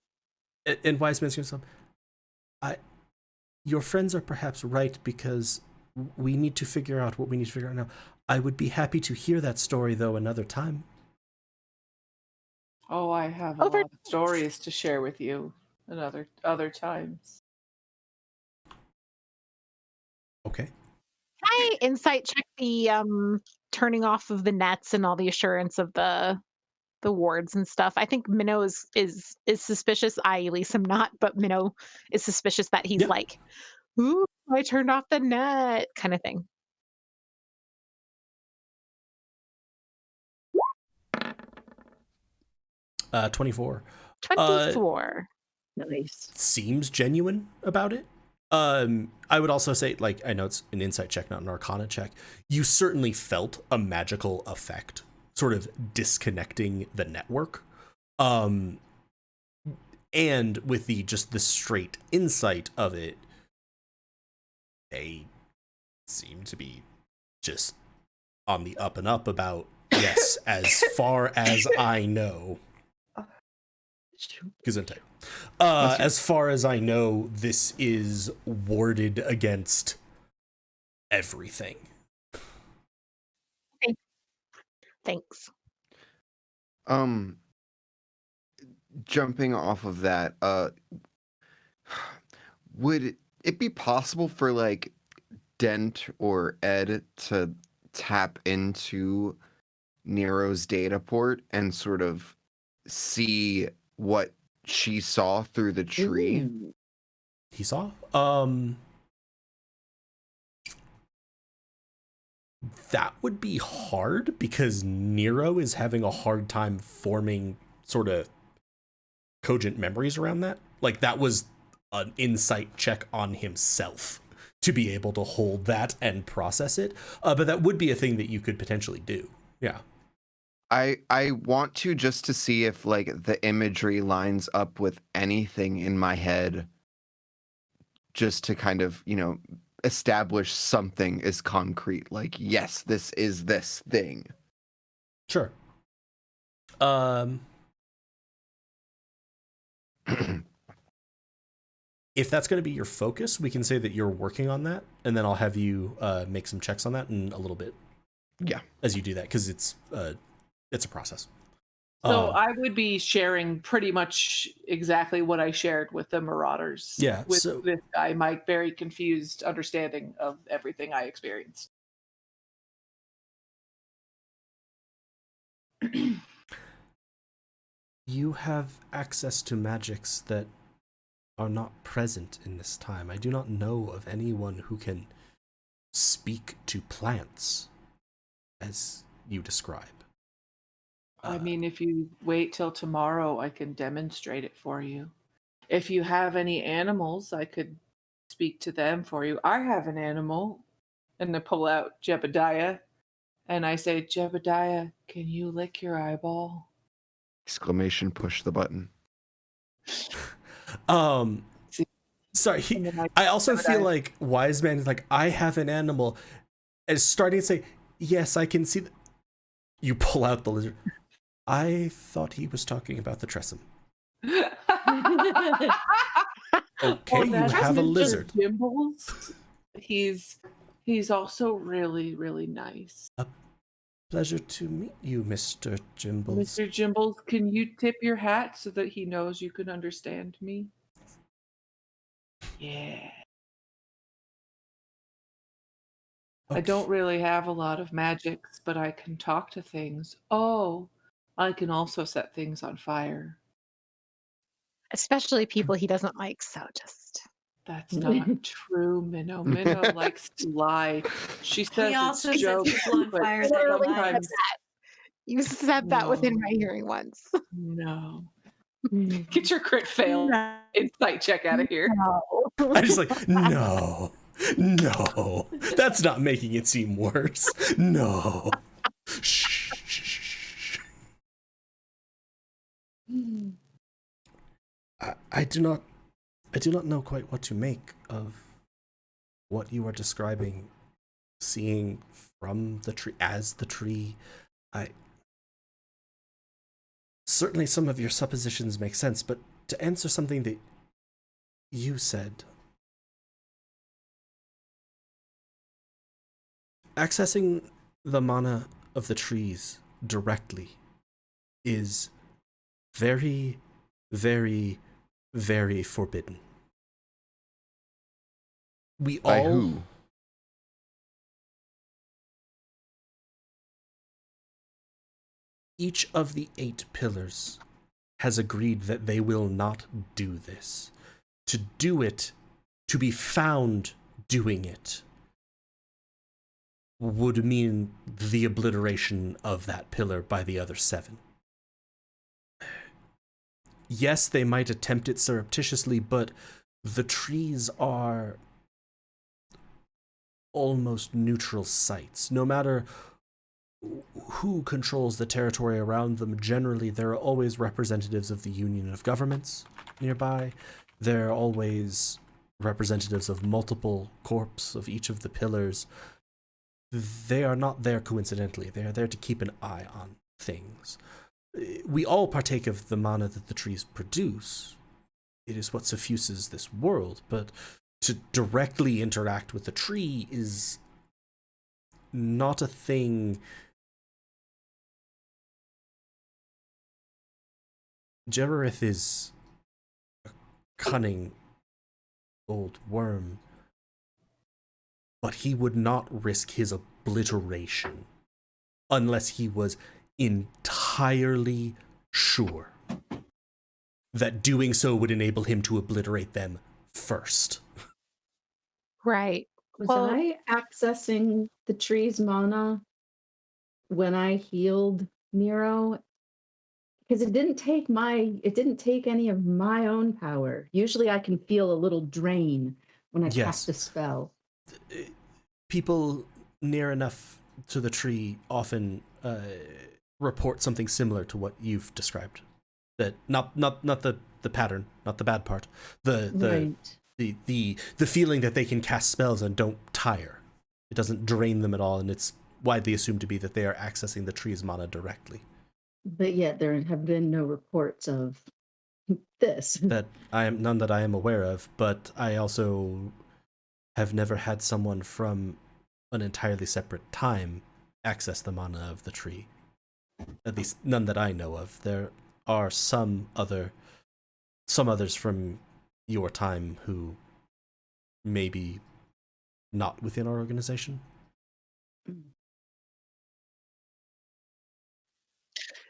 And Wiseman's going to your friends are perhaps right, because we need to figure out what we need to figure out now. I would be happy to hear that story, though, another time. Oh, I have a Over- lot of stories to share with you other times. Okay. I insight check the turning off of the nets and all the assurance of the wards and stuff. I think Minnow is suspicious. I at least am not, but Minnow is suspicious that he's Yeah. like, "Ooh, I turned off the net," kind of thing. Uh, 24. 24. Nice. Seems genuine about it. I would also say, like, I know it's an insight check, not an arcana check. You certainly felt a magical effect, sort of disconnecting the network. And with the straight insight of it, they seem to be just on the up and up about, yes, as far as I know. Gesundheit. As far as I know, this is warded against everything. Thanks. Jumping off of that, would it be possible for like Dent or Ed to tap into Nero's data port and sort of see what she saw through the tree? Ooh. He saw? That would be hard because Nero is having a hard time forming sort of cogent memories around that. Like, that was an insight check on himself to be able to hold that and process it. But that would be a thing that you could potentially do. Yeah. I want to, just to see if like the imagery lines up with anything in my head, just to kind of, establish something is concrete. Like, yes, this is this thing. Sure. If that's going to be your focus, we can say that you're working on that, and then I'll have you make some checks on that in a little bit. Yeah. As you do that, because it's a process. So I would be sharing pretty much exactly what I shared with the Marauders. Yeah, With so- this guy, my very confused understanding of everything I experienced. You have access to magics that are not present in this time. I do not know of anyone who can speak to plants as you describe. I mean, if you wait till tomorrow, I can demonstrate it for you. If you have any animals, I could speak to them for you. I have an animal. And I pull out Jebediah and I say, Jebediah, can you lick your eyeball? Exclamation, push the button. Sorry, And then I also feel Jebediah. like Wiseman is like, I have an animal, and starting to say, yes, I can see. You pull out the lizard. I thought he was talking about the Tressum. Okay, you that's have a Mr. lizard. Jimbles. He's also really, really nice. Pleasure to meet you, Mr. Jimbles. Mr. Jimbles, can you tip your hat so that he knows you can understand me? Yeah. I don't really have a lot of magics, but I can talk to things. Oh, I can also set things on fire. Especially people he doesn't like, so just That's not true, Minnow. Minnow likes to lie. She says He also it's sets jokes, people on but fire that he Literally said likes. sometimes that. You said that within No. my hearing once. no. Get your crit fail insight check out of here. No. I just like, no, that's not making it seem worse. No. Shh. I do not know quite what to make of what you are describing, seeing from the tree, as the tree. Certainly some of your suppositions make sense, but to answer something that you said, accessing the mana of the trees directly is very, very, very forbidden. We By all who? Each of the 8 pillars has agreed that they will not do this. To do it, to be found doing it, would mean the obliteration of that pillar by the other 7. Yes, they might attempt it surreptitiously, but the trees are almost neutral sites. No matter who controls the territory around them, generally there are always representatives of the Union of Governments nearby. There are always representatives of multiple corps of each of the pillars. They are not there coincidentally. They are there to keep an eye on things. We all partake of the mana that the trees produce. It is what suffuses this world, but to directly interact with the tree is not a thing. Jeverith is a cunning old worm, but he would not risk his obliteration unless he was entirely sure that doing so would enable him to obliterate them first. Right. Was Well- I accessing the tree's mana when I healed Nero? Because it didn't take any of my own power. Usually I can feel a little drain when I Yes. cast a spell. People near enough to the tree often report something similar to what you've described. That not the pattern, not the bad part. Right. The feeling that they can cast spells and don't tire. It doesn't drain them at all, and it's widely assumed to be that they are accessing the tree's mana directly. But yet there have been no reports of this. None that I am aware of, but I also have never had someone from an entirely separate time access the mana of the tree. At least none that I know of. There are some others from your time who maybe not within our organization.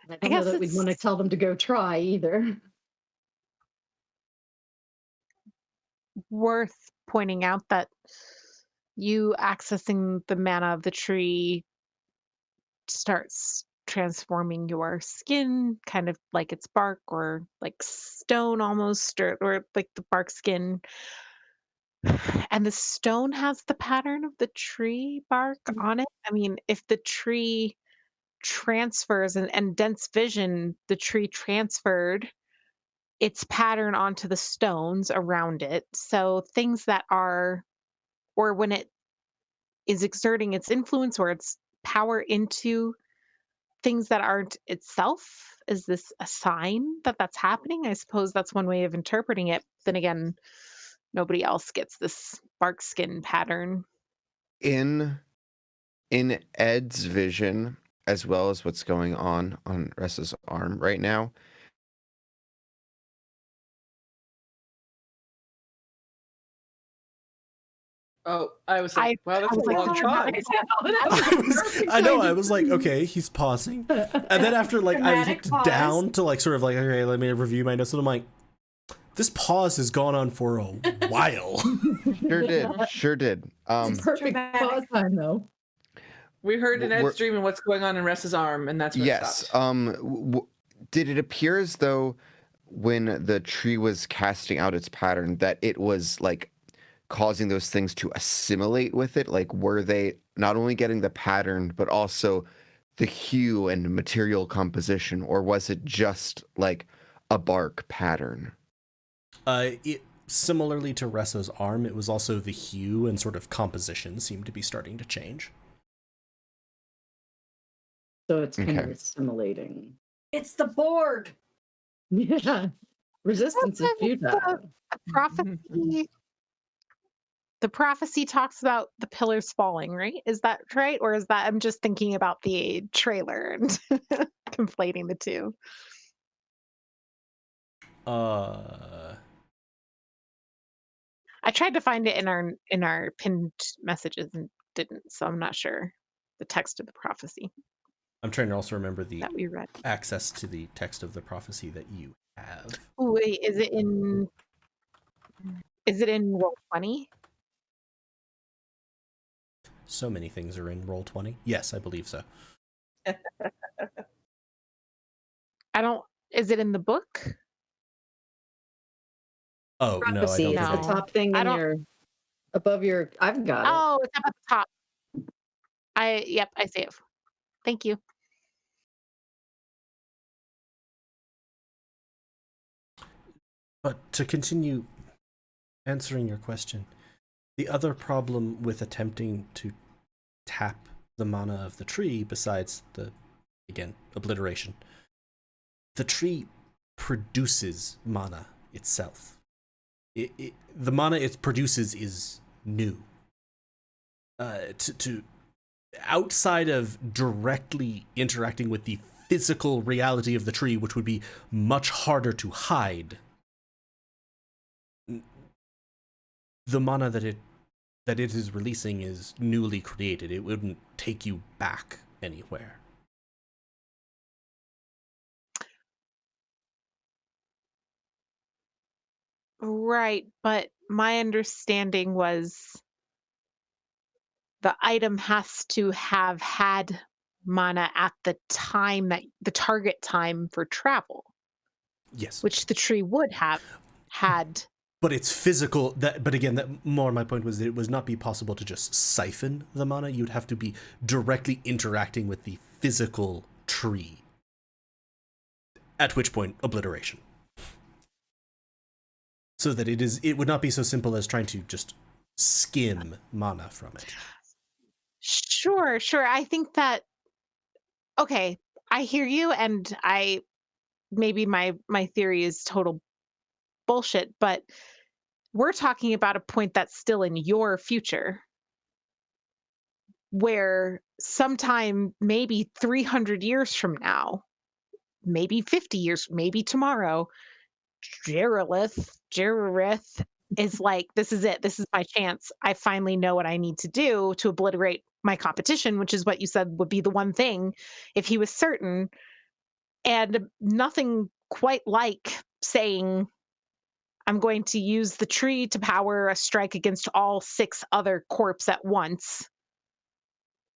I don't know guess that we'd want to it's- tell them to go try either. Worth pointing out that you accessing the mana of the tree starts transforming your skin, kind of like its bark, or like stone almost, or like the bark skin. And the stone has the pattern of the tree bark on it. I mean, if the tree transfers and dense vision, the tree transferred its pattern onto the stones around it. So things that are, or when it is exerting its influence or its power into things that aren't itself, is this a sign that that's happening? I suppose that's one way of interpreting it. Then again, nobody else gets this bark skin pattern. In Ed's vision, as well as what's going on Ressa's arm right now, Oh, I was like, wow, that's I a was like, long oh, pause. I was like, okay, he's pausing. And then after I Dramatic looked pause. down to okay, let me review my notes, and I'm like, this pause has gone on for a while. sure did. It's perfect dramatic. pause time though. We heard in We're- Ed's dream and what's going on in Ressa's arm, and that's where it Yes. stopped. Did it appear as though when the tree was casting out its pattern that it was like causing those things to assimilate with it? Like, were they not only getting the pattern but also the hue and material composition, or was it just like a bark pattern? It similarly to Ressa's arm, it was also the hue and sort of composition seemed to be starting to change. So it's kind of Okay. assimilating. It's the Borg. Yeah. Resistance is futile. The prophecy. The prophecy talks about the pillars falling, right? Is that right? Or is that I'm just thinking about the trailer and conflating the two? I tried to find it in our pinned messages and didn't, so I'm not sure the text of the prophecy. I'm trying to also remember the that we read. access to the text of the prophecy that you have. Ooh, wait, is it in Roll20? So many things are in Roll20. Yes, I believe so. Is it in the book? Oh, no, I Prophecy don't is think the No. top thing I in don't- your above your. I've got it. Oh, it's up at the top. Yep, I see it. Thank you. But to continue answering your question, the other problem with attempting to tap the mana of the tree, besides the, again, obliteration, the tree produces mana itself. The mana it produces is new. To outside of directly interacting with the physical reality of the tree, which would be much harder to hide, the mana that it is releasing is newly created. It wouldn't take you back anywhere. Right, but my understanding was the item has to have had mana at the time that the target time for travel, Yes. which the tree would have had. But it's physical. But again, that more my point was that it would not be possible to just siphon the mana. You'd have to be directly interacting with the physical tree. At which point, obliteration. So that it would not be so simple as trying to just skim mana from it. Sure. I think that, okay, I hear you, and maybe my theory is total bullshit, but we're talking about a point that's still in your future, where sometime maybe 300 years from now, maybe 50 years, maybe tomorrow, Jareth is like, this is it. This is my chance. I finally know what I need to do to obliterate my competition, which is what you said would be the one thing if he was certain. And nothing quite like saying, I'm going to use the tree to power a strike against all 6 other corps at once.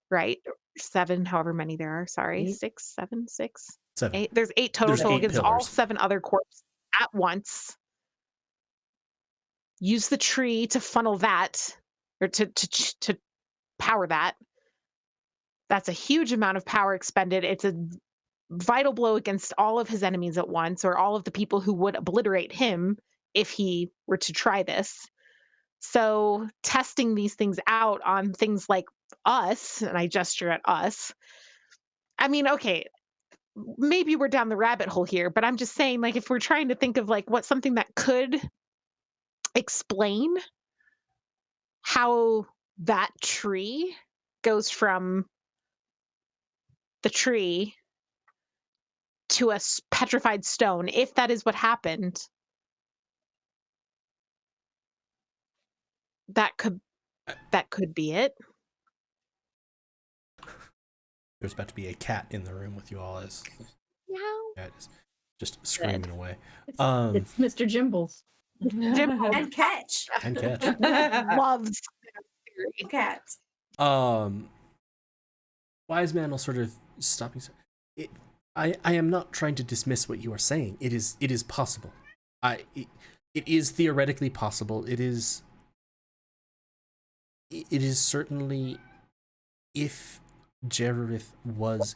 Right? 7, however many there are. Sorry. 8. 6, 7, 6, 7. 8. There's 8 total. There's So 8 against all pillars. 7 other corps at once. Use the tree to funnel that, or to power that. That's a huge amount of power expended. It's a vital blow against all of his enemies at once, or all of the people who would obliterate him if he were to try this. So testing these things out on things like us, and I gesture at us. I mean, okay, maybe we're down the rabbit hole here, but I'm just saying, like, if we're trying to think of like what something that could explain how that tree goes from the tree to a petrified stone, if that is what happened, that could be it. There's about to be a cat in the room with you all as Meow. cat is just screaming away. It's Mr. Jimbles. And catch. And catch. Loves that theory. Cat. Wiseman will sort of stop you. I am not trying to dismiss what you are saying. It is possible. It is theoretically possible. It is certainly, if Jareth was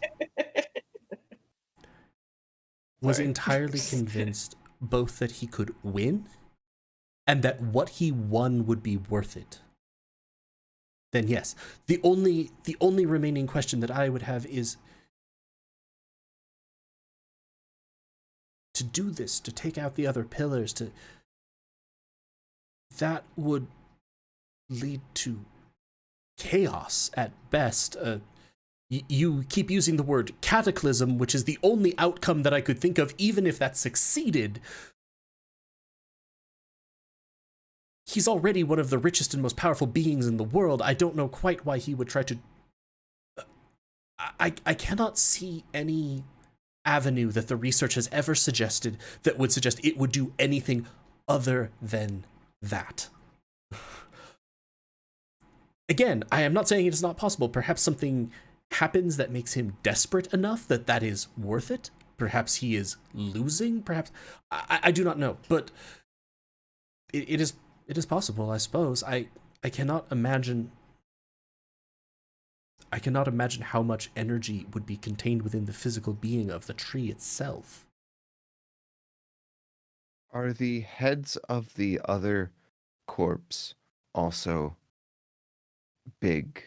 entirely convinced both that he could win and that what he won would be worth it, then yes. The only remaining question that I would have is, to do this, to take out the other pillars, that would lead to chaos at best. You keep using the word cataclysm, which is the only outcome that I could think of. Even if that succeeded, he's already one of the richest and most powerful beings in the world. I don't know quite why he would try to... I cannot see any avenue that the research has ever suggested that would suggest it would do anything other than that. Again, I am not saying it is not possible. Perhaps something happens that makes him desperate enough that that is worth it. Perhaps he is losing. Perhaps I do not know, but it is possible, I suppose. I cannot imagine. I cannot imagine how much energy would be contained within the physical being of the tree itself. Are the heads of the other corpse also big,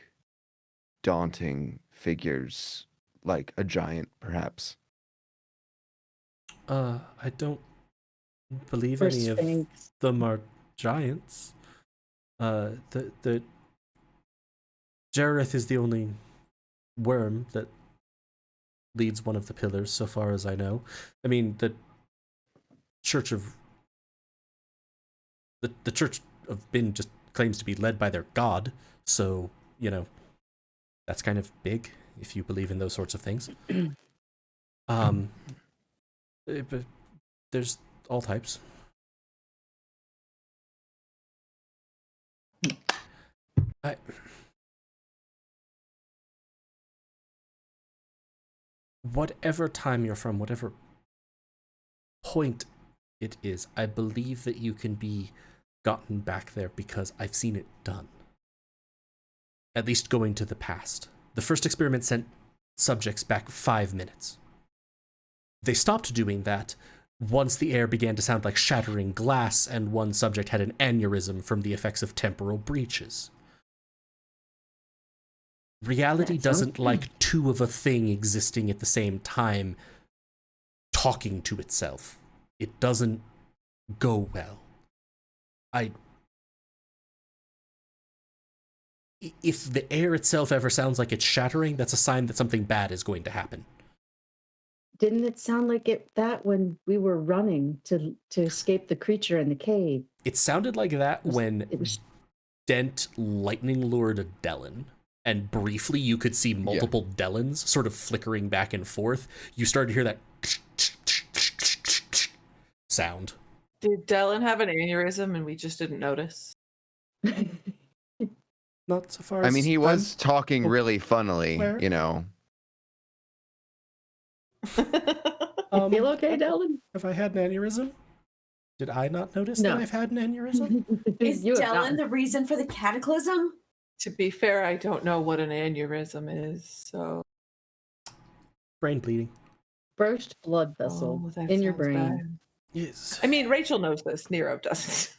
daunting figures, like a giant, perhaps? I don't believe Or any of Sphinx. them are giants. The Jareth is the only worm that leads one of the pillars, so far as I know. I mean, the Church of Bin just claims to be led by their god, so that's kind of big if you believe in those sorts of things. But there's all types. Whatever time you're from, whatever point it is, I believe that you can be gotten back there because I've seen it done. At least going to the past. The first experiment sent subjects back 5 minutes. They stopped doing that once the air began to sound like shattering glass and one subject had an aneurysm from the effects of temporal breaches. Reality doesn't like two of a thing existing at the same time talking to itself. It doesn't go well. If the air itself ever sounds like it's shattering, that's a sign that something bad is going to happen. Didn't it sound like that when we were running to escape the creature in the cave? It sounded like that when Dent lightning lured a Dellen, and briefly you could see multiple Dellens sort of flickering back and forth. You started to hear that sound. Did Dellen have an aneurysm and we just didn't notice? Not so far as I mean, he was talking really funnily, Where? Feel okay, Dylan? Have I had an aneurysm? Did I not notice that I've had an aneurysm? Is You have Dellen not. the reason for the cataclysm? To be fair, I don't know what an aneurysm is, so... Brain bleeding. Burst blood vessel that in your sounds brain. bad. Yes. I mean, Rachel knows this. Nero doesn't.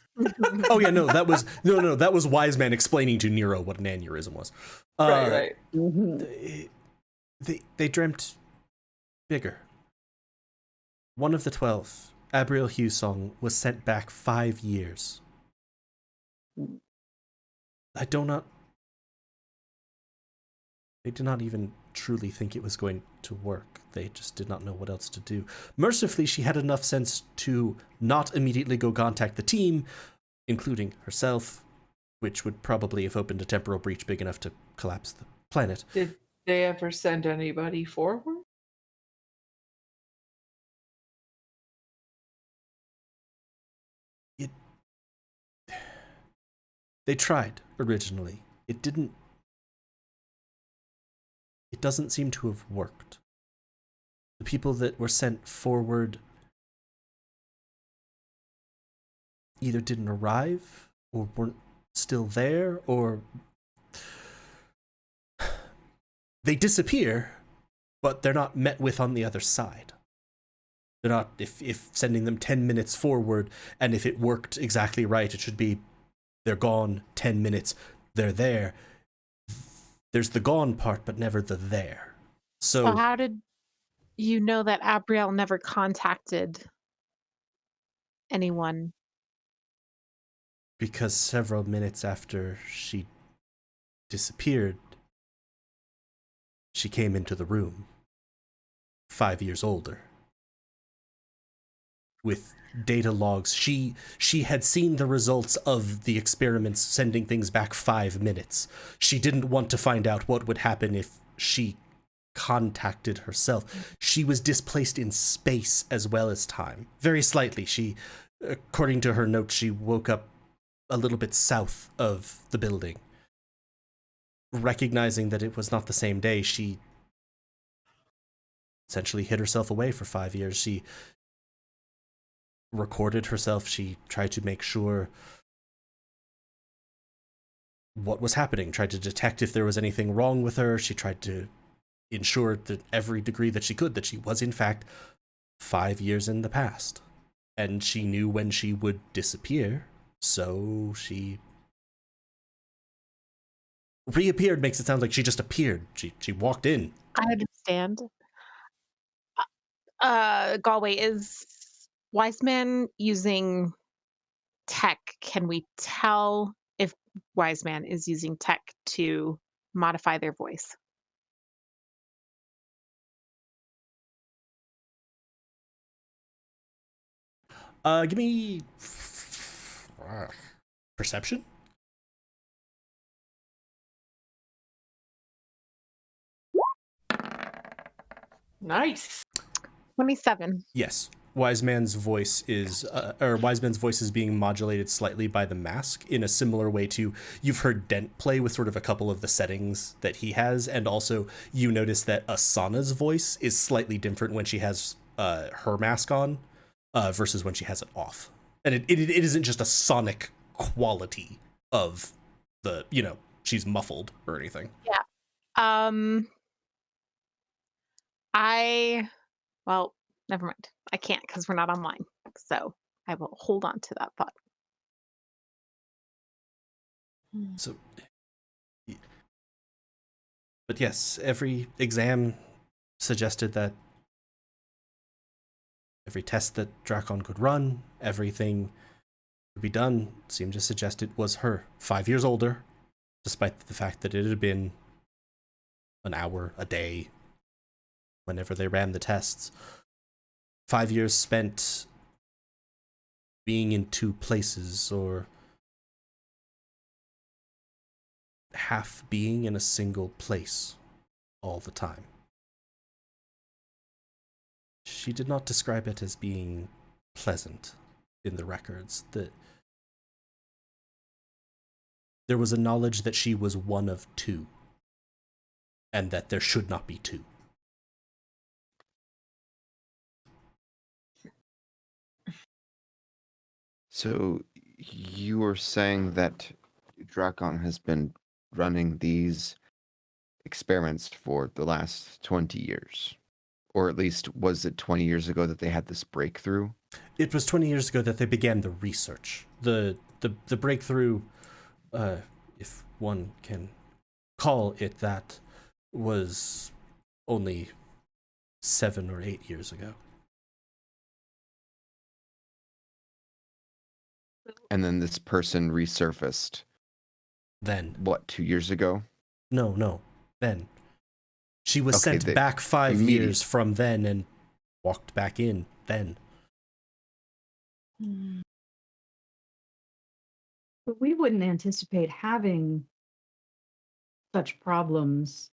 Oh yeah, no, that was that was Wiseman explaining to Nero what an aneurysm was. Right. Mhm. They dreamt bigger. One of the 12, Abriel Hughsong, was sent back 5 years. They did not even truly think it was going to work. They just did not know what else to do. Mercifully, she had enough sense to not immediately go contact the team, including herself, which would probably have opened a temporal breach big enough to collapse the planet. Did they ever send anybody forward? They tried originally. It doesn't seem to have worked. The people that were sent forward either didn't arrive or weren't still there, or they disappear, but they're not met with on the other side. They're not, if sending them 10 minutes forward, and if it worked exactly right, it should be they're gone 10 minutes, they're there. There's the gone part, but never the there. So how did you know that Abriel never contacted anyone? because several minutes after she disappeared, she came into the room, 5 years older, with data logs. She had seen the results of the experiments sending things back 5 minutes. She didn't want to find out what would happen if she contacted herself. She was displaced in space as well as time. Very slightly. She, according to her notes, she woke up a little bit south of the building. Recognizing that it was not the same day, she essentially hid herself away for 5 years. She recorded herself. She tried to make sure what was happening, tried to detect if there was anything wrong with her. She tried to ensure to every degree that she could that she was in fact 5 years in the past. And she knew when she would disappear, so she reappeared. Makes it sound like she just appeared. She walked in. I understand. Galway, is Wiseman using tech? Can we tell if Wiseman is using tech to modify their voice? Give me perception. Nice. 27. Yes. Wiseman's voice is being modulated slightly by the mask in a similar way to you've heard Dent play with sort of a couple of the settings that he has, and also you notice that Asana's voice is slightly different when she has her mask on versus when she has it off. And it isn't just a sonic quality of the, she's muffled or anything. Yeah. Well, never mind. I can't because we're not online. So I will hold on to that thought. So, but yes, every exam suggested that every test that Drakon could run, everything would be done, seemed to suggest it was her. 5 years older, despite the fact that it had been an hour, a day, whenever they ran the tests. 5 years spent being in two places, or half being in a single place all the time. She did not describe it as being pleasant in the records. That there was a knowledge that she was one of two, and that there should not be two. So you were saying that Drakon has been running these experiments for the last 20 years? Or at least was it 20 years ago that they had this breakthrough? It was 20 years ago that they began the research. The breakthrough, if one can call it that, was only 7 or 8 years ago. And then this person resurfaced. Then. What, 2 years ago? No. Then. She was Okay, sent back 5 years from then and walked back in then. But we wouldn't anticipate having such problems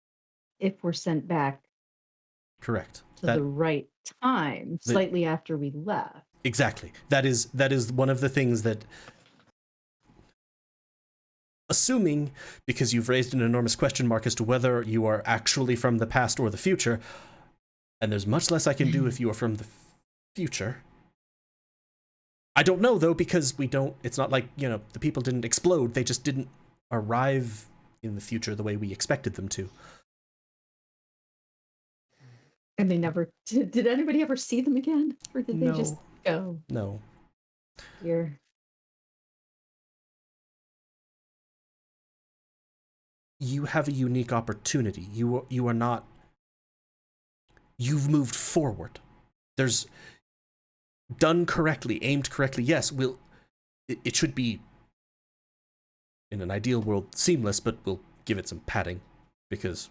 if we're sent back Correct. to the right time, slightly after we left. Exactly. That is one of the things that, assuming, because you've raised an enormous question mark as to whether you are actually from the past or the future, and there's much less I can do if you are from the future. I don't know, though, because it's not like, the people didn't explode, they just didn't arrive in the future the way we expected them to. And they never, did anybody ever see them again? Or did they just go? No. Here. You have a unique opportunity. You are not. You've moved forward. There's done correctly, aimed correctly. Yes, it should be, in an ideal world, seamless, but we'll give it some padding because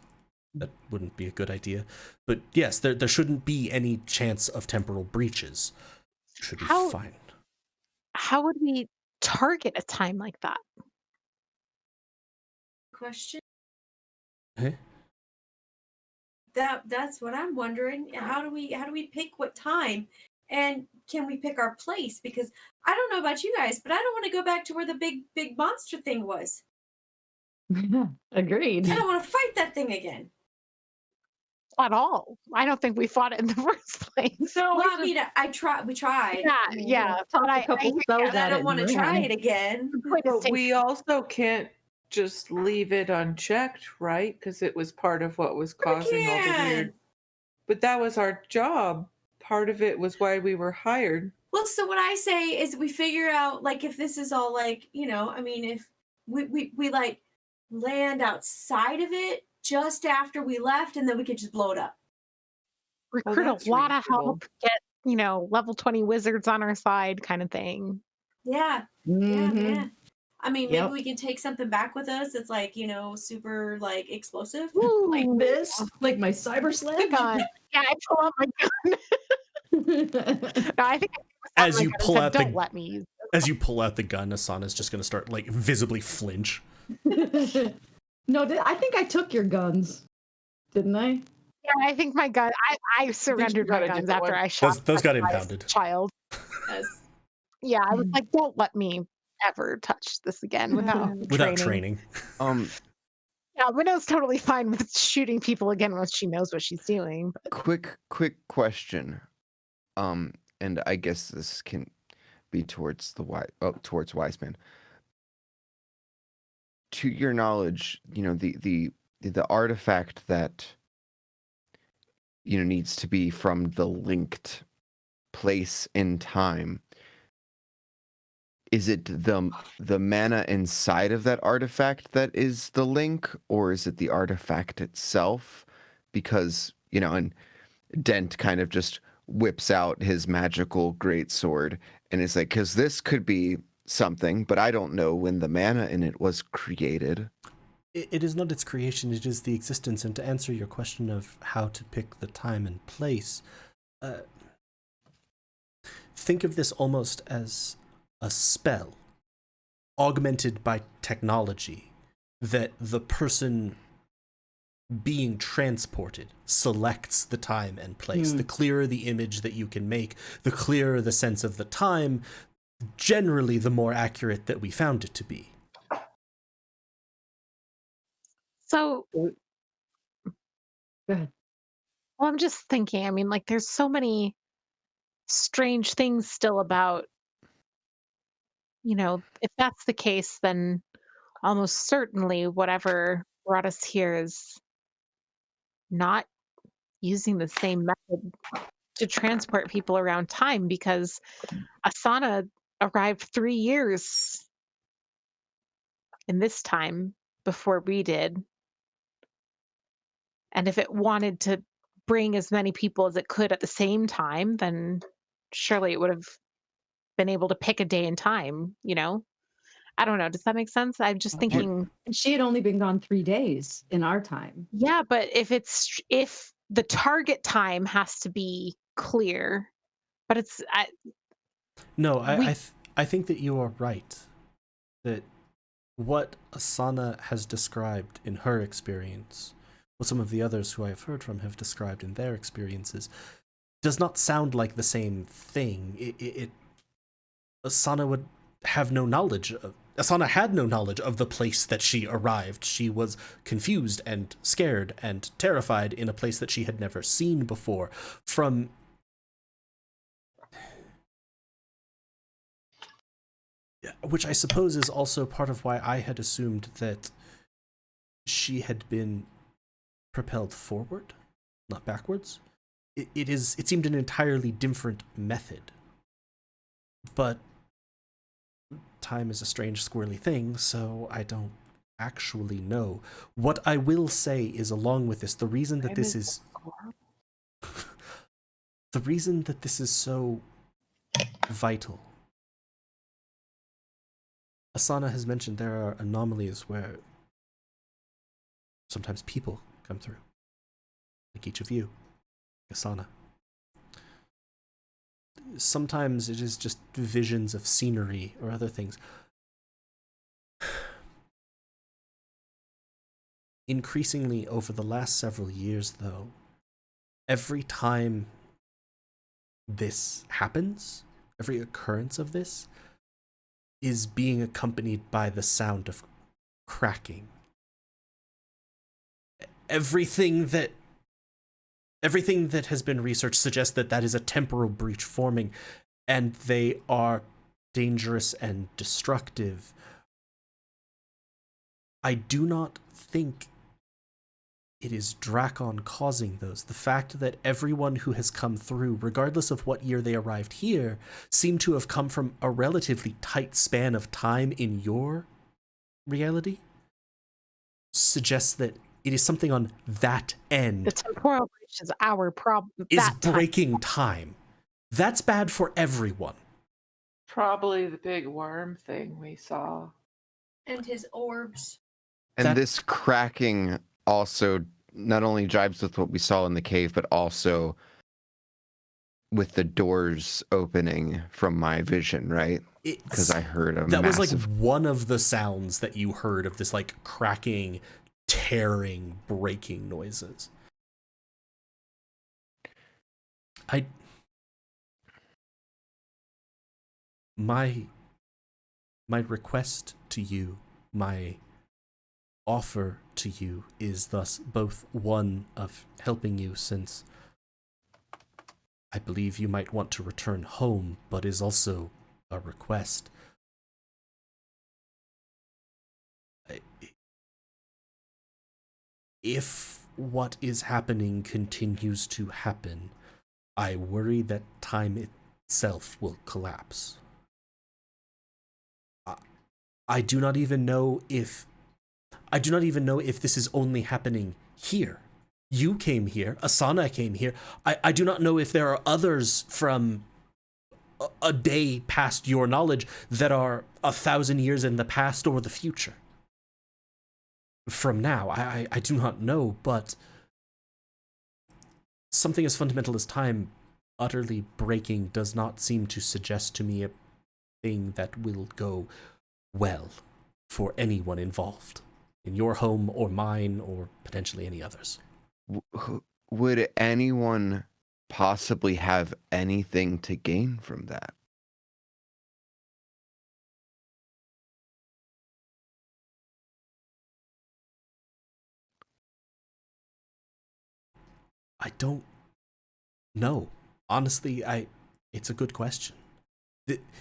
that wouldn't be a good idea. But yes, there shouldn't be any chance of temporal breaches. Should be fine. How would we target a time like that? Question. Huh? That's what I'm wondering. How do we pick what time, and can we pick our place? Because I don't know about you guys, but I don't want to go back to where the big monster thing was. Agreed. I don't want to fight that thing again. At all. I don't think we fought it in the first place. No, Well, I mean, we tried. Yeah. Pop But a I couple But spells I at it. don't want to and try run. it again. point is But taken. we also can't just leave it unchecked, right? Because it was part of what was causing all the weird. But that was our job. Part of it was why we were hired. Well, so what I say is we figure out, like, if this is all like, I mean, if we like land outside of it just after we left, and then we could just blow it up. Recruit that's a lot of reasonable. help, get, level 20 wizards on our side kind of thing. Yeah, Mhm. yeah. I mean, Yep. maybe we can take something back with us that's like, super like explosive. Like Ooh, this, like my cyber sledge. gun. Yeah, I pull out my gun. No, I think I As my you gun and pull said, out don't the let me use it. as you pull out the gun, Asana's just gonna start like visibly flinch. No, I think I took your guns, didn't I? Yeah, I think my gun. I surrendered got my a guns different after one. I shot Those got that guy's impounded. child. Yes. Yeah, I was like, don't let me ever touch this again without Without training. training. Yeah, Winnow's totally fine with shooting people again once she knows what she's doing. But Quick question. And I guess this can be towards towards Wiseman. To your knowledge, the artifact that needs to be from the linked place in time. Is it the mana inside of that artifact that is the link, or is it the artifact itself? Because, and Dent kind of just whips out his magical greatsword and is like, because this could be something, but I don't know when the mana in it was created. It is not its creation, it is the existence. And to answer your question of how to pick the time and place, think of this almost as a spell augmented by technology that the person being transported selects the time and place. The clearer the image that you can make, the clearer the sense of the time, generally the more accurate that we found it to be. so, Go ahead. well, I'm just thinking. I mean, like, there's so many strange things still about. If that's the case, then almost certainly whatever brought us here is not using the same method to transport people around time, because Asana arrived 3 years in this time before we did. And if it wanted to bring as many people as it could at the same time, then surely it would have been able to pick a day and time. I don't know. Does that make sense? I'm just thinking, And she had only been gone 3 days in our time. yeah, but if the target time has to be clear, but No, We- I think that you are right. That what Asana has described in her experience, what some of the others who I have heard from have described in their experiences, does not sound like the same thing. Asana would have no knowledge of. Asana had no knowledge of the place that she arrived. She was confused and scared and terrified in a place that she had never seen before. Which I suppose is also part of why I had assumed that she had been propelled forward, not backwards. It seemed an entirely different method. But time is a strange, squirrely thing, so I don't actually know. What I will say is, along with this, the reason that this is so vital. Asana has mentioned there are anomalies where sometimes people come through, like each of you, Asana. Sometimes it is just visions of scenery or other things. Increasingly over the last several years, though, every time this happens, every occurrence of this is being accompanied by the sound of cracking. Everything that has been researched suggests that that is a temporal breach forming, and they are dangerous and destructive. I do not think it is Drakon causing those. The fact that everyone who has come through, regardless of what year they arrived here, seem to have come from a relatively tight span of time in your reality suggests that it is something on that end. The temporal breach is our problem. Is breaking time. That's bad for everyone. Probably the big worm thing we saw. And his orbs. And this cracking also not only jives with what we saw in the cave, but also with the doors opening from my vision, right? Because I heard a that massive... was like one of the sounds that you heard of this like cracking, tearing, breaking noises. My request to you, my offer to you is thus both one of helping you, since I believe you might want to return home, but is also a request. If what is happening continues to happen, I worry that time itself will collapse. I do not even know if this is only happening here. You came here, Asana came here. I do not know if there are others from a day past your knowledge that are 1,000 years in the past or the future. From now, I do not know, but something as fundamental as time utterly breaking does not seem to suggest to me a thing that will go well for anyone involved in your home or mine or potentially any others. Would anyone possibly have anything to gain from that? I don't know. Honestly, it's a good question.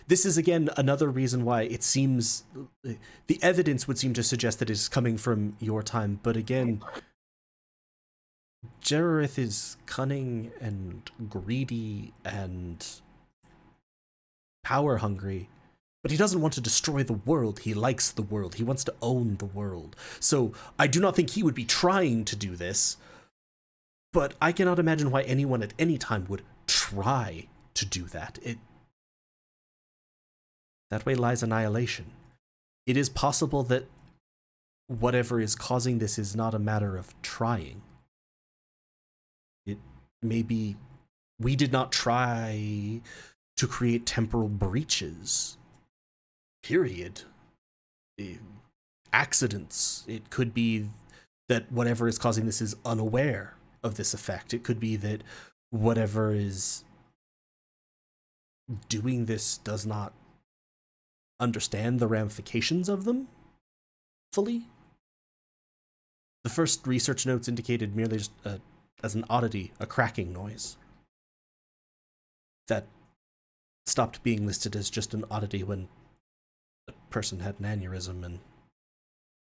This is, again, another reason why it seems... The evidence would seem to suggest that it is coming from your time, but again, Jerarith is cunning and greedy and power-hungry, but he doesn't want to destroy the world. He likes the world. He wants to own the world. So I do not think he would be trying to do this, but I cannot imagine why anyone at any time would try to do that. That way lies annihilation. It is possible that whatever is causing this is not a matter of trying. It may be we did not try to create temporal breaches. Period. Accidents. It could be that whatever is causing this is unaware of this effect. It could be that whatever is doing this does not understand the ramifications of them fully. The first research notes indicated merely just as an oddity, a cracking noise. That stopped being listed as just an oddity when a person had an aneurysm and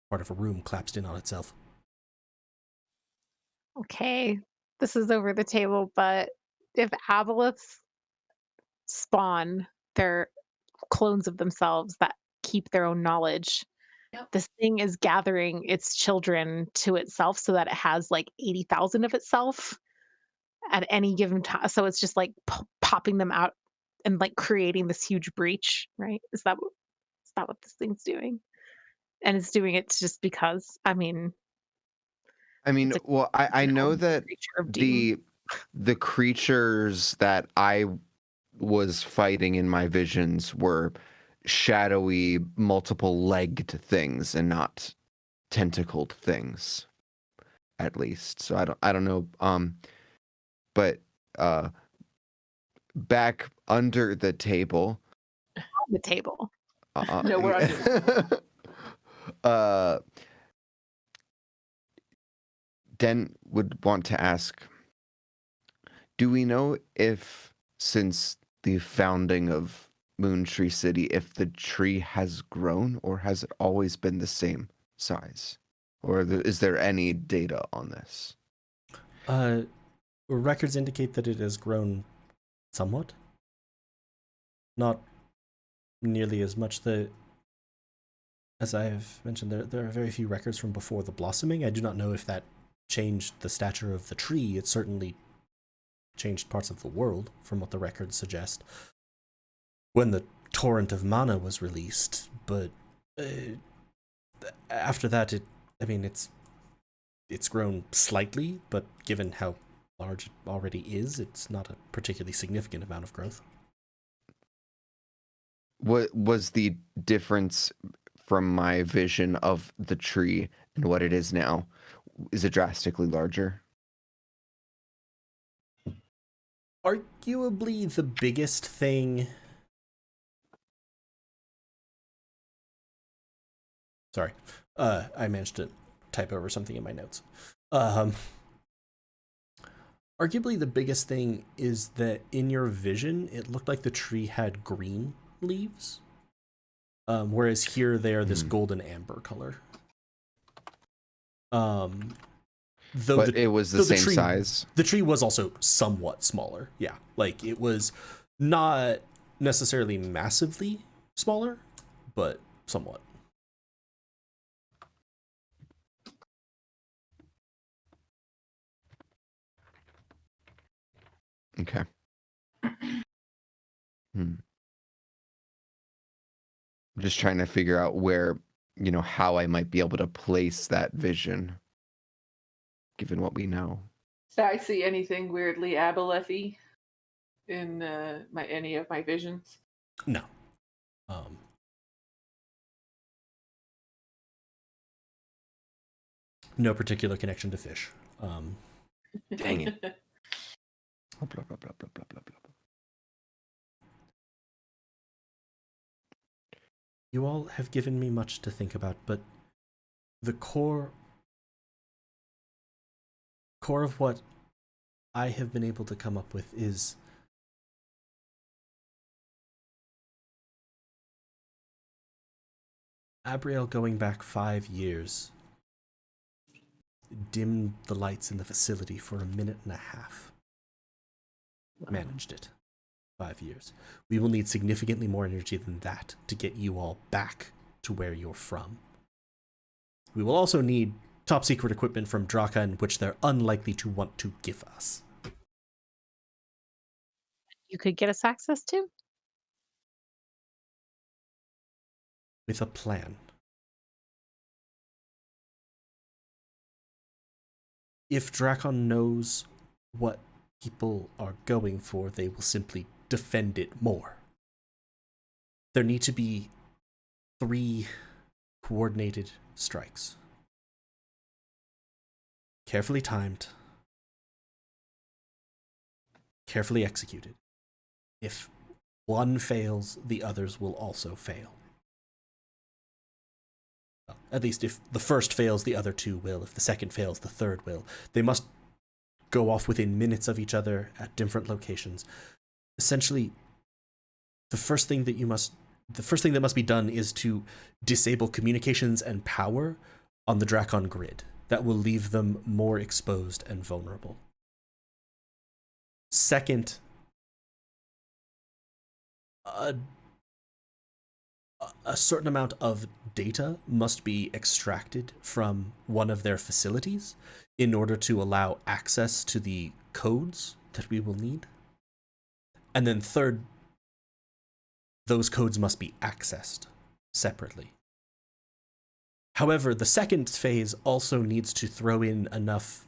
part of a room collapsed in on itself. Okay, this is over the table, but if aboleths spawn their clones of themselves that keep their own knowledge, this thing is gathering its children to itself so that it has like 80,000 of itself at any given time. So it's just like popping them out and like creating this huge breach, right? Is that what this thing's doing? And it's doing it just because, Well, I know that the creatures that I was fighting in my visions were shadowy, multiple-legged things and not tentacled things, at least. So I don't know. but back under the table. On the table. No, we're under. Dent would want to ask, do we know if, since the founding of Moontree City, if the tree has grown, or has it always been the same size? Or is there any data on this? Records indicate that it has grown somewhat. Not nearly as much. As I have mentioned, there are very few records from before the blossoming. I do not know if that changed the stature of the tree. It certainly changed parts of the world, from what the records suggest, when the torrent of mana was released. But after that, it's grown slightly, but given how large it already is, it's not a particularly significant amount of growth. What was the difference from my vision of the tree and what it is now? Is it drastically larger? Arguably the biggest thing... Sorry, I managed to type over something in my notes. Arguably the biggest thing is that in your vision, it looked like the tree had green leaves, whereas here they are this golden amber color. But it was the same size. The tree was also somewhat smaller. Yeah, like it was not necessarily massively smaller, but somewhat. Okay. I'm just trying to figure out where, how I might be able to place that vision, given what we know. Did I see anything weirdly aboleth-y in any of my visions? No. No particular connection to fish. Dang it. Blah, blah, blah, blah, blah, blah, blah, blah. You all have given me much to think about, but the core of what I have been able to come up with is Abriel, going back 5 years, dimmed the lights in the facility for 1.5 minutes. Managed it. 5 years. We will need significantly more energy than that to get you all back to where you're from. We will also need top secret equipment from Drakan, which they're unlikely to want to give us. You could get us access to? With a plan. If Drakan knows what people are going for, they will simply defend it more. There need to be 3 coordinated strikes. Carefully timed. Carefully executed. If one fails, the others will also fail. Well, at least if the first fails, the other 2 will. If the second fails, the third will. They must go off within minutes of each other at different locations. Essentially, the first thing that must be done is to disable communications and power on the Drakon grid. That will leave them more exposed and vulnerable. Second, a certain amount of data must be extracted from one of their facilities in order to allow access to the codes that we will need. And then third, those codes must be accessed separately. However, the second phase also needs to throw in enough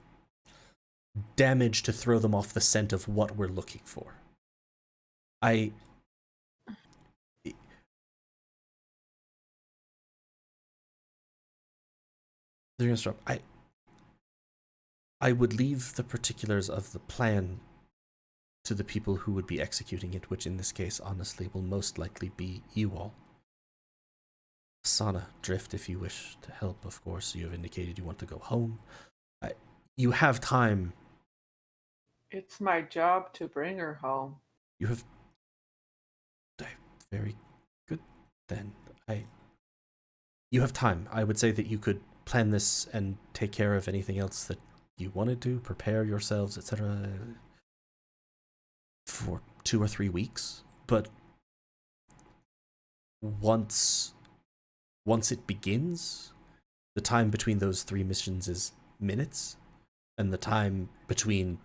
damage to throw them off the scent of what we're looking for. They're gonna stop. I would leave the particulars of the plan to the people who would be executing it, which in this case, honestly, will most likely be you all. Sana, Drift, if you wish to help, of course. You have indicated you want to go home. You have time. It's my job to bring her home. You have... Very good, then. You have time. I would say that you could plan this and take care of anything else that you wanted to, prepare yourselves, etc. for 2 or 3 weeks. But once it begins, the time between those 3 missions is minutes, and the time between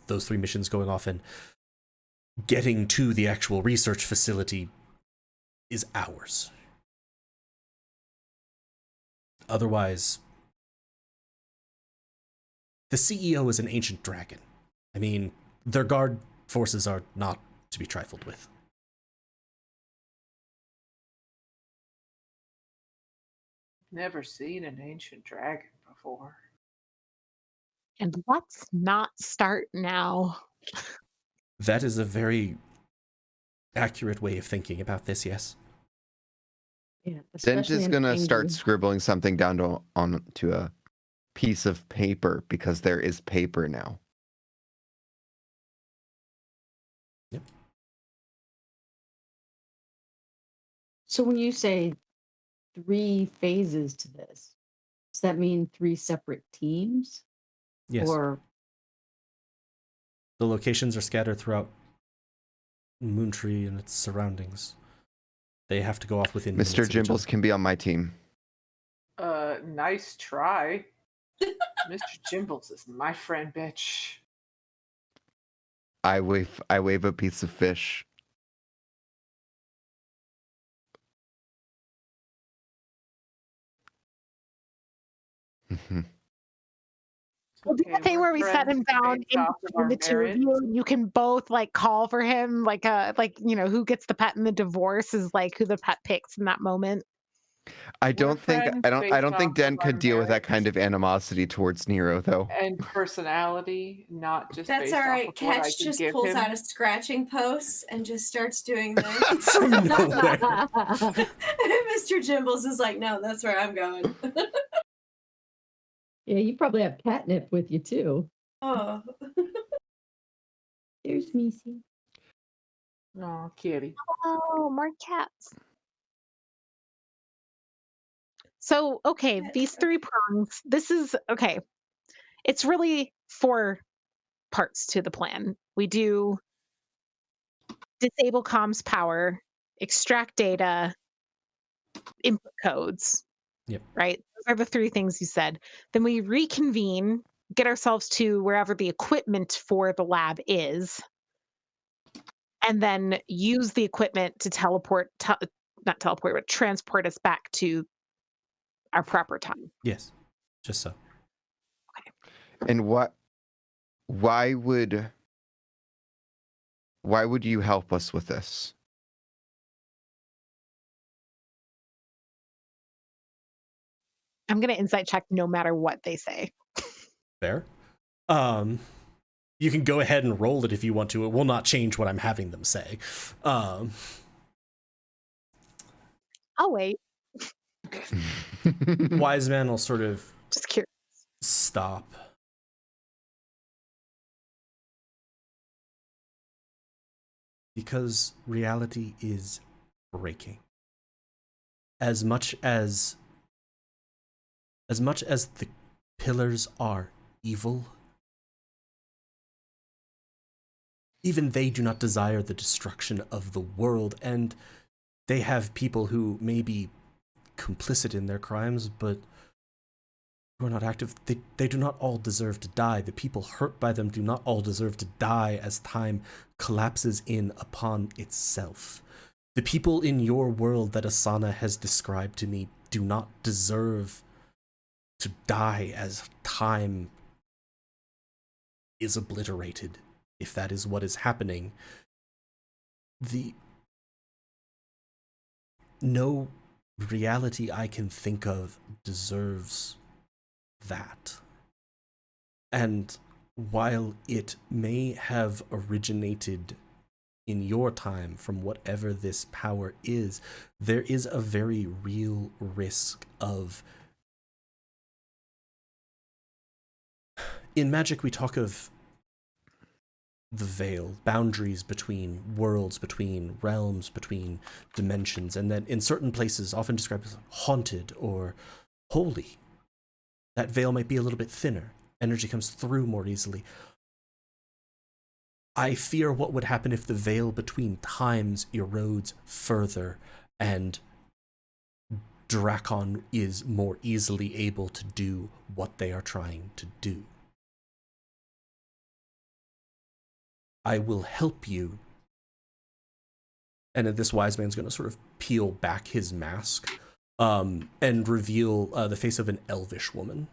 those 3 missions going off and getting to the actual research facility is hours. Otherwise, the CEO is an ancient dragon. I mean, their guard forces are not to be trifled with. Never seen an ancient dragon before. And let's not start now. That is a very accurate way of thinking about this, yes. Yeah, Dent especially is an gonna start angry- scribbling something down onto a piece of paper because there is paper now. Yep. So when you say 3 phases to this, does that mean 3 separate teams? Yes. Or The locations are scattered throughout Moontree and its surroundings. They have to go off within minutes Mr. of each Jimbles other. can be on my team. Nice try. Mr. Jimbles is my friend, bitch. I wave a piece of fish. Mhm. We'll do the thing where we set him down in between the 2 of you, and you can both like call for him, like who gets the pet in the divorce is like who the pet picks in that moment. I don't think Dent could deal with that merit kind of animosity towards Nero, though. and personality, not just That's based all off right. of what I Catch can just give pulls him. out a scratching post and just starts doing this. From nowhere. Mr. Jimbles is like, no, that's where I'm going. yeah, you probably have catnip with you too. Oh. There's Missy. Oh, kitty. Oh, more cats. So, okay, these 3 prongs, this is okay. It's really 4 parts to the plan. We do disable comms power, extract data, input codes. Yep. Right? Those are the 3 things you said. Then we reconvene, get ourselves to wherever the equipment for the lab is, and then use the equipment to not teleport, but transport us back to our proper time. Yes. Just so. And why would you help us with this? I'm going to insight check no matter what they say. Fair. You can go ahead and roll it if you want to. It will not change what I'm having them say. I'll wait. Wiseman will sort of Just curious. stop. Because reality is breaking. As much as the pillars are evil, even they do not desire the destruction of the world, and they have people who may be complicit in their crimes, but who are not active. They do not all deserve to die. The people hurt by them do not all deserve to die as time collapses in upon itself. The people in your world that Asana has described to me do not deserve to die as time is obliterated, if that is what is happening. No reality I can think of deserves that. And while it may have originated in your time from whatever this power is, there is a very real risk of... In magic, we talk of the veil, boundaries between worlds, between realms, between dimensions, and that in certain places often described as haunted or holy. That veil might be a little bit thinner. Energy comes through more easily. I fear what would happen if the veil between times erodes further and Drakon is more easily able to do what they are trying to do. I will help you. And this Wiseman's going to sort of peel back his mask and reveal the face of an elvish woman.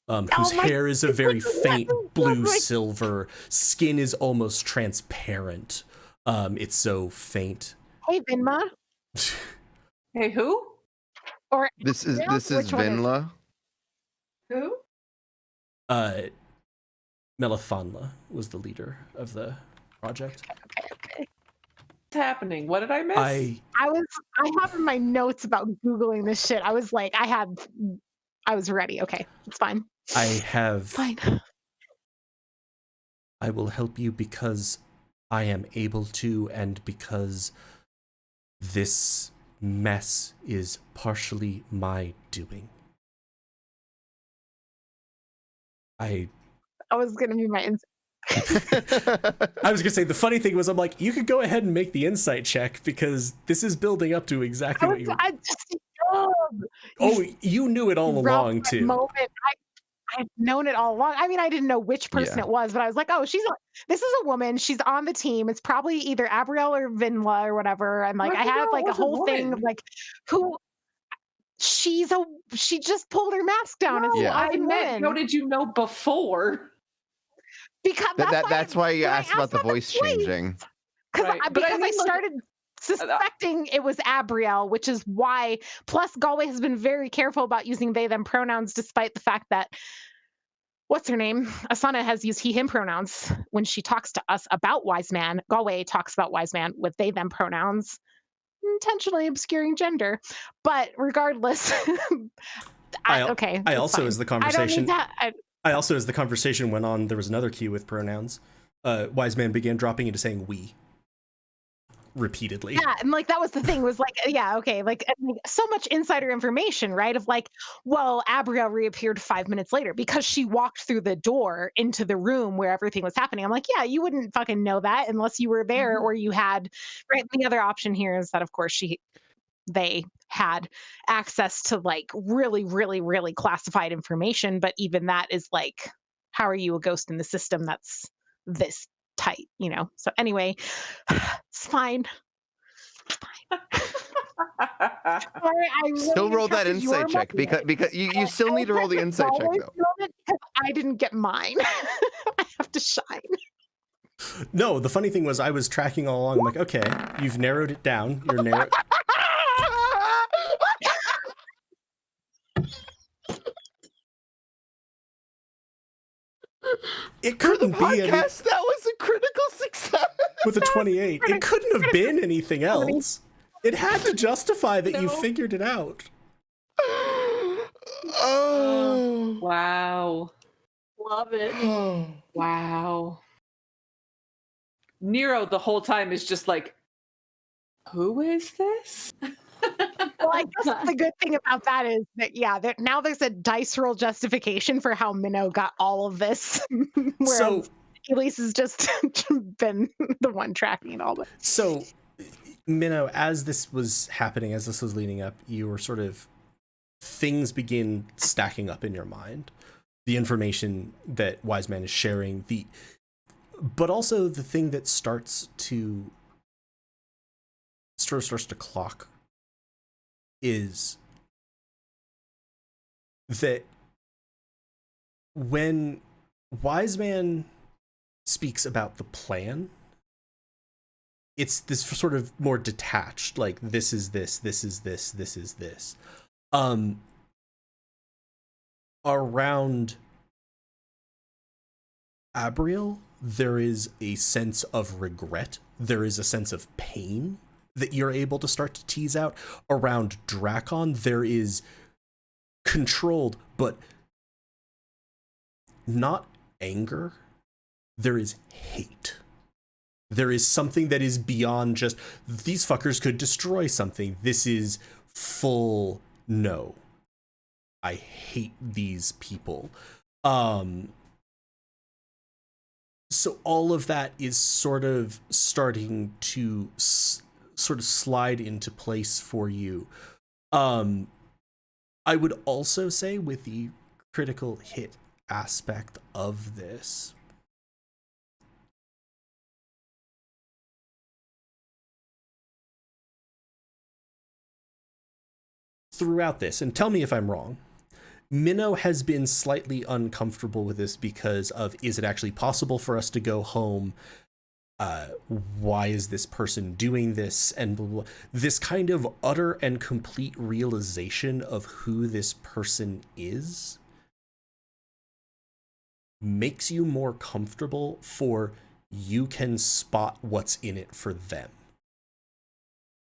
Whose hair is a very faint blue-silver. Skin is almost transparent. It's so faint. Hey, Vinma. Hey, who? Or This is which one is Vinla. Who? Melathanla was the leader of the project. Okay. What's happening? What did I miss? I have in my notes about Googling this shit. I was like, I was ready. Okay, it's fine. Fine. I will help you because I am able to, and because this mess is partially my doing. I was gonna be my I was gonna say, the funny thing was, I'm like, you could go ahead and make the insight check because this is building up to exactly what you... Oh, you knew it all along too. Moment, I've known it all along. I mean, I didn't know which person it was, but I was like, oh, this is a woman. She's on the team. It's probably either Abrielle or Vinla or whatever. And like, I had like a whole thing of like, who... She just pulled her mask down. No, It's I meant, how did you know before? Because that's why you asked about the voice changing. Because I started suspecting it was Abrielle, which is why. Plus, Galway has been very careful about using they them pronouns, despite the fact that what's her name? Asana has used he him pronouns when she talks to us about Wiseman. Galway talks about Wiseman with they them pronouns, intentionally obscuring gender. But regardless, I also, as the conversation went on, there was another cue with pronouns. Wiseman began dropping into saying we repeatedly. Yeah, and like that was the thing, was like, yeah, okay, like so much insider information, right? Of like, well, Abrielle reappeared 5 minutes later because she walked through the door into the room where everything was happening. I'm like, yeah, you wouldn't fucking know that unless you were there or you had, right? The other option here is that, of course, they had access to like really, really, really classified information, but even that is like, how are you a ghost in the system that's this tight, you know? So anyway, it's fine. Sorry, I really Still roll that interrupted insight your check moment. because you still need to roll the insight check though. Because I didn't get mine. I have to shine. No, the funny thing was I was tracking all along. I'm like, okay, you've narrowed it down. You're narrowed. It couldn't be any... That was a critical success with a 28. It couldn't have been anything else. It had to justify that you figured it out. Oh wow, Love it. wow. Nero the whole time is just like, who is this? Well, I guess the good thing about that is that, now there's a dice roll justification for how Minnow got all of this. Whereas Elyse has just been the one tracking it all. But. So, Minnow, as this was happening, as this was leading up, you were sort of... Things begin stacking up in your mind. The information that Wiseman is sharing, but also the thing that starts to clock is that when Wiseman speaks about the plan, it's this sort of more detached, like this is this, this is this, this is this. Around Abriel, there is a sense of regret. There is a sense of pain that you're able to start to tease out. Around Drakon, there is controlled, but not anger. There is hate. There is something that is beyond just, these fuckers could destroy something. This is full, no. I hate these people. So all of that is sort of starting to sort of slide into place for you. I would also say with the critical hit aspect of this, throughout this, and tell me if I'm wrong, Minnow has been slightly uncomfortable with this because of, is it actually possible for us to go home? Why is this person doing this? And blah, blah, blah. This kind of utter and complete realization of who this person is makes you more comfortable, for you can spot what's in it for them.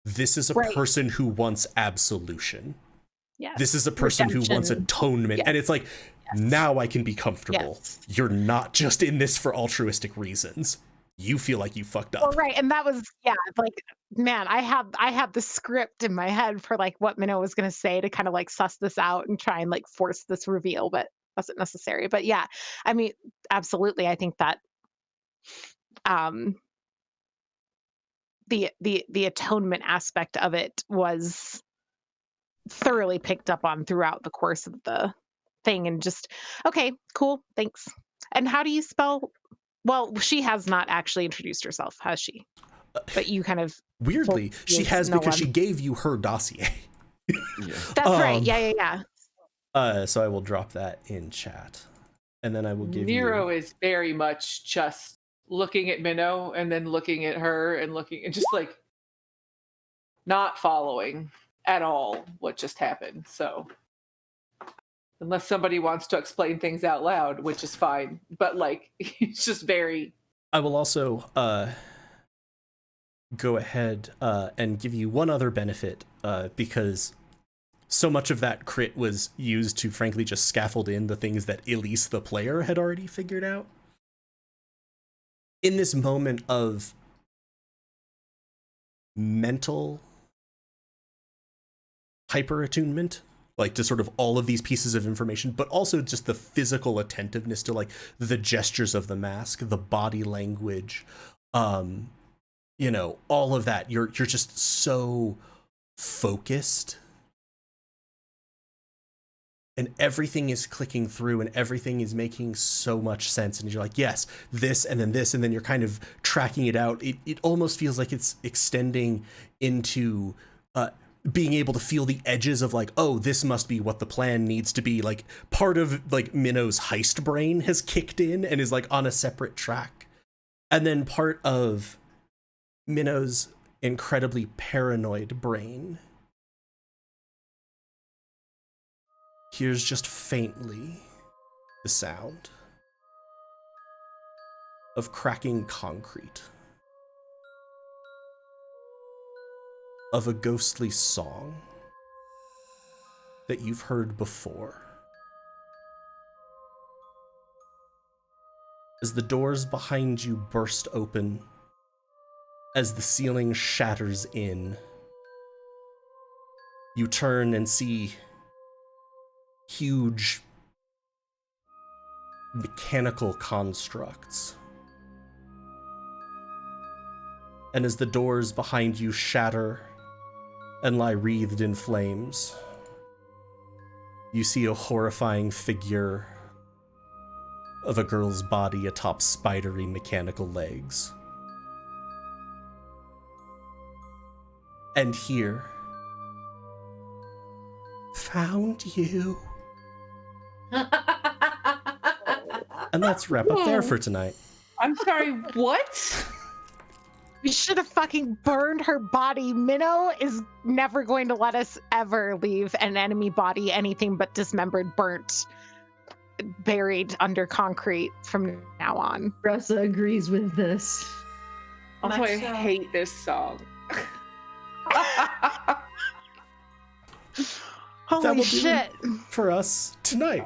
This is a person who wants absolution. Yes. This is a person who wants atonement. Yes. And it's like, now I can be comfortable. Yes. You're not just in this for altruistic reasons. You feel like you fucked up. Well, right. And that was, like, man, I have the script in my head for like what Minnow was going to say to kind of like suss this out and try and like force this reveal, but wasn't necessary. But yeah, I mean, absolutely. I think that the atonement aspect of it was thoroughly picked up on throughout the course of the thing, and just, okay, cool, thanks. And how do you spell? Well, she has not actually introduced herself, has she? But you kind of weirdly, she has, because she gave you her dossier. That's right. Yeah. So I will drop that in chat, and then I will give Nero is very much just looking at Minnow and then looking at her and looking and just like not following at all what just happened. So unless somebody wants to explain things out loud, which is fine, but like it's just very. I will also go ahead and give you one other benefit, because so much of that crit was used to frankly just scaffold in the things that Elyse the player had already figured out. In this moment of mental hyper-attunement, like to sort of all of these pieces of information, but also just the physical attentiveness to like the gestures of the mask, the body language, all of that. You're just so focused, and everything is clicking through and everything is making so much sense. And you're like, yes, this, and then you're kind of tracking it out. It almost feels like it's extending into being able to feel the edges of like, oh, this must be what the plan needs to be. Like part of like Minnow's heist brain has kicked in and is like on a separate track. And then part of Minnow's incredibly paranoid brain hears just faintly the sound of cracking concrete, of a ghostly song that you've heard before. As the doors behind you burst open, as the ceiling shatters in, you turn and see huge mechanical constructs. And as the doors behind you shatter and lie wreathed in flames, you see a horrifying figure of a girl's body atop spidery mechanical legs. And here, found you. And let's wrap up there for tonight. I'm sorry, what? We should have fucking burned her body. Minnow is never going to let us ever leave an enemy body anything but dismembered, burnt, buried under concrete from now on. Ressa agrees with this. Also, Much I so. hate this song. Holy will do shit. For us tonight.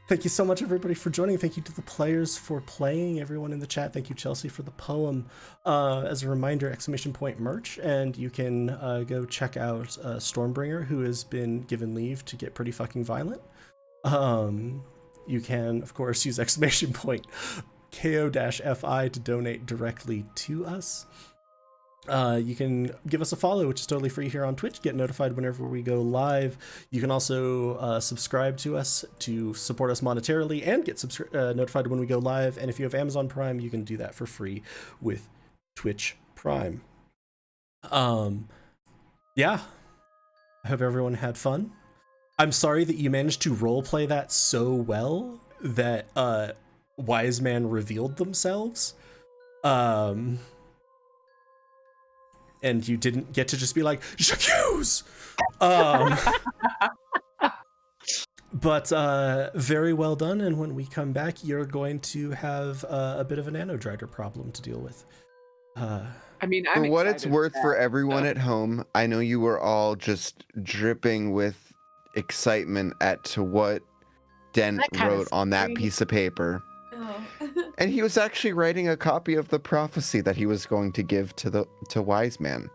Thank you so much, everybody, for joining. Thank you to the players for playing. Everyone in the chat, thank you, Chelsea, for the poem. As a reminder, ! merch, and you can go check out Stormbringer, who has been given leave to get pretty fucking violent. You can, of course, use ! KO-FI to donate directly to us. You can give us a follow, which is totally free here on Twitch. Get notified whenever we go live. You can also subscribe to us to support us monetarily and get notified when we go live. And if you have Amazon Prime, you can do that for free with Twitch Prime. Yeah. I hope everyone had fun. I'm sorry that you managed to roleplay that so well that Wiseman revealed themselves. And you didn't get to just be like, J'accuse! But very well done, and when we come back, you're going to have a bit of a nanodrider problem to deal with. I mean, I'm For what it's excited worth for that, everyone so. at home, I know you were all just dripping with excitement to what Dent That kind of wrote on that scary. piece of paper. Oh. And he was actually writing a copy of the prophecy that he was going to give to Wiseman.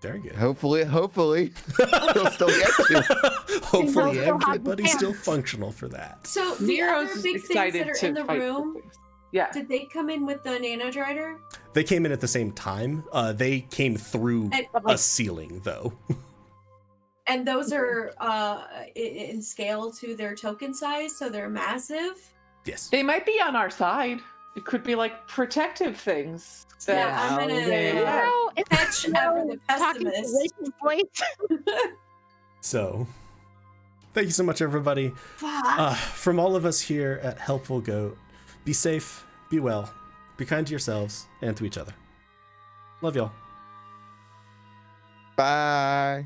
Very good. Hopefully he'll still get to. Hopefully And they'll still have everybody's the still functional for that. So the Nero's other big things excited that are to in the fight room, for things. Yeah. did they come in with the nanodrider? They came in at the same time. They came through And, a ceiling, though. and those are in scale to their token size, so they're massive. Yes. They might be on our side. It could be like protective things. Yeah, I'm gonna Yeah. No, it's catch ever the talking to pessimist. Rachel's voice. So, thank you so much, everybody. Fuck. From all of us here at Helpful Goat, be safe, be well, be kind to yourselves and to each other. Love y'all. Bye.